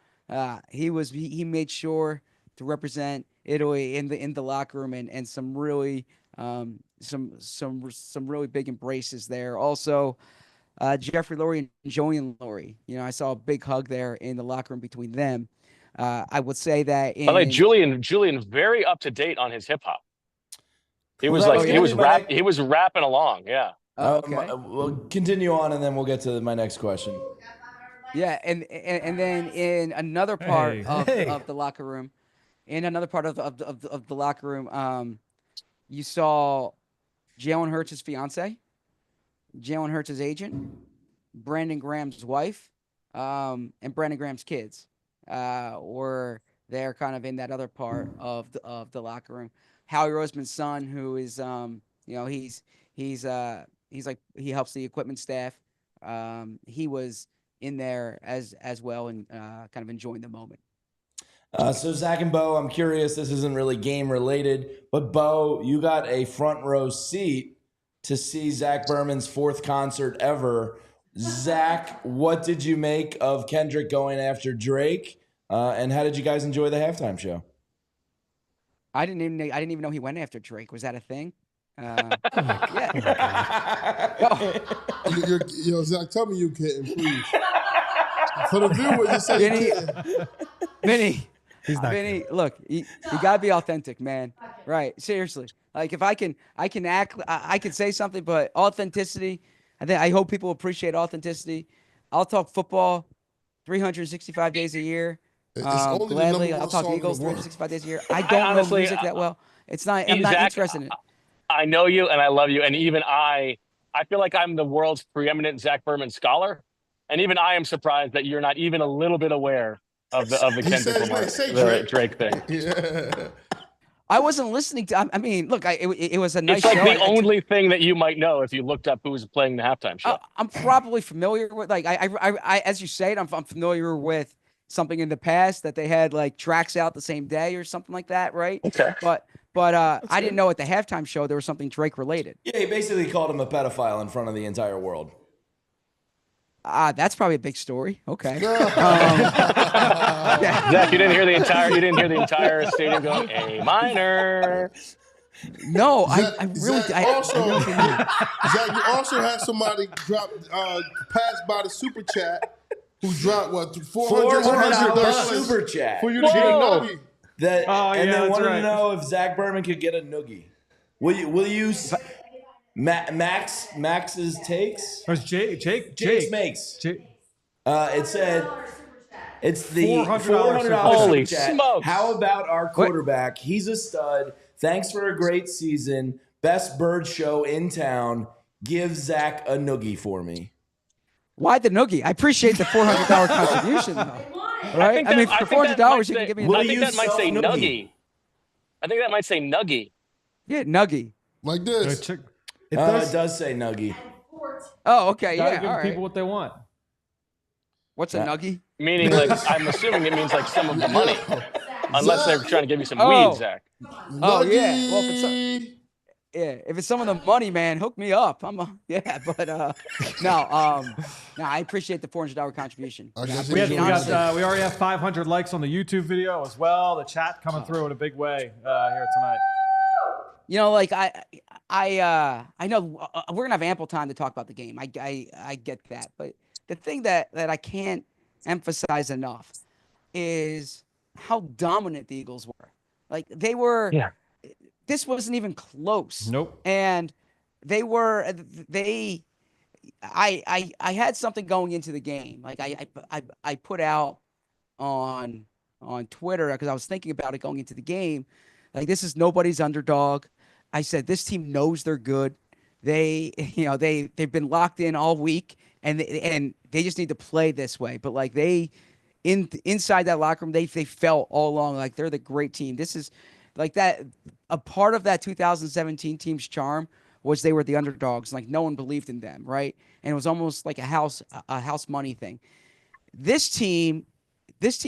he made sure to represent Italy in the locker room, and some really some really big embraces there. Also, Jeffrey Lurie and Julian Lurie. I saw a big hug there in the locker room between them. I would say that By the way, Julian, very up to date on his hip hop. He was he was rapping along. Yeah. Okay. We'll continue on, and then we'll get to my next question. Yeah, and then in another part of the locker room, you saw Jalen Hurts' fiance, Jalen Hurts' agent, Brandon Graham's wife, and Brandon Graham's kids were there, kind of in that other part of the locker room. Howie Roseman's son, who is he helps the equipment staff. He was in there as well, and kind of enjoying the moment. So Zach and Bo, I'm curious, this isn't really game related, but Bo, you got a front row seat to see Zach Berman's 4th concert ever. Zach, what did you make of Kendrick going after Drake? And how did you guys enjoy the halftime show? I didn't even know he went after Drake. Was that a thing? Yeah. Zach, tell me you kidding, please. For the viewers, you say Vinny, Vinny, look, you gotta be authentic, man. Right? Seriously. Like, if I can act, I can say something, but authenticity. I hope people appreciate authenticity. I'll talk football 365 days a year. Gladly, I'll talk Eagles 365 days a year. I don't know music that well. It's not. I'm not interested in it. I know you, and I love you, and even I feel like I'm the world's preeminent Zach Berman scholar, and even I am surprised that you're not even a little bit aware of the Kendrick Lamar Drake thing. Yeah. I wasn't listening to. I mean, look, it was a nice. It's like show. the only thing that you might know if you looked up who was playing the halftime show. I'm probably familiar with, like, I as you say it, I'm familiar with something in the past that they had like tracks out the same day or something like that, right? Okay. But I didn't know at the halftime show there was something Drake related. Yeah, he basically called him a pedophile in front of the entire world. That's probably a big story. Okay. Zach, you didn't hear the entire stadium going A minor. No, Zach, I really Zach you also had somebody drop pass by the super chat who dropped what $400 super chat for you to get a nuggie. And then wanted to know if Zach Berman could get a noogie. Will you Max's takes? Or Jake's makes. It said it's the $400 Holy super chat. smokes. How about our quarterback? He's a stud. Thanks for a great season. Best bird show in town. Give Zach a noogie for me. Why the noogie? I appreciate the $400 contribution, though. Right? I mean, for $400, you can give me a noogie. I think that might say nuggie. I think that might say nuggie. Yeah, nuggie. Like this. It does say nuggie. Oh, okay. Yeah, give all right. people what they want. What's a nuggie? Meaning, like, I'm assuming it means like some of the money. Unless they're trying to give you some weed, Zach. Oh, yeah. Well, if it's some of the money, man, hook me up. No, I appreciate the $400 contribution. We already have 500 likes on the YouTube video as well. The chat coming through in a big way here tonight. Like I know we're gonna have ample time to talk about the game. I get that, but the thing that I can't emphasize enough is how dominant the Eagles were. Like, they were. Yeah. This wasn't even close. Nope. And I had something going into the game. Like, I put out on Twitter, because I was thinking about it going into the game. Like, this is nobody's underdog. I said, this team knows they're good. They've been locked in all week, and they just need to play this way. But like, inside that locker room, they felt all along like they're the great team. This is like that. A part of that 2017 team's charm was they were the underdogs. Like, no one believed in them, right? And it was almost like a house money thing. this team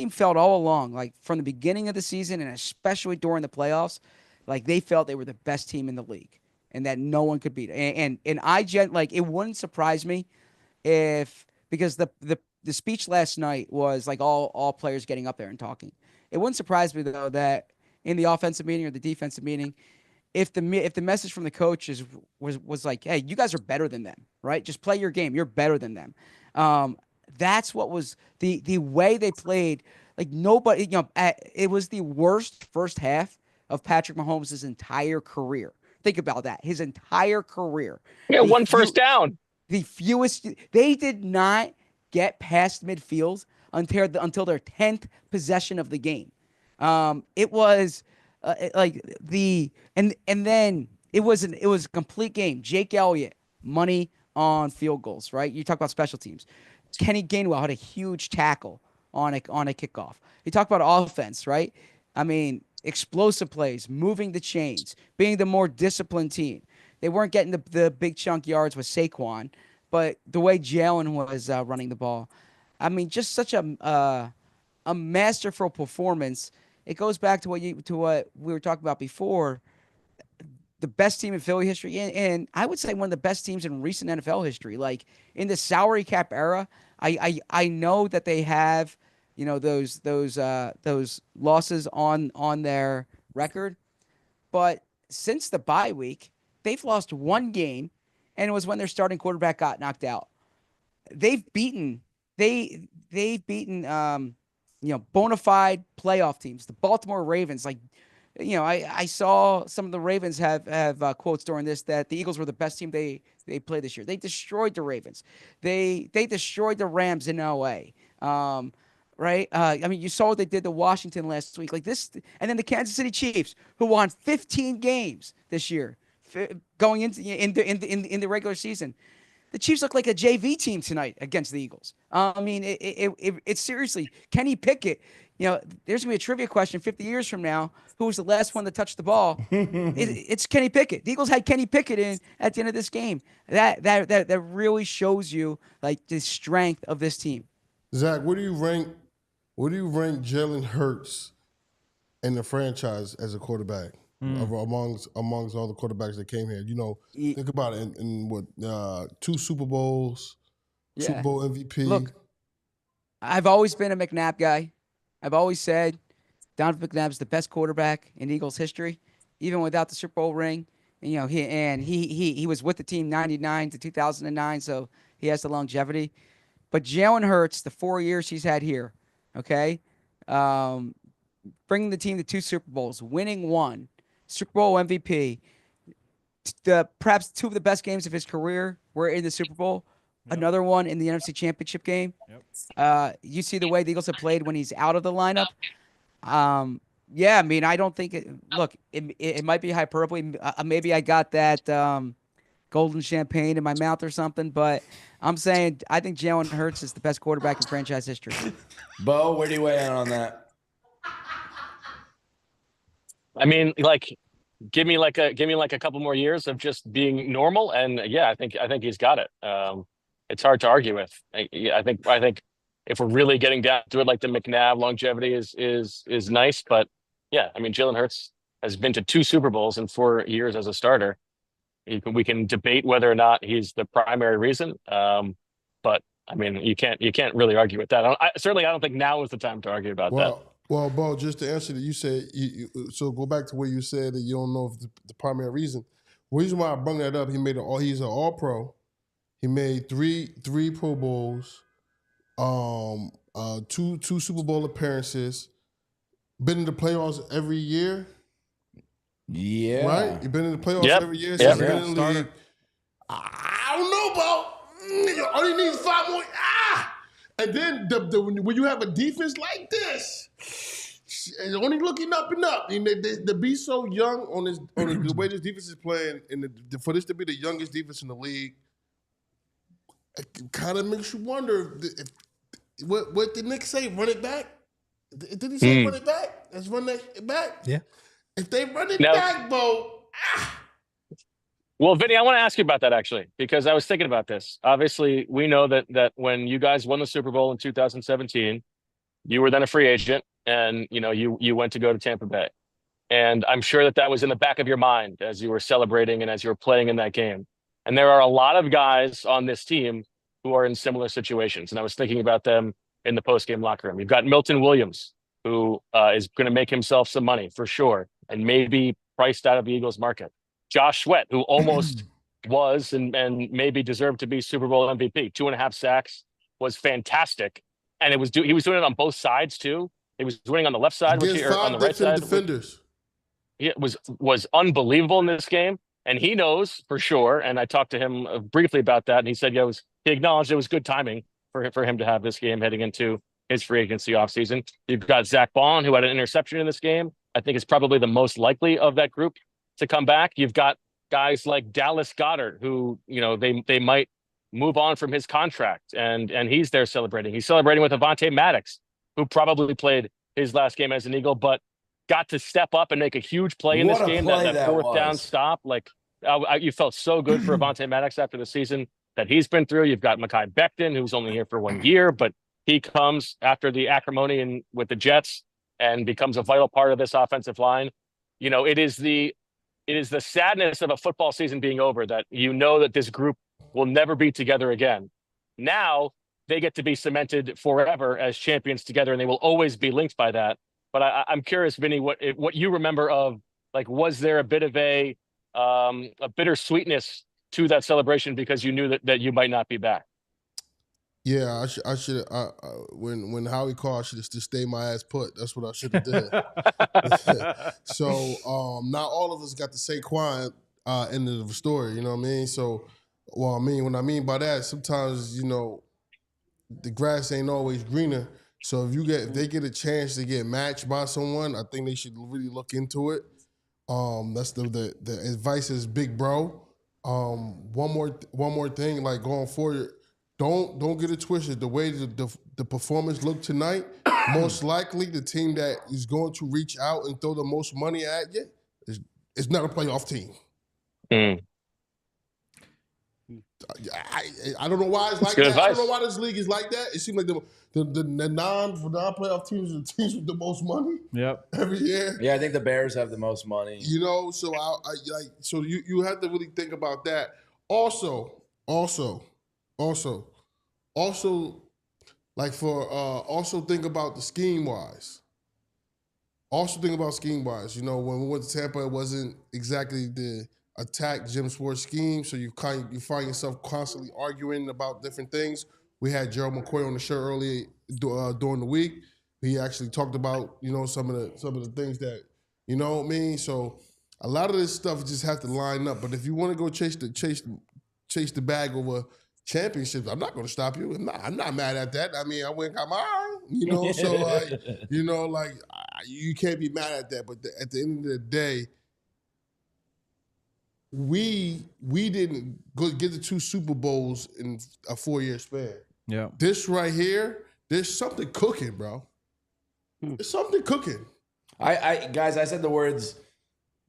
felt all along, like from the beginning of the season and especially during the playoffs, like they felt they were the best team in the league and that no one could beat it. And it wouldn't surprise me because the speech last night was like all players getting up there and talking. It wouldn't surprise me though that in the offensive meeting or the defensive meeting, if the message from the coach was like, hey, you guys are better than them, right? Just play your game. You're better than them. That's what was the way they played. Like nobody, it was the worst first half of Patrick Mahomes' entire career. Think about that. His entire career. Yeah, one first down. The fewest. They did not get past midfield until their 10th possession of the game. It was and then it was a complete game. Jake Elliott, money on field goals, right? You talk about special teams. Kenny Gainwell had a huge tackle on a kickoff. You talk about offense, right? I mean, explosive plays, moving the chains, being the more disciplined team. They weren't getting the big chunk yards with Saquon, but the way Jalen was running the ball, I mean, just such a masterful performance. It goes back to what we were talking about before. The best team in Philly history, and I would say one of the best teams in recent NFL history. Like in the salary cap era, I know that they have, those losses on their record, but since the bye week, they've lost one game, and it was when their starting quarterback got knocked out. They've beaten bona fide playoff teams, the Baltimore Ravens. Like, I saw some of the Ravens have quotes during this that the Eagles were the best team they played this year. They destroyed the Ravens. They destroyed the Rams in LA. Right? I mean, you saw what they did to Washington last week. Like this, and then the Kansas City Chiefs, who won 15 games this year, going into the regular season. The Chiefs look like a JV team tonight against the Eagles. I mean, it's seriously, Kenny Pickett. There's going to be a trivia question 50 years from now. Who was the last one to touch the ball? It's Kenny Pickett. The Eagles had Kenny Pickett in at the end of this game. That really shows you like the strength of this team. Zach, where do you rank Jalen Hurts in the franchise as a quarterback amongst all the quarterbacks that came here? Think about it. In what 2 Super Bowls, Yeah. Super Bowl MVP. Look, I've always been a McNabb guy. I've always said Donovan McNabb's the best quarterback in Eagles history, even without the Super Bowl ring. And, he was with the team 99 to 2009, so he has the longevity. But Jalen Hurts, the 4 years he's had here, okay, bringing the team to 2 Super Bowls, winning 1, Super Bowl MVP, perhaps 2 of the best games of his career were in the Super Bowl. Yep. Another one in the NFC Championship game. Yep. You see the way the Eagles have played when he's out of the lineup. Yeah, I mean, I don't think it might be hyperbole. Maybe I got that golden champagne in my mouth or something, but I'm saying I think Jalen Hurts is the best quarterback in franchise history. Bo, where do you weigh in on that? I mean, give me like a couple more years of just being normal, and yeah, I think he's got it. It's hard to argue with. I think if we're really getting down to it, like the McNabb longevity is nice, but yeah, I mean, Jalen Hurts has been to 2 Super Bowls in 4 years as a starter. We can debate whether or not he's the primary reason, but I mean, you can't really argue with that. I don't think now is the time to argue about that. Well, Bo, just to answer that, you said so. Go back to where you said that you don't know if the primary reason. The reason why I brought that up, he's an All-Pro. He made three Pro Bowls, 2 Super Bowl appearances, been in the playoffs every year. Yeah. Right? You've been in the playoffs every year since you've been in the league. I don't know, Bo. Only needs 5 more. And then when you have a defense like this, only looking up and up. And they be so young on the way this defense is playing, and for this to be the youngest defense in the league, it kind of makes you wonder what did Nick say? Run it back? Did he say run it back? Let's run that back. Yeah. If they run it back, Bo. Well, Vinny, I want to ask you about that actually, because I was thinking about this. Obviously, we know that when you guys won the Super Bowl in 2017, you were then a free agent, and you went to go to Tampa Bay. And I'm sure that was in the back of your mind as you were celebrating and as you were playing in that game. And there are a lot of guys on this team who are in similar situations. And I was thinking about them in the post-game locker room. You've got Milton Williams, who is going to make himself some money for sure, and maybe priced out of the Eagles market. Josh Sweat, who almost was and maybe deserved to be Super Bowl MVP. 2.5 sacks, was fantastic. And he was doing it on both sides too. He was winning on the left side, or on the right side. Defenders. It was unbelievable in this game. And he knows for sure. And I talked to him briefly about that. And he said, he acknowledged it was good timing for him to have this game heading into his free agency offseason. You've got Zach Baun, who had an interception in this game. I think is probably the most likely of that group to come back. You've got guys like Dallas Goedert, who, they might move on from his contract, and he's there celebrating. He's celebrating with Avonte Maddox, who probably played his last game as an Eagle, but got to step up and make a huge play in this game. That fourth down stop. You felt so good for Avonte Maddox after the season that he's been through. You've got Mekhi Becton, who's only here for 1 year, but he comes after the acrimony with the Jets and becomes a vital part of this offensive line. It is the sadness of a football season being over that that this group will never be together again. Now they get to be cemented forever as champions together, and they will always be linked by that. But I'm curious, Vinny, what you remember of, was there a bit of a bittersweetness to that celebration because you knew that you might not be back? Yeah, I should. When Howie called, I should have just stayed my ass put. That's what I should have did. So not all of us got the Saquon end of the story. You know what I mean? So, what I mean by that, sometimes the grass ain't always greener. So if they get a chance to get matched by someone, I think they should really look into it. That's the advice is big bro. One more thing, going forward. Don't get it twisted. The way the performance looked tonight, most likely the team that is going to reach out and throw the most money at you is not a playoff team. I don't know why it's like that. Advice. I don't know why this league is like that. It seems like the non-playoff teams are the teams with the most money. Yep. Every year. Yeah, I think the Bears have the most money. So so you have to really think about that. Also, think about the scheme wise. When we went to Tampa, it wasn't exactly the attack Jim Schwartz scheme. So you find yourself constantly arguing about different things. We had Gerald McCoy on the show earlier during the week. He actually talked about some of the things that what I mean. So a lot of this stuff just have to line up. But if you want to go chase the bag over championships, I'm not going to stop you. I'm not mad at that. I mean, I went got mine, so you can't be mad at that. But at the end of the day, we didn't get the 2 Super Bowls in a 4-year span. Yeah. This right here, there's something cooking, bro. There's something cooking. Guys, I said the words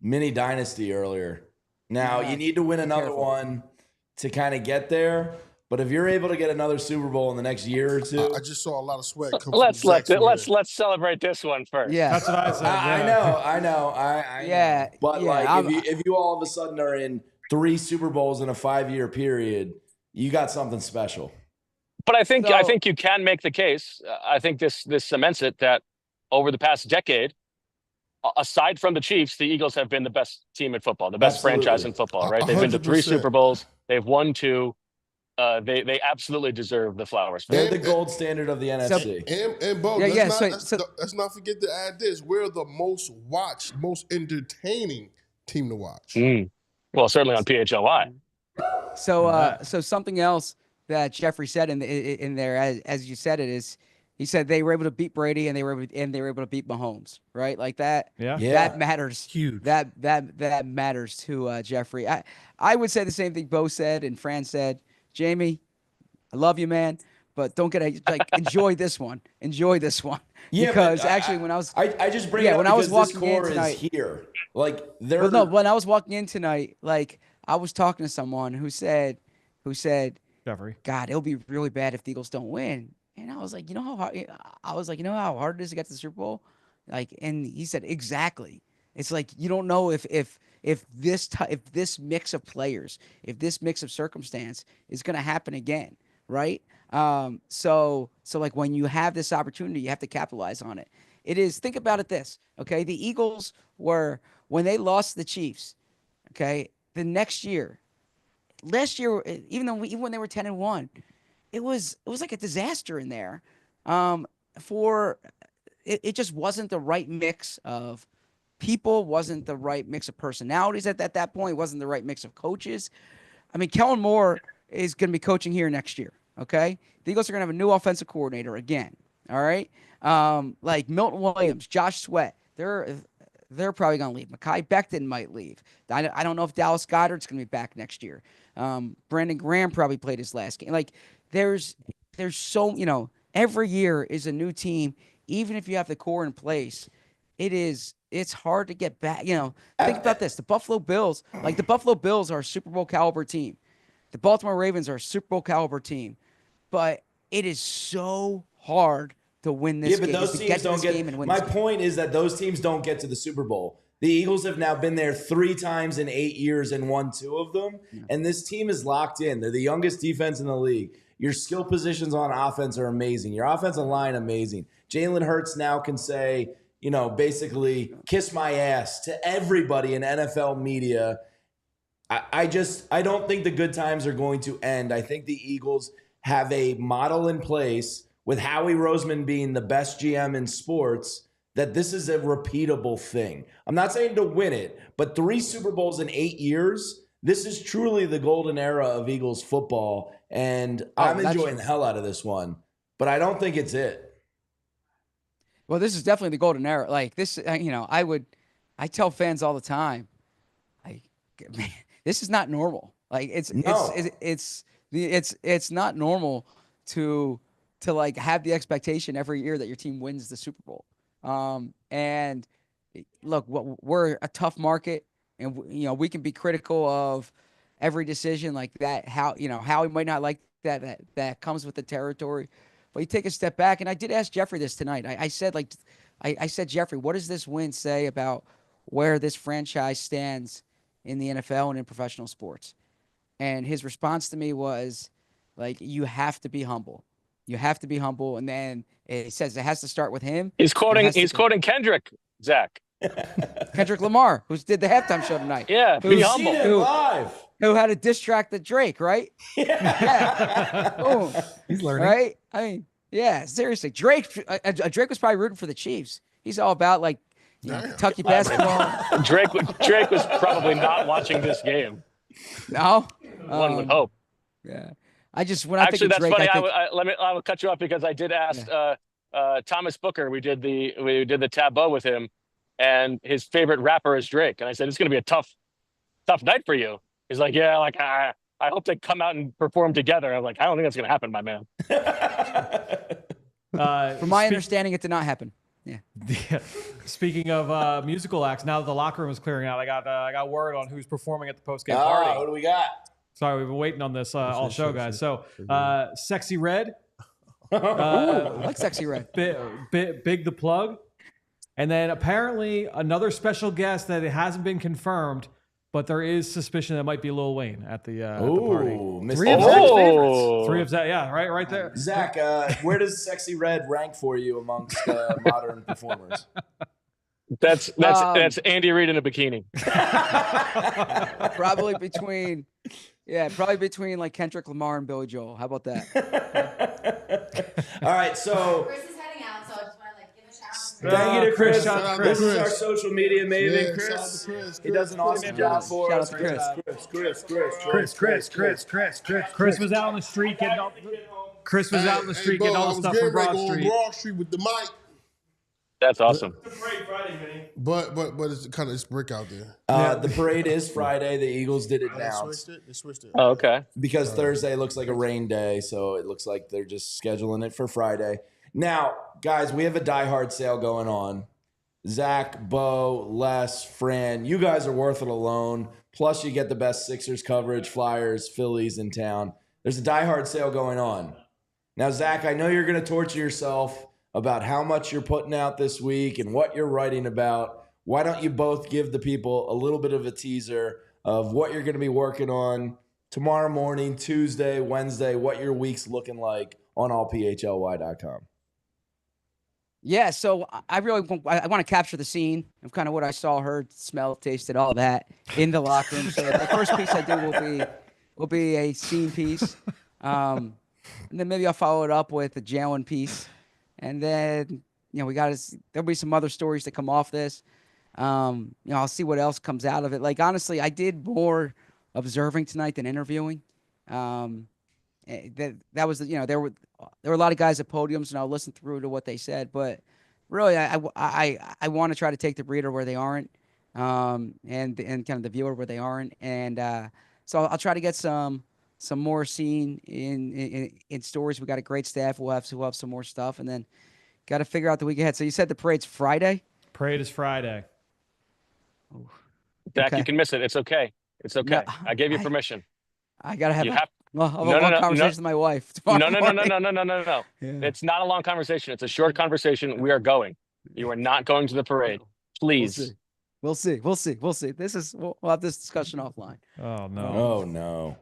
mini dynasty earlier. Now, you need to win another one to kind of get there. But if you're able to get another Super Bowl in the next year or two, I just saw a lot of sweat come. Let's celebrate this one first. Yeah, that's what I said. I know. Yeah, but if you all of a sudden are in 3 Super Bowls in a 5-year period, you got something special. But I think you can make the case. I think this cements it that over the past decade, aside from the Chiefs, the Eagles have been the best team in football, the best franchise in football. Right? They've been to 3 Super Bowls. They've won 2. They absolutely deserve the flowers. They're the gold standard of the NFC. And Bo, let's not forget to add this. We're the most watched, most entertaining team to watch. Well, certainly on PHLY. So something else that Jeffrey said in there, as you said it, is he said they were able to beat Brady and they were able to beat Mahomes, right? Like that. Yeah. That matters. Huge. That matters to Jeffrey. I would say the same thing Bo said and Fran said. Jamie, I love you, man, but don't enjoy this one. Enjoy this one. Yeah, because actually, when I was I just bring it up when I was because walking this core in tonight, is here. when I was walking in tonight, I was talking to someone who said, Jeffrey, God, it'll be really bad if the Eagles don't win. And I was like, you know how hard, you know how hard it is to get to the Super Bowl? Like, and he said, exactly. It's like, you don't know if this mix of players, if this mix of circumstance is going to happen again. Right. So like when you have this opportunity, you have to capitalize on it. It is, think about it this, okay? The Eagles were, when they lost the Chiefs, okay, the next year, last year, even when they were 10-1, it was like a disaster in there. It just wasn't the right mix of people, wasn't the right mix of personalities at that point, wasn't the right mix of coaches. I mean, Kellen Moore is going to be coaching here next year, okay? The Eagles are going to have a new offensive coordinator again, all right? Like Milton Williams, Josh Sweat, they're probably going to leave. Mekhi Becton might leave. I don't know if Dallas Goedert's going to be back next year. Brandon Graham probably played his last game. Like, there's so, every year is a new team. Even if you have the core in place, it's hard to get back. Think about this. The Buffalo Bills are a Super Bowl caliber team. The Baltimore Ravens are a Super Bowl caliber team. But it is so hard to win this game. Yeah, but those teams don't get. My point is that those teams don't get to the Super Bowl. The Eagles have now been there 3 times in 8 years and won 2 of them. Yeah. And this team is locked in. They're the youngest defense in the league. Your skill positions on offense are amazing. Your offensive line, amazing. Jalen Hurts now can say, basically kiss my ass to everybody in NFL media. I don't think the good times are going to end. I think the Eagles have a model in place with Howie Roseman being the best GM in sports, that this is a repeatable thing. I'm not saying to win it, but 3 Super Bowls in 8 years, this is truly the golden era of Eagles football, and I'm enjoying the hell out of this one, but I don't think it's it. Well, this is definitely the golden era. Like this, I tell fans all the time, like, man, this is not normal. Like it's not normal to like have the expectation every year that your team wins the Super Bowl. And look, we're a tough market, and we can be critical of every decision like that. How we might not like that comes with the territory, but you take a step back. And I did ask Jeffrey this tonight. I said, Jeffrey, what does this win say about where this franchise stands in the NFL and in professional sports? And his response to me was, like, you have to be humble. You have to be humble. And then it says it has to start with him. He's quoting Kendrick, Zach. Kendrick Lamar, who did the halftime show tonight. Yeah, be humble. Who had a diss track to Drake, right? Yeah. Boom. He's learning. Right? I mean, yeah, seriously. Drake was probably rooting for the Chiefs. He's all about, like, Kentucky basketball. Drake was probably not watching this game. No? One would hope. Yeah. I think of Drake, funny. I will cut you off because I did ask Thomas Booker. We did the tableau with him, and his favorite rapper is Drake. And I said, it's going to be a tough night for you. He's like, yeah, like I hope they come out and perform together. I'm like, I don't think that's going to happen, my man. From my understanding, it did not happen. Yeah. Speaking of musical acts, now that the locker room is clearing out, I got word on who's performing at the post-game party. What do we got? Sorry, we've been waiting on this all show, guys. So, Sexy Red. I like Sexy Red. Big the Plug. And then apparently another special guest that it hasn't been confirmed, but there is suspicion that it might be Lil Wayne at the party. 3 of Zach's favorites. 3 of Zach, yeah, right there. Zach, where does Sexy Red rank for you amongst modern performers? That's Andy Reid in a bikini. Probably between like Kendrick Lamar and Billy Joel. How about that? All right, so Chris is heading out, so I just want to give a shout out. Thank you to Chris. This is our social media maven, Chris. He does an awesome job for us. Shout out to Chris was out on the street getting all getting all the stuff from Broad Street. Broad Street with the mic. That's awesome. The parade Friday, Vinny. But it's brick out there. The parade is Friday. The Eagles did announce. They switched it. Oh, okay. Because Thursday looks like a rain day, so it looks like they're just scheduling it for Friday. Now, guys, we have a diehard sale going on. Zach, Bo, Les, Fran, you guys are worth it alone. Plus, you get the best Sixers coverage, Flyers, Phillies in town. There's a diehard sale going on. Now, Zach, I know you're going to torture yourself about how much you're putting out this week and what you're writing about. Why don't you both give the people a little bit of a teaser of what you're going to be working on tomorrow morning, Tuesday, Wednesday, what your week's looking like on allphly.com? Yeah, so I want to capture the scene of kind of what I saw, heard, smelled, tasted, all that in the locker room. So the first piece I do will be a scene piece, and then maybe I'll follow it up with a Jalen piece, and then there'll be some other stories that come off this. I'll see what else comes out of it. Like honestly, I did more observing tonight than interviewing. That was there were a lot of guys at podiums, and I'll listen through to what they said. But really, I want to try to take the reader where they aren't, and kind of the viewer where they aren't, and so I'll try to get some more scene in stories. We got a great staff. We'll have some more stuff, and then got to figure out the week ahead. So you said the parade's Friday? Parade is Friday. Zach, Okay. you can miss it. It's okay. It's okay. No, I gave you permission. I gotta have You a have- long conversation with my wife. No. Yeah. It's not a long conversation. It's a short conversation. We are going. You are not going to the parade. Please. We'll see. We'll have this discussion offline. Oh no. Oh, no.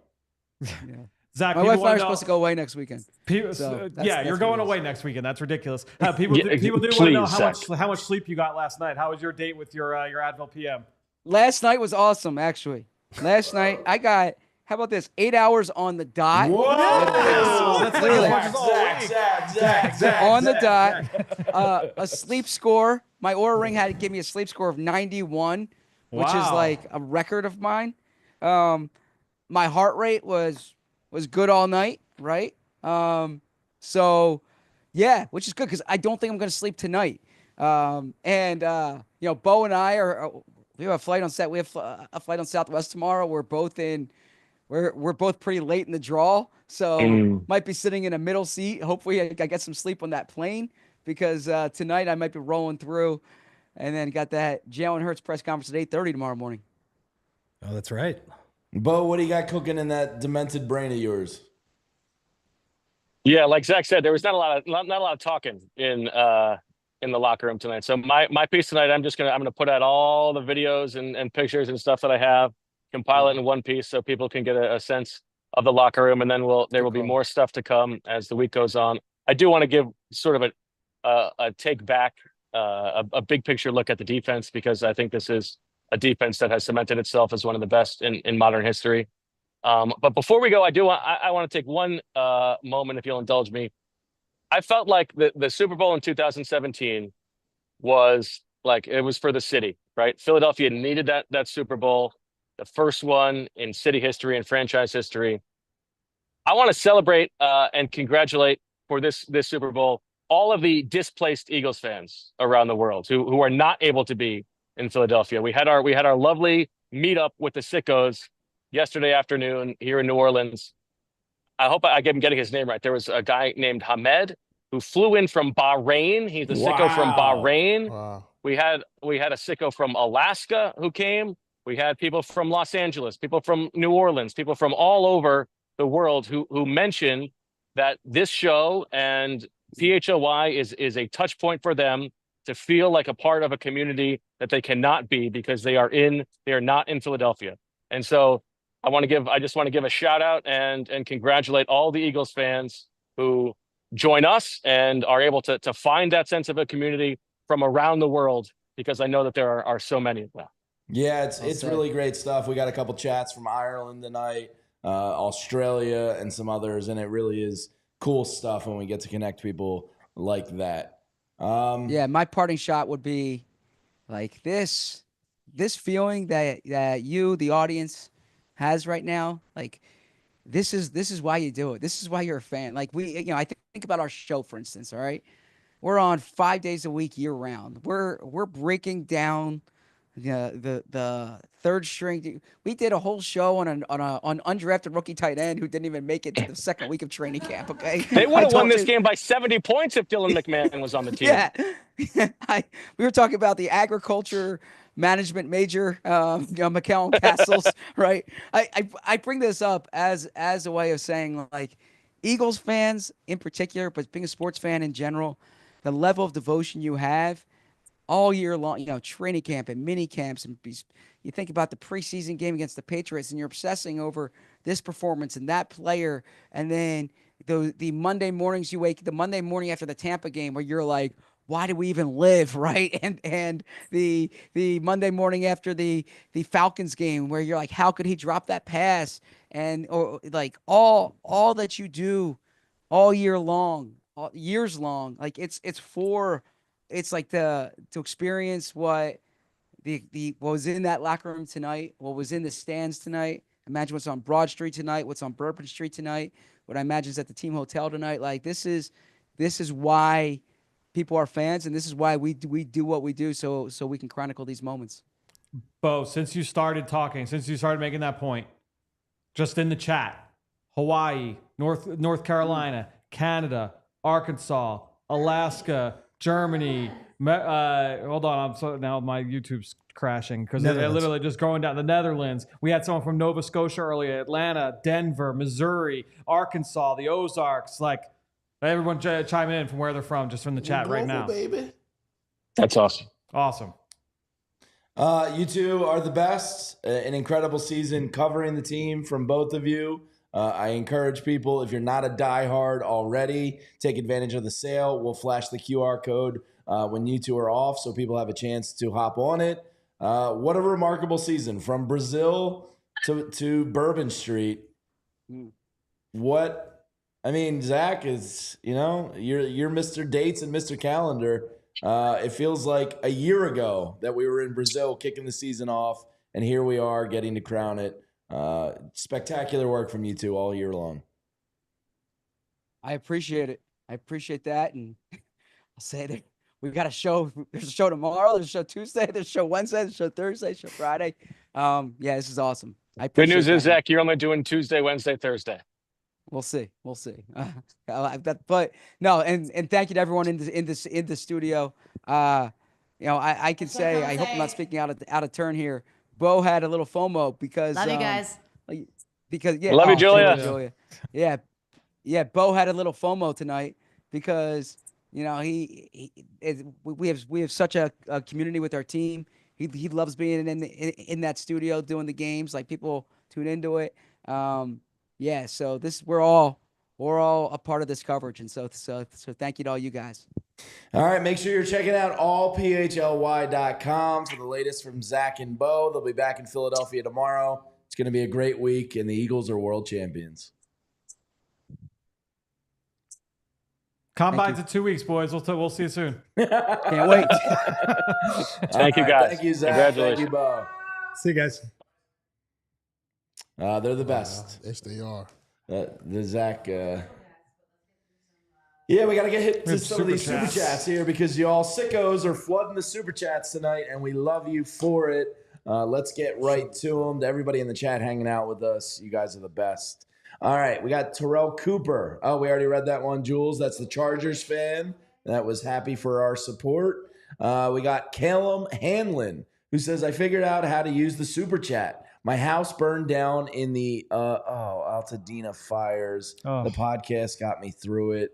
Yeah. Zach, My wife and I are supposed to go away next weekend. People, So that's you're what going it is. away next weekend. That's ridiculous. People do Yeah, want to please, know Zach. how much sleep you got last night. How was your date with your Advil PM? Last night was awesome, actually. Last night I got, how about this, 8 hours on the dot. Whoa! That's like Really? as much as all week. Zach. On the dot. A sleep score. My Oura Ring had to give me a sleep score of 91, which is Wow. like a record of mine. My heart rate was good all night, right? So yeah, which is good because I don't think I'm gonna sleep tonight. Bo and I we have a flight on set. We have a flight on Southwest tomorrow. We're both pretty late in the draw, so might be sitting in a middle seat. Hopefully, I get some sleep on that plane because tonight I might be rolling through, and then got that Jalen Hurts press conference at 8:30 tomorrow morning. Oh, that's right. Bo, what do you got cooking in that demented brain of yours? Yeah, like Zach said, there was not a lot of talking in the locker room tonight. So my piece tonight, I'm gonna put out all the videos and pictures and stuff that I have, compile it in one piece so people can get a sense of the locker room, and then there will be more stuff to come as the week goes on. I do want to give sort of a take back, a big picture look at the defense, because I think this is a defense that has cemented itself as one of the best in modern history. But before we go, I want to take one moment, if you'll indulge me. I felt like the Super Bowl in 2017 was like, it was for the city, right? Philadelphia needed that Super Bowl, the first one in city history and franchise history. I want to celebrate and congratulate for this Super Bowl all of the displaced Eagles fans around the world who are not able to be in Philadelphia. We had our lovely meetup with the Sickos yesterday afternoon here in New Orleans. I hope I'm getting his name right. There was a guy named Hamed who flew in from Bahrain. He's a sicko from Bahrain. Wow. We had a sicko from Alaska who came. We had people from Los Angeles, people from New Orleans, people from all over the world who mentioned that this show and PHLY is a touch point for them to feel like a part of a community that they cannot be because they are not in Philadelphia. And so I just want to give a shout out and congratulate all the Eagles fans who join us and are able to find that sense of a community from around the world, because I know that there are so many of them. Yeah, it's really great stuff. We got a couple chats from Ireland tonight, Australia, and some others, and it really is cool stuff when we get to connect people like that. Yeah, my parting shot would be like this feeling that you, the audience, has right now. Like this is why you do it. This is why you're a fan. Like I think about our show, for instance. All right, we're on 5 days a week, year round. We're breaking down the third string. We did a whole show on an undrafted rookie tight end who didn't even make it to the second week of training camp. Okay, They would have won this game by 70 points if Dylan McMahon was on the team. Yeah, we were talking about the agriculture management major, McCallum Castles, right? I bring this up as a way of saying, like, Eagles fans in particular, but being a sports fan in general, the level of devotion you have all year long, training camp and mini camps, and you think about the preseason game against the Patriots, and you're obsessing over this performance and that player, and then the Monday mornings the Monday morning after the Tampa game where you're like, why do we even live, right? And the Monday morning after the Falcons game where you're like, how could he drop that pass? And or like all that you do all year long, years long, like it's like to experience what what was in that locker room tonight, what was in the stands tonight. Imagine what's on Broad Street tonight, what's on Bourbon Street tonight, what I imagine is at the team hotel tonight. Like this is why people are fans, and this is why we do what we do, so we can chronicle these moments. Bo, since you started making that point, just in the chat, Hawaii, North Carolina, Canada, Arkansas, Alaska, Germany. Hold on, now my YouTube's crashing because they're literally just going down. The Netherlands. We had someone from Nova Scotia earlier, Atlanta, Denver, Missouri, Arkansas, the Ozarks. Like everyone chime in from where they're from, just from the chat right now. Baby. That's awesome. Awesome. You two are the best. An incredible season covering the team from both of you. I encourage people, if you're not a diehard already, take advantage of the sale. We'll flash the QR code when you two are off so people have a chance to hop on it. What a remarkable season from Brazil to Bourbon Street. Zach is, you're Mr. Dates and Mr. Calendar. It feels like a year ago that we were in Brazil kicking the season off, and here we are getting to crown it. Spectacular work from you two all year long. I appreciate it. I appreciate that. And I'll say that we've got a show. There's a show tomorrow. There's a show Tuesday. There's a show Wednesday. There's a show Thursday. There's a show Friday. This is awesome. Good news is, Zach, you're only doing Tuesday, Wednesday, Thursday. We'll see. But no, and thank you to everyone in the studio. I can say, I hope I'm not speaking out of turn here. Bo had a little FOMO because love you guys. Love you, Julia. Yeah. Bo had a little FOMO tonight because we have such a community with our team. He loves being in that studio doing the games. Like people tune into it. So we're all a part of this coverage, and so thank you to all you guys. All right, make sure you're checking out allphly.com for the latest from Zach and Bo. They'll be back in Philadelphia tomorrow. It's going to be a great week, and the Eagles are world champions. Combine's in 2 weeks, boys. We'll see you soon. Can't wait. Thank you, guys. Thank you, Zach. Congratulations. Thank you, Bo. See you guys. They're the best. Yes, they are. The Zach. We got to get hit to some of these super chats here because y'all sickos are flooding the super chats tonight, and we love you for it. Let's get right to them. To everybody in the chat hanging out with us, you guys are the best. All right, we got Terrell Cooper. Oh, we already read that one, Jules. That's the Chargers fan that was happy for our support. We got Callum Hanlon, who says, I figured out how to use the super chat. My house burned down in the Altadena fires. Oh. The podcast got me through it.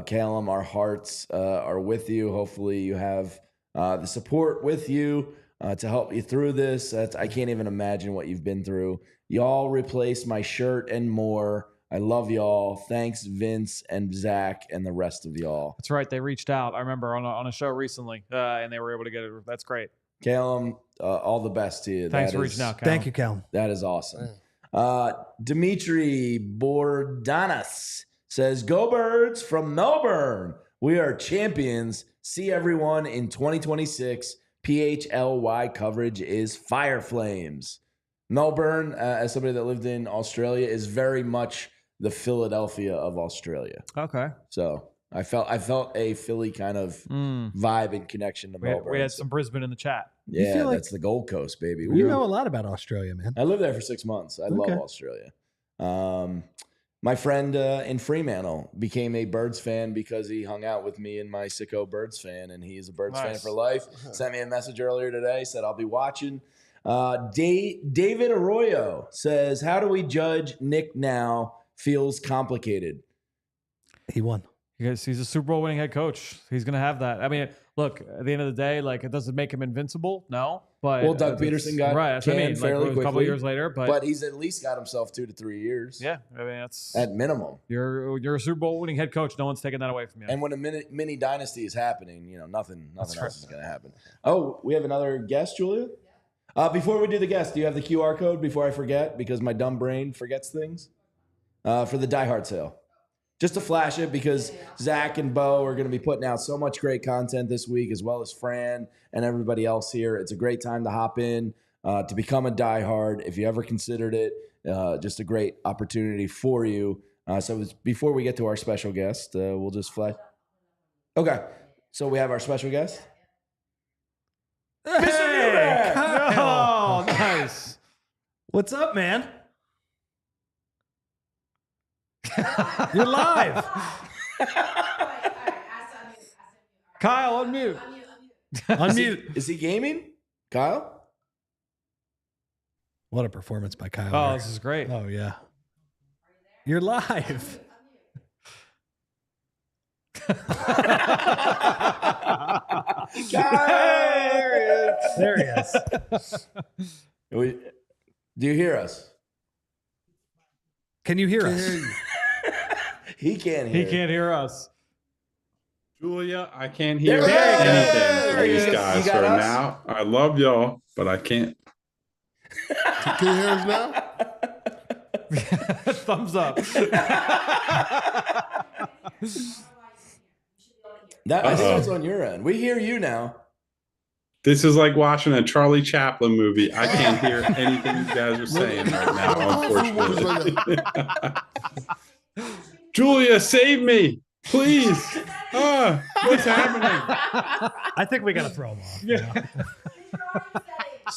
Callum, our hearts are with you. Hopefully you have the support with you to help you through this. I can't even imagine what you've been through. Y'all replaced my shirt and more. I love y'all. Thanks, Vince and Zach and the rest of y'all. That's right. They reached out. I remember on a show recently, and they were able to get it. That's great. Callum, all the best to you. Thanks for reaching out, Callum. Thank you, Callum. That is awesome. Dimitri Bordanas says, Go Birds from Melbourne. We are champions. See everyone in 2026. PHLY coverage is Fire Flames. Melbourne, as somebody that lived in Australia, is very much the Philadelphia of Australia. Okay. So I felt a Philly kind of vibe and connection to Melbourne. We had some Brisbane in the chat. Yeah, that's the Gold Coast, baby. You know a lot about Australia, man. I lived there for 6 months. I love Australia. my friend in Fremantle became a Birds fan because he hung out with me and my sicko Birds fan, and he's a Birds fan for life. Sent me a message earlier today, said I'll be watching. David Arroyo says, how do we judge Nick now? Feels complicated. He won. Because he's a Super Bowl winning head coach. He's going to have that. I mean, look, at the end of the day, like, it doesn't make him invincible. No. But well, Doug Peterson got canned fairly quickly. A couple years later. But he's at least got himself 2 to 3 years. Yeah. I mean, that's at minimum. You're a Super Bowl winning head coach. No one's taking that away from you. And when a mini dynasty is happening, nothing else is going to happen. Oh, we have another guest, Julia? Before we do the guest, do you have the QR code before I forget? Because my dumb brain forgets things. For the Die Hard sale. Just to flash it, because Zach and Bo are going to be putting out so much great content this week, as well as Fran and everybody else here. It's a great time to hop in, to become a diehard. If you ever considered it, just a great opportunity for you. So before we get to our special guest, we'll just flash. Okay. So we have our special guest. Hey, oh, nice. What's up, man? You're live. Kyle, unmute. Unmute. Is he gaming? Kyle? What a performance by Kyle. Oh, this is great. Oh, yeah. You're live. There he is. Do you hear us? Can you hear us? He can't hear. He can't hear us. Julia, I can't hear anything from these guys right now. I love y'all, but I can't. Can you hear us now? Thumbs up. I think that's on your end. We hear you now. This is like watching a Charlie Chaplin movie. I can't hear anything you guys are saying right now, unfortunately. Julia, save me, please. What's happening? I think we got to throw him off. Yeah.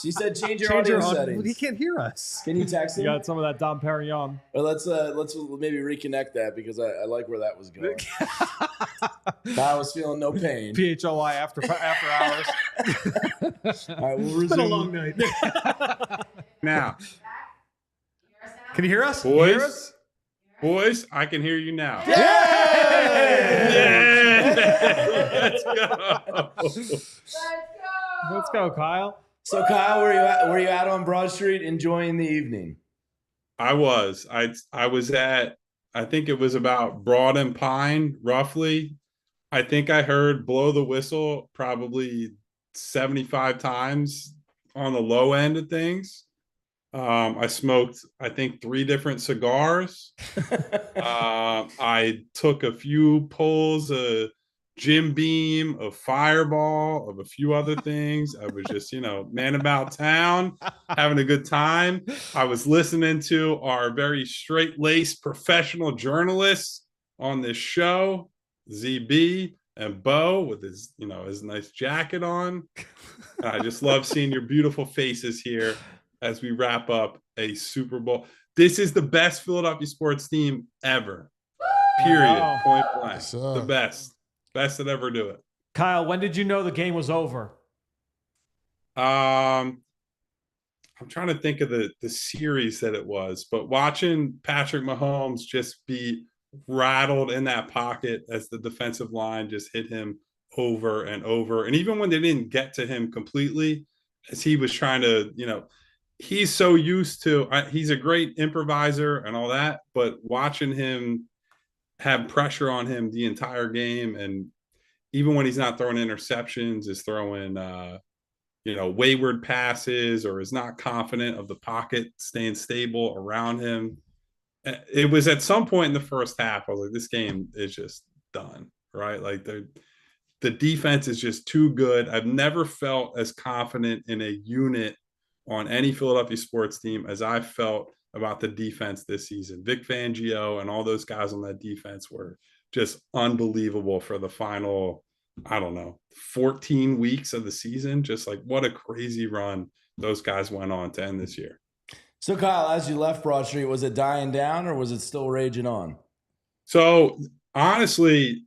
She said change your audio settings. He can't hear us. Can you text him? You got some of that Dom Perignon. Or let's maybe reconnect that, because I like where that was going. I was feeling no pain. PHLY after hours. All right, we'll resume. It's been a long night. Now, can you hear us? Boys, I can hear you now. Yay! Let's go. Let's go, Kyle. So, Kyle, were you out on Broad Street enjoying the evening? I was. I was at, I think it was about Broad and Pine, roughly. I think I heard blow the whistle probably 75 times on the low end of things. I smoked, I think, 3 different cigars. I took a few pulls of Jim Beam, of Fireball, of a few other things. I was just, man about town, having a good time. I was listening to our very straight-laced professional journalists on this show, ZB and Bo, with his, his nice jacket on. I just love seeing your beautiful faces here as we wrap up a Super Bowl. This is the best Philadelphia sports team ever. Period. Wow. Point blank. The best. Best that ever do it. Kyle, when did you know the game was over? I'm trying to think of the series that it was, but watching Patrick Mahomes just be rattled in that pocket as the defensive line just hit him over and over. And even when they didn't get to him completely, as he was trying to, he's so used to, he's a great improviser and all that, but watching him have pressure on him the entire game, and even when he's not throwing interceptions, is throwing wayward passes, or is not confident of the pocket staying stable around him. It was at some point in the first half, I was like, this game is just done, right? Like the defense is just too good. I've never felt as confident in a unit on any Philadelphia sports team as I felt about the defense this season. Vic Fangio and all those guys on that defense were just unbelievable for the final, 14 weeks of the season. Just like, what a crazy run those guys went on to end this year. So, Kyle, as you left Broad Street, was it dying down or was it still raging on? So, honestly,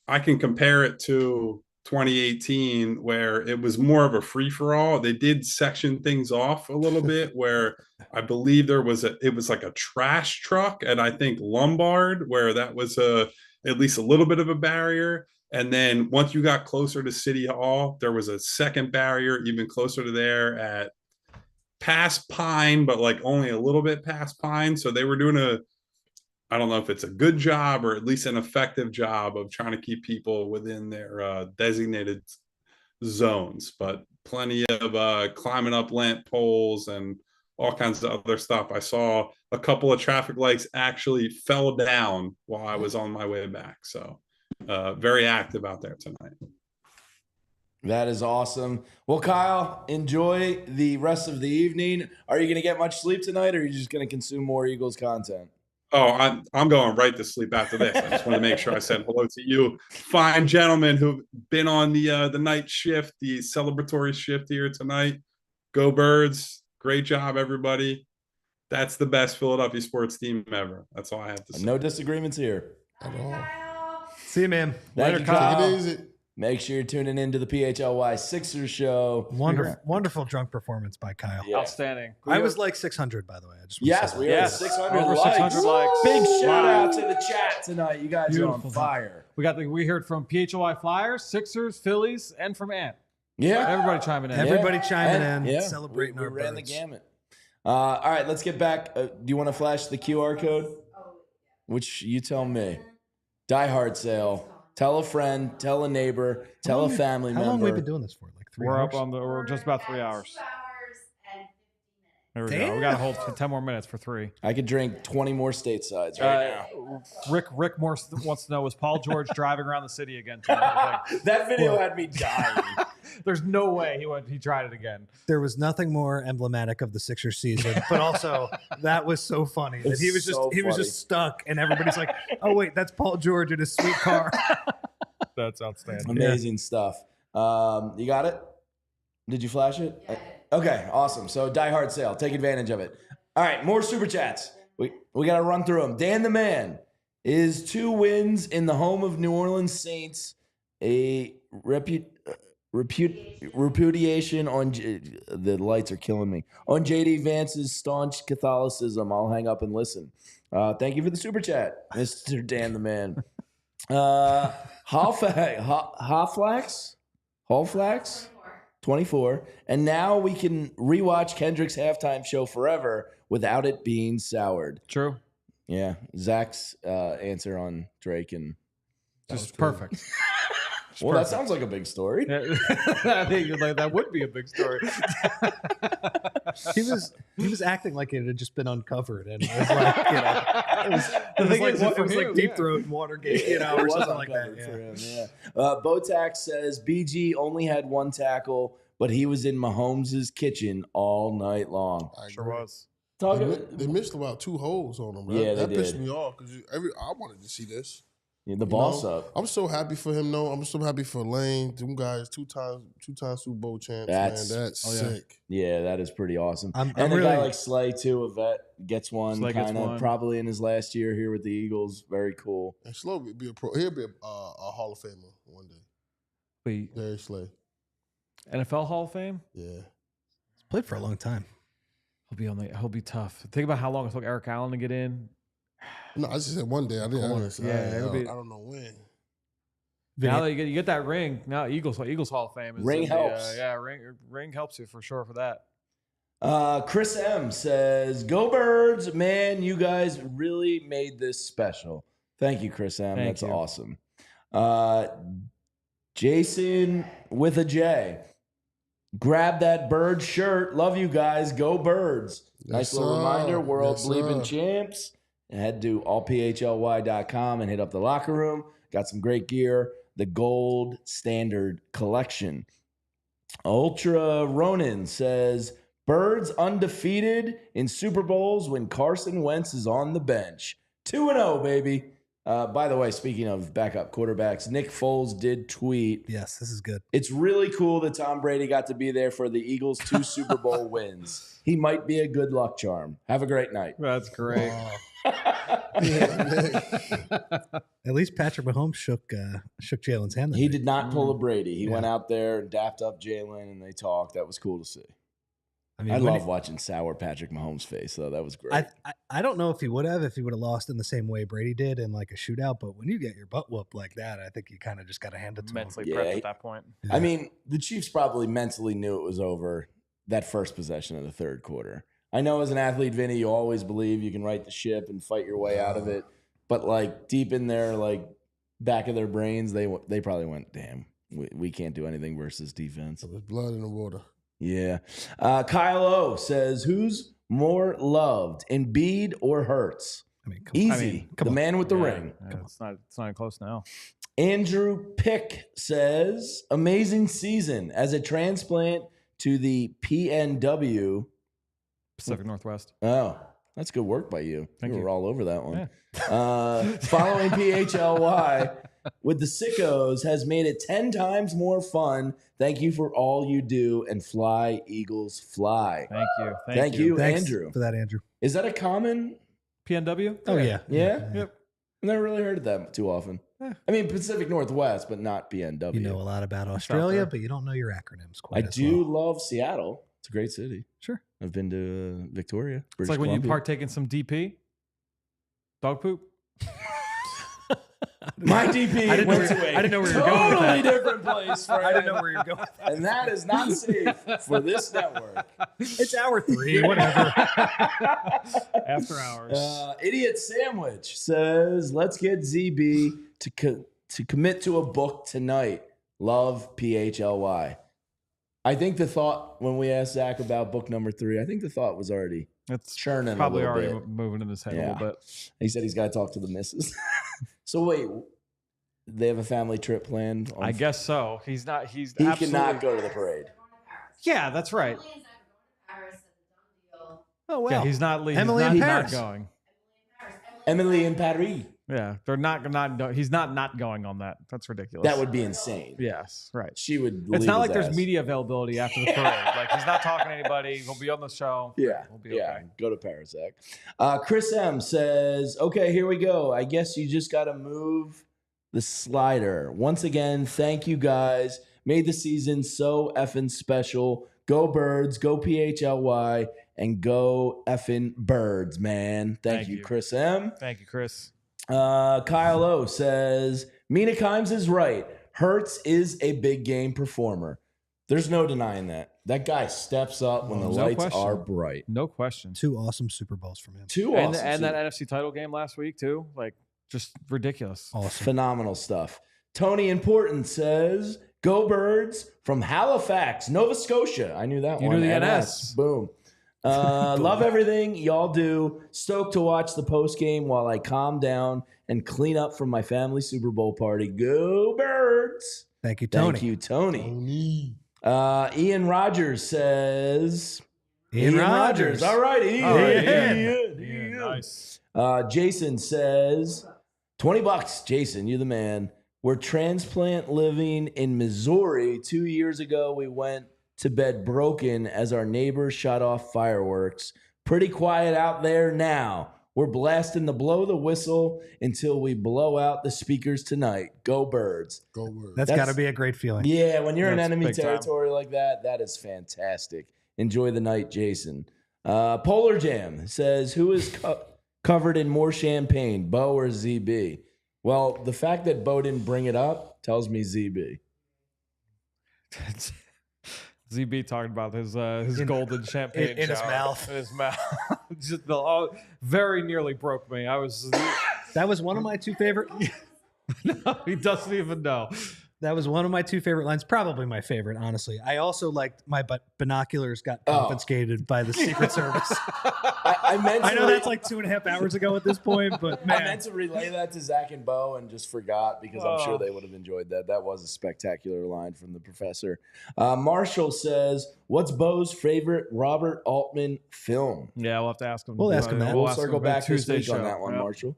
I can compare it to 2018 where it was more of a free-for-all. They did section things off a little bit where I believe it was like a trash truck and I think Lombard where that was at least a little bit of a barrier. And then once you got closer to City Hall, there was a second barrier even closer to there at past Pine, but like only a little bit past Pine. So they were doing I don't know if it's a good job or at least an effective job of trying to keep people within their designated zones, but plenty of climbing up lamp poles and all kinds of other stuff. I saw a couple of traffic lights actually fell down while I was on my way back. So very active out there tonight. That is awesome. Well, Kyle, enjoy the rest of the evening. Are you going to get much sleep tonight, or are you just going to consume more Eagles content? Oh, I'm going right to sleep after this. I just want to make sure I said hello to you, fine gentlemen who've been on the night shift, the celebratory shift here tonight. Go Birds! Great job, everybody. That's the best Philadelphia sports team ever. That's all I have to say. No disagreements here. At all. See you, man. Thank you, Kyle. Take it easy. Make sure you're tuning into the PHLY Sixers show. Wonderful drunk performance by Kyle. Yeah. Outstanding. I was like 600, by the way. I just Yes, we are at 600 Over likes. 600 likes. Big shout Wow. out to the chat tonight. You guys are on fire. We heard from PHLY Flyers, Sixers, Phillies, and from Ant. Yeah. Everybody chiming in. Everybody chiming in, Yeah. celebrating we our ran the birds. gamut. All right, let's get back. Do you want to flash the QR code? Which you tell me. Die Hard sale. Tell a friend, tell a neighbor, tell a family member. How long have we been doing this for? Like 3 hours? We're just about 3 hours. 2 hours and 50 minutes. There we go. We got to hold for 10 more minutes for 3. I could drink 20 more statesides right now. Rick Morse wants to know, was Paul George driving around the city again tonight? That video had me dying. There's no way he tried it again. There was nothing more emblematic of the Sixers season, but also that was so funny that he was just stuck, and everybody's like, "Oh wait, that's Paul George in his sweet car." That's outstanding. Amazing stuff. You got it? Did you flash it? Yeah. Okay, awesome. So Die Hard sale. Take advantage of it. All right, more super chats. We got to run through them. Dan the Man, is 2 wins in the home of New Orleans Saints a repudiation on the lights are killing me on JD Vance's staunch Catholicism? I'll hang up and listen. Thank you for the super chat, Mr. Dan the Man. Hallflax 24, and now we can rewatch Kendrick's halftime show forever without it being soured. True. Yeah, Zach's answer on Drake and Just perfect. Well, that sounds like a big story. I think that would be a big story. He was acting like it had just been uncovered, and it was like, it was like Deep Throat and Watergate, or something like that. For him, yeah. Botax says BG only had 1 tackle, but he was in Mahomes' kitchen all night long. Sure was. They missed about 2 holes on him. Yeah, that they pissed did. me off because I wanted to see this. Yeah, the boss up. I'm so happy for him. No, I'm so happy for Lane. Them guys, 2 times Super Bowl champs. That's sick. Yeah, that is pretty awesome. I'm and a really, guy like Slay too, a vet, gets one kind of one. probably in his last year here with the Eagles. Very cool. And Slay will be a pro. He'll be a Hall of Famer one day. Wait, Darius Slay. NFL Hall of Fame? Yeah. He's played for a long time. He'll be tough. Think about how long it took Eric Allen to get in. No, I just said one day. I didn't. I don't know when. Now that you get that ring, now Eagles Hall of Fame. Ring helps. Ring helps you for sure for that. Chris M says, "Go Birds, man! You guys really made this special. Thank you, Chris M. That's awesome." Jason with a J, grab that bird shirt. Love you guys. Go Birds! Nice little reminder. We're all bleeping champs. Head to allphly.com and hit up the locker room. Got some great gear. The Gold Standard Collection. Ultra Ronin says, Birds undefeated in Super Bowls when Carson Wentz is on the bench. 2-0, baby. By the way, speaking of backup quarterbacks, Nick Foles did tweet. Yes, this is good. It's really cool that Tom Brady got to be there for the Eagles' 2 Super Bowl wins. He might be a good luck charm. Have a great night. That's great. At least Patrick Mahomes shook Jalen's hand. He did not pull a Brady. He went out there and dapped up Jalen, and they talked. That was cool to see. I love watching sour Patrick Mahomes' face, though. That was great. I don't know if he would have lost in the same way Brady did in like a shootout, but when you get your butt whooped like that, I think you kind of just got to hand it to mentally him. prepped at that point. I mean, the Chiefs probably mentally knew it was over that first possession of the third quarter. I know as an athlete, Vinny, you always believe you can right the ship and fight your way out of it. But like deep in their like back of their brains, they probably went, damn, we can't do anything versus defense. There was blood in the water. Yeah. Kyle O says, who's more loved, Embiid or Hurts? Easy. The man with the ring. It's not close now. Andrew Pick says, amazing season as a transplant to the PNW. Pacific Northwest. Oh, that's good work by you. Thank you. Were all over that one. Yeah. Following PHLY with the Sickos has made it 10 times more fun. Thank you for all you do, and fly, Eagles, fly. Thank you. Thank you, Thanks Andrew. for that, Andrew. Is that a common PNW? Oh, yeah. Yeah? Yep. Never really heard of that too often. I mean, Pacific Northwest, but not PNW. You know a lot about Australia, but you don't know your acronyms quite I as do well. love Seattle. It's a great city. Sure. I've been to Victoria. It's like when you partake in some DP. Dog poop. My DP went to I didn't know where you were totally going with that. different place. I didn't know where you were going with that. And that is not safe for this network. It's hour 3, whatever. After hours. Idiot Sandwich says, let's get ZB to commit to a book tonight. Love, PHLY. I think the thought, when we asked Zach about book number 3, I think the thought was already churning probably a little already bit. moving in his head a little bit. He said he's got to talk to the missus. So wait, they have a family trip planned? I guess so. He cannot go to the parade. Yeah, that's right. Oh, well. Yeah, he's not Emily in Paris. Not going. Emily in Paris. Yeah, they're not he's not going on that. That's ridiculous. That would be insane. Yes, right. She would. It's not like his there's ass. media availability after the parade. Like he's not talking to anybody. He'll be on the show. Yeah, we'll be okay. Go to Paris, Zach. Chris M says, "Okay, here we go. I guess you just got to move the slider once again. Thank you guys. Made the season so effing special. Go Birds. Go PHLY." And go effing Birds, man. Thank you, Chris M. Thank you, Chris. Kyle O says, Mina Kimes is right. Hurts is a big game performer. There's no denying that. That guy steps up when the lights are bright. No question. 2 awesome Super Bowls from him. And that NFC title game last week, too. Like, just ridiculous. Awesome. Phenomenal stuff. Tony Important says, go Birds from Halifax, Nova Scotia. I knew that one. You knew the NS. Boom. Love everything y'all do. Stoked to watch the post game while I calm down and clean up from my family Super Bowl party. Go Birds! Thank you, Tony. Thank you, Tony. Ian Rogers says. Ian Rogers. All right, Ian. Ian. Nice. Jason says, $20. Jason, you the man. We're transplant living in Missouri. 2 years ago, we went to bed broken as our neighbors shot off fireworks. Pretty quiet out there now. We're blasting the blow the whistle until we blow out the speakers tonight. Go Birds. Go Birds. That's got to be a great feeling. Yeah, when you're in enemy big time. territory like that, that is fantastic. Enjoy the night, Jason. Polar Jam says, who is covered in more champagne, Bo or ZB? Well, the fact that Bo didn't bring it up tells me ZB. ZB talking about his golden champagne in his shower. mouth. In his mouth. Just very nearly broke me. That was one of my 2 favorite. No, he doesn't even know. That was one of my 2 favorite lines. Probably my favorite, honestly. I also liked my binoculars got confiscated by the Secret Service. I know that's like 2.5 hours ago at this point, but man. I meant to relay that to Zach and Bo and just forgot because I'm sure they would have enjoyed that. That was a spectacular line from the professor. Marshall says, What's Bo's favorite Robert Altman film? Yeah, we'll have to ask him. We'll ask him that. We'll ask circle him back this Tuesday week on show. that one, Yeah. Marshall.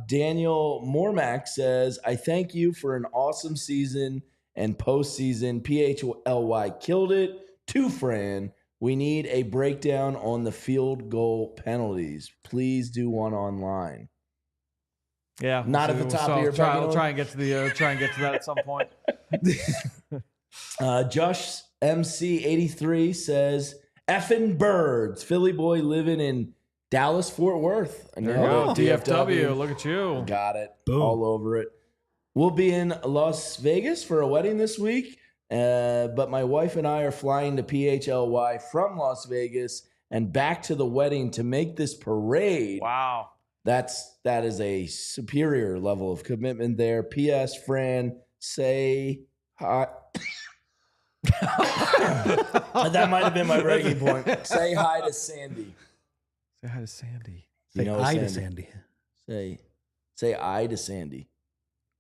Daniel Mormack says, I thank you for an awesome season and postseason. PHLY killed it. To Fran, we need a breakdown on the field goal penalties. Please do one online. Yeah, Not at the top of your We'll try and get to that at some point. Josh MC83 says, effing birds. Philly boy living in Dallas, Fort Worth. There you go. DFW. Look at you. Got it. Boom. All over it. We'll be in Las Vegas for a wedding this week, but my wife and I are flying to PHLY from Las Vegas and back to the wedding to make this parade. Wow. That is a superior level of commitment there. P.S. Fran, say hi. That might have been my breaking point. Say hi to Sandy. Say hi to Sandy. You know Hi Sandy. to Sandy. Say I to Sandy.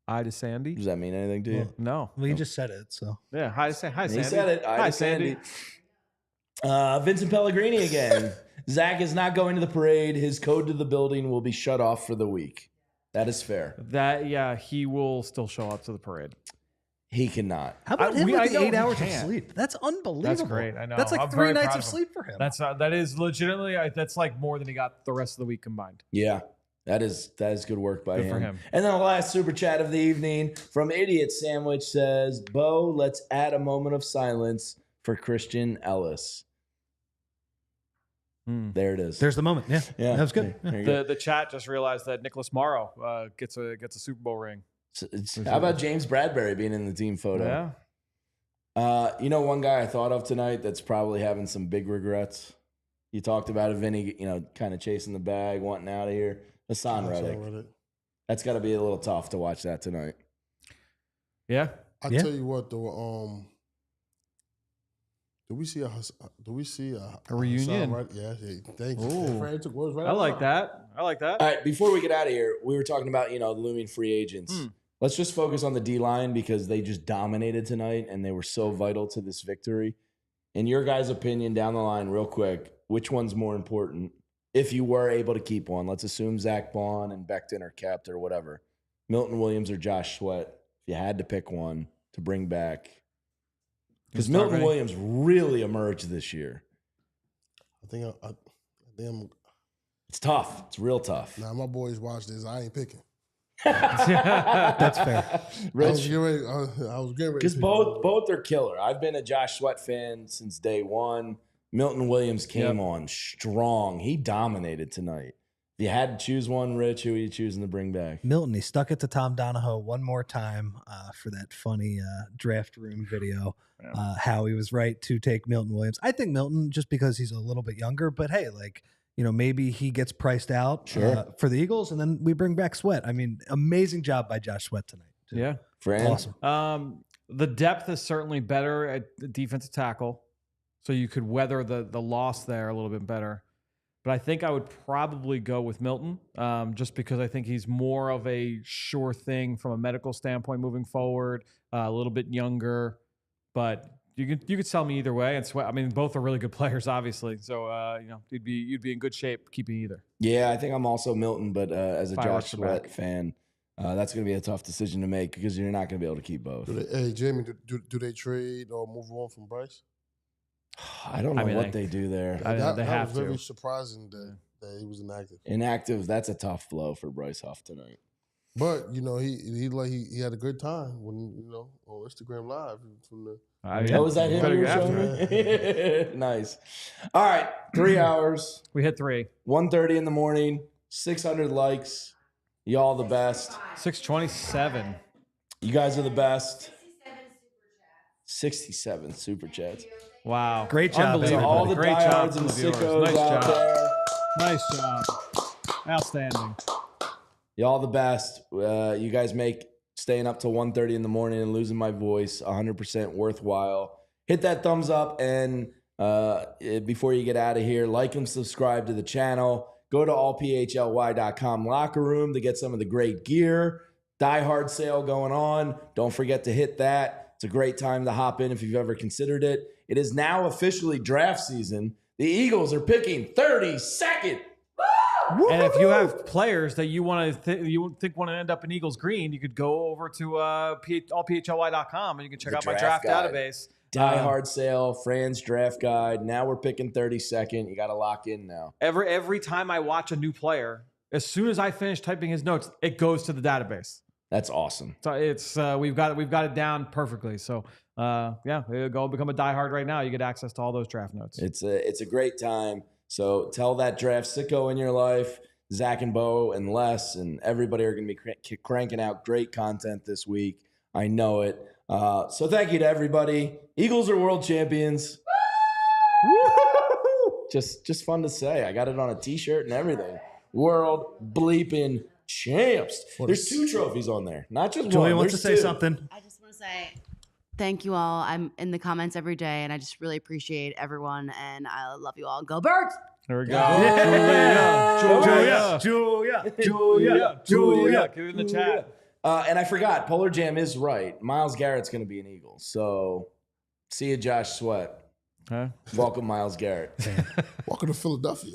Hi to Sandy? Does that mean anything to you? No. Well, you just said it, so. Yeah, hi Sandy. He said it. Hi, Sandy. Vincent Pellegrini again. Zach is not going to the parade. His code to the building will be shut off for the week. That is fair. He will still show up to the parade. He cannot. How about him with the 8 hours of can't. sleep? That's unbelievable. That's great. I know. That's like I'm 3 very nights proud of him. sleep for him. That is legitimately that's like more than he got the rest of the week combined. Yeah, that is good work by Good for him. And then the last super chat of the evening from Idiot Sandwich says, Bo, let's add a moment of silence for Christian Ellis. There it is. There's the moment. Yeah. That was good. There you go. The chat just realized that Nicholas Morrow gets a Super Bowl ring. How about James Bradbury being in the team photo? Yeah. One guy I thought of tonight that's probably having some big regrets. You talked about it, Vinny, kind of chasing the bag, wanting out of here. Hassan Reddick. That's got to be a little tough to watch that tonight. Yeah. I tell you what, though. Do we see a reunion? Right? Yeah. Thank you. Fran took words right I out like of that. I like that. All right, before we get out of here, we were talking about, looming free agents. Let's just focus on the D-line because they just dominated tonight and they were so vital to this victory. In your guys' opinion, down the line, real quick, which one's more important? If you were able to keep one, let's assume Zach Baun and Becton are kept or whatever. Milton Williams or Josh Sweat, if you had to pick one to bring back. Because Milton Williams really emerged this year. I think I'm. It's tough. It's real tough. Now, my boys watch this. I ain't picking. That's fair. Rich, I was getting ready. Because both are killer. I've been a Josh Sweat fan since day one. Milton Williams came on strong. He dominated tonight. If you had to choose one, Rich, who are you choosing to bring back? Milton, he stuck it to Tom Donahoe one more time for that funny draft room video. How he was right to take Milton Williams. I think Milton, just because he's a little bit younger, but hey, maybe he gets priced out for the Eagles, and then we bring back Sweat. I mean, amazing job by Josh Sweat tonight. Too. Yeah. Awesome. The depth is certainly better at the defensive tackle, so you could weather the loss there a little bit better. But I think I would probably go with Milton just because I think he's more of a sure thing from a medical standpoint moving forward, a little bit younger. But you could sell me either way. And Sweat, I mean, both are really good players, obviously. So you'd be in good shape keeping either. Yeah, I think I'm also Milton, but as a Josh Sweat fan, that's going to be a tough decision to make because you're not going to be able to keep both. Hey, Jamie, do they trade or move on from Bryce? I don't know what they do there. They that have was very to. surprising that he was inactive. Inactive, that's a tough blow for Bryce Huff tonight. But he had a good time when on Instagram Live from the. Oh, was that him you were showing me? Nice. All right, 3 hours. We hit 3. 1:30 in the morning. 600 likes. Y'all the best. 627. You guys are the best. 67 super chats. Wow. Great job, to all the Great job diehards to and the viewers. sickos Nice out job. there. Nice job. Outstanding. Y'all the best. You guys make staying up till 1:30 in the morning and losing my voice 100% worthwhile. Hit that thumbs up, and before you get out of here, like and subscribe to the channel. Go to allphly.com locker room to get some of the great gear. Die Hard sale going on. Don't forget to hit that. It's a great time to hop in if you've ever considered it. It is now officially draft season. The Eagles are picking 32nd. And if you have players that you want to want to end up in Eagles green, you could go over to allphly.com and you can check out my draft database. Die Hard sale, Fran's draft guide. Now we're picking 32nd. You got to lock in now. Every time I watch a new player, as soon as I finish typing his notes, it goes to the database. That's awesome. So it's we've got it down perfectly. So go become a diehard right now. You get access to all those draft notes. It's a great time. So tell that draft sicko in your life, Zach and Bo and Les and everybody are going to be cranking out great content this week. I know it. So thank you to everybody. Eagles are world champions. Just fun to say. I got it on a T-shirt and everything. World bleeping champs. There's 2 trophies on there, not just Julia one. wants to say something. I just want to say thank you all. I'm in the comments every day, and I just really appreciate everyone, and I love you all. Go Birds! There we go. Julia. Get it in the chat. And I forgot, Polar Jam is right. Myles Garrett's going to be an Eagle. So see you, Josh Sweat. Huh? Welcome, Myles Garrett. Welcome to Philadelphia.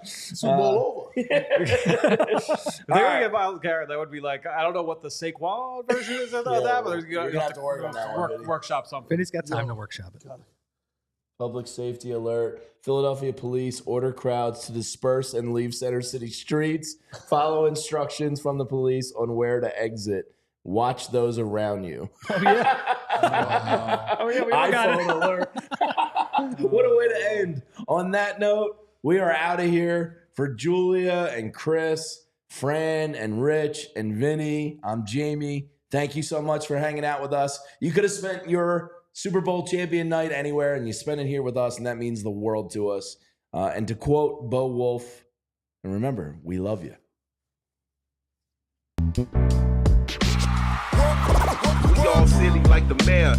Super Bowl over. If they were to get Myles Garrett, that would be like, I don't know what the Saquon version is of that, but you're gonna have to work on that one. Workshop something. Vinny's got time to workshop it. Public safety alert. Philadelphia police order crowds to disperse and leave Center City streets. Follow instructions from the police on where to exit. Watch those around you. Oh, yeah. We got it. Alert. What a way to end. On that note, we are out of here. For Julia and Chris, Fran and Rich and Vinny, I'm Jamie. Thank you so much for hanging out with us. You could have spent your Super Bowl champion night anywhere, and you spent it here with us, and that means the world to us. And to quote Bo Wolf, and remember, we love you. We all silly like the mayor.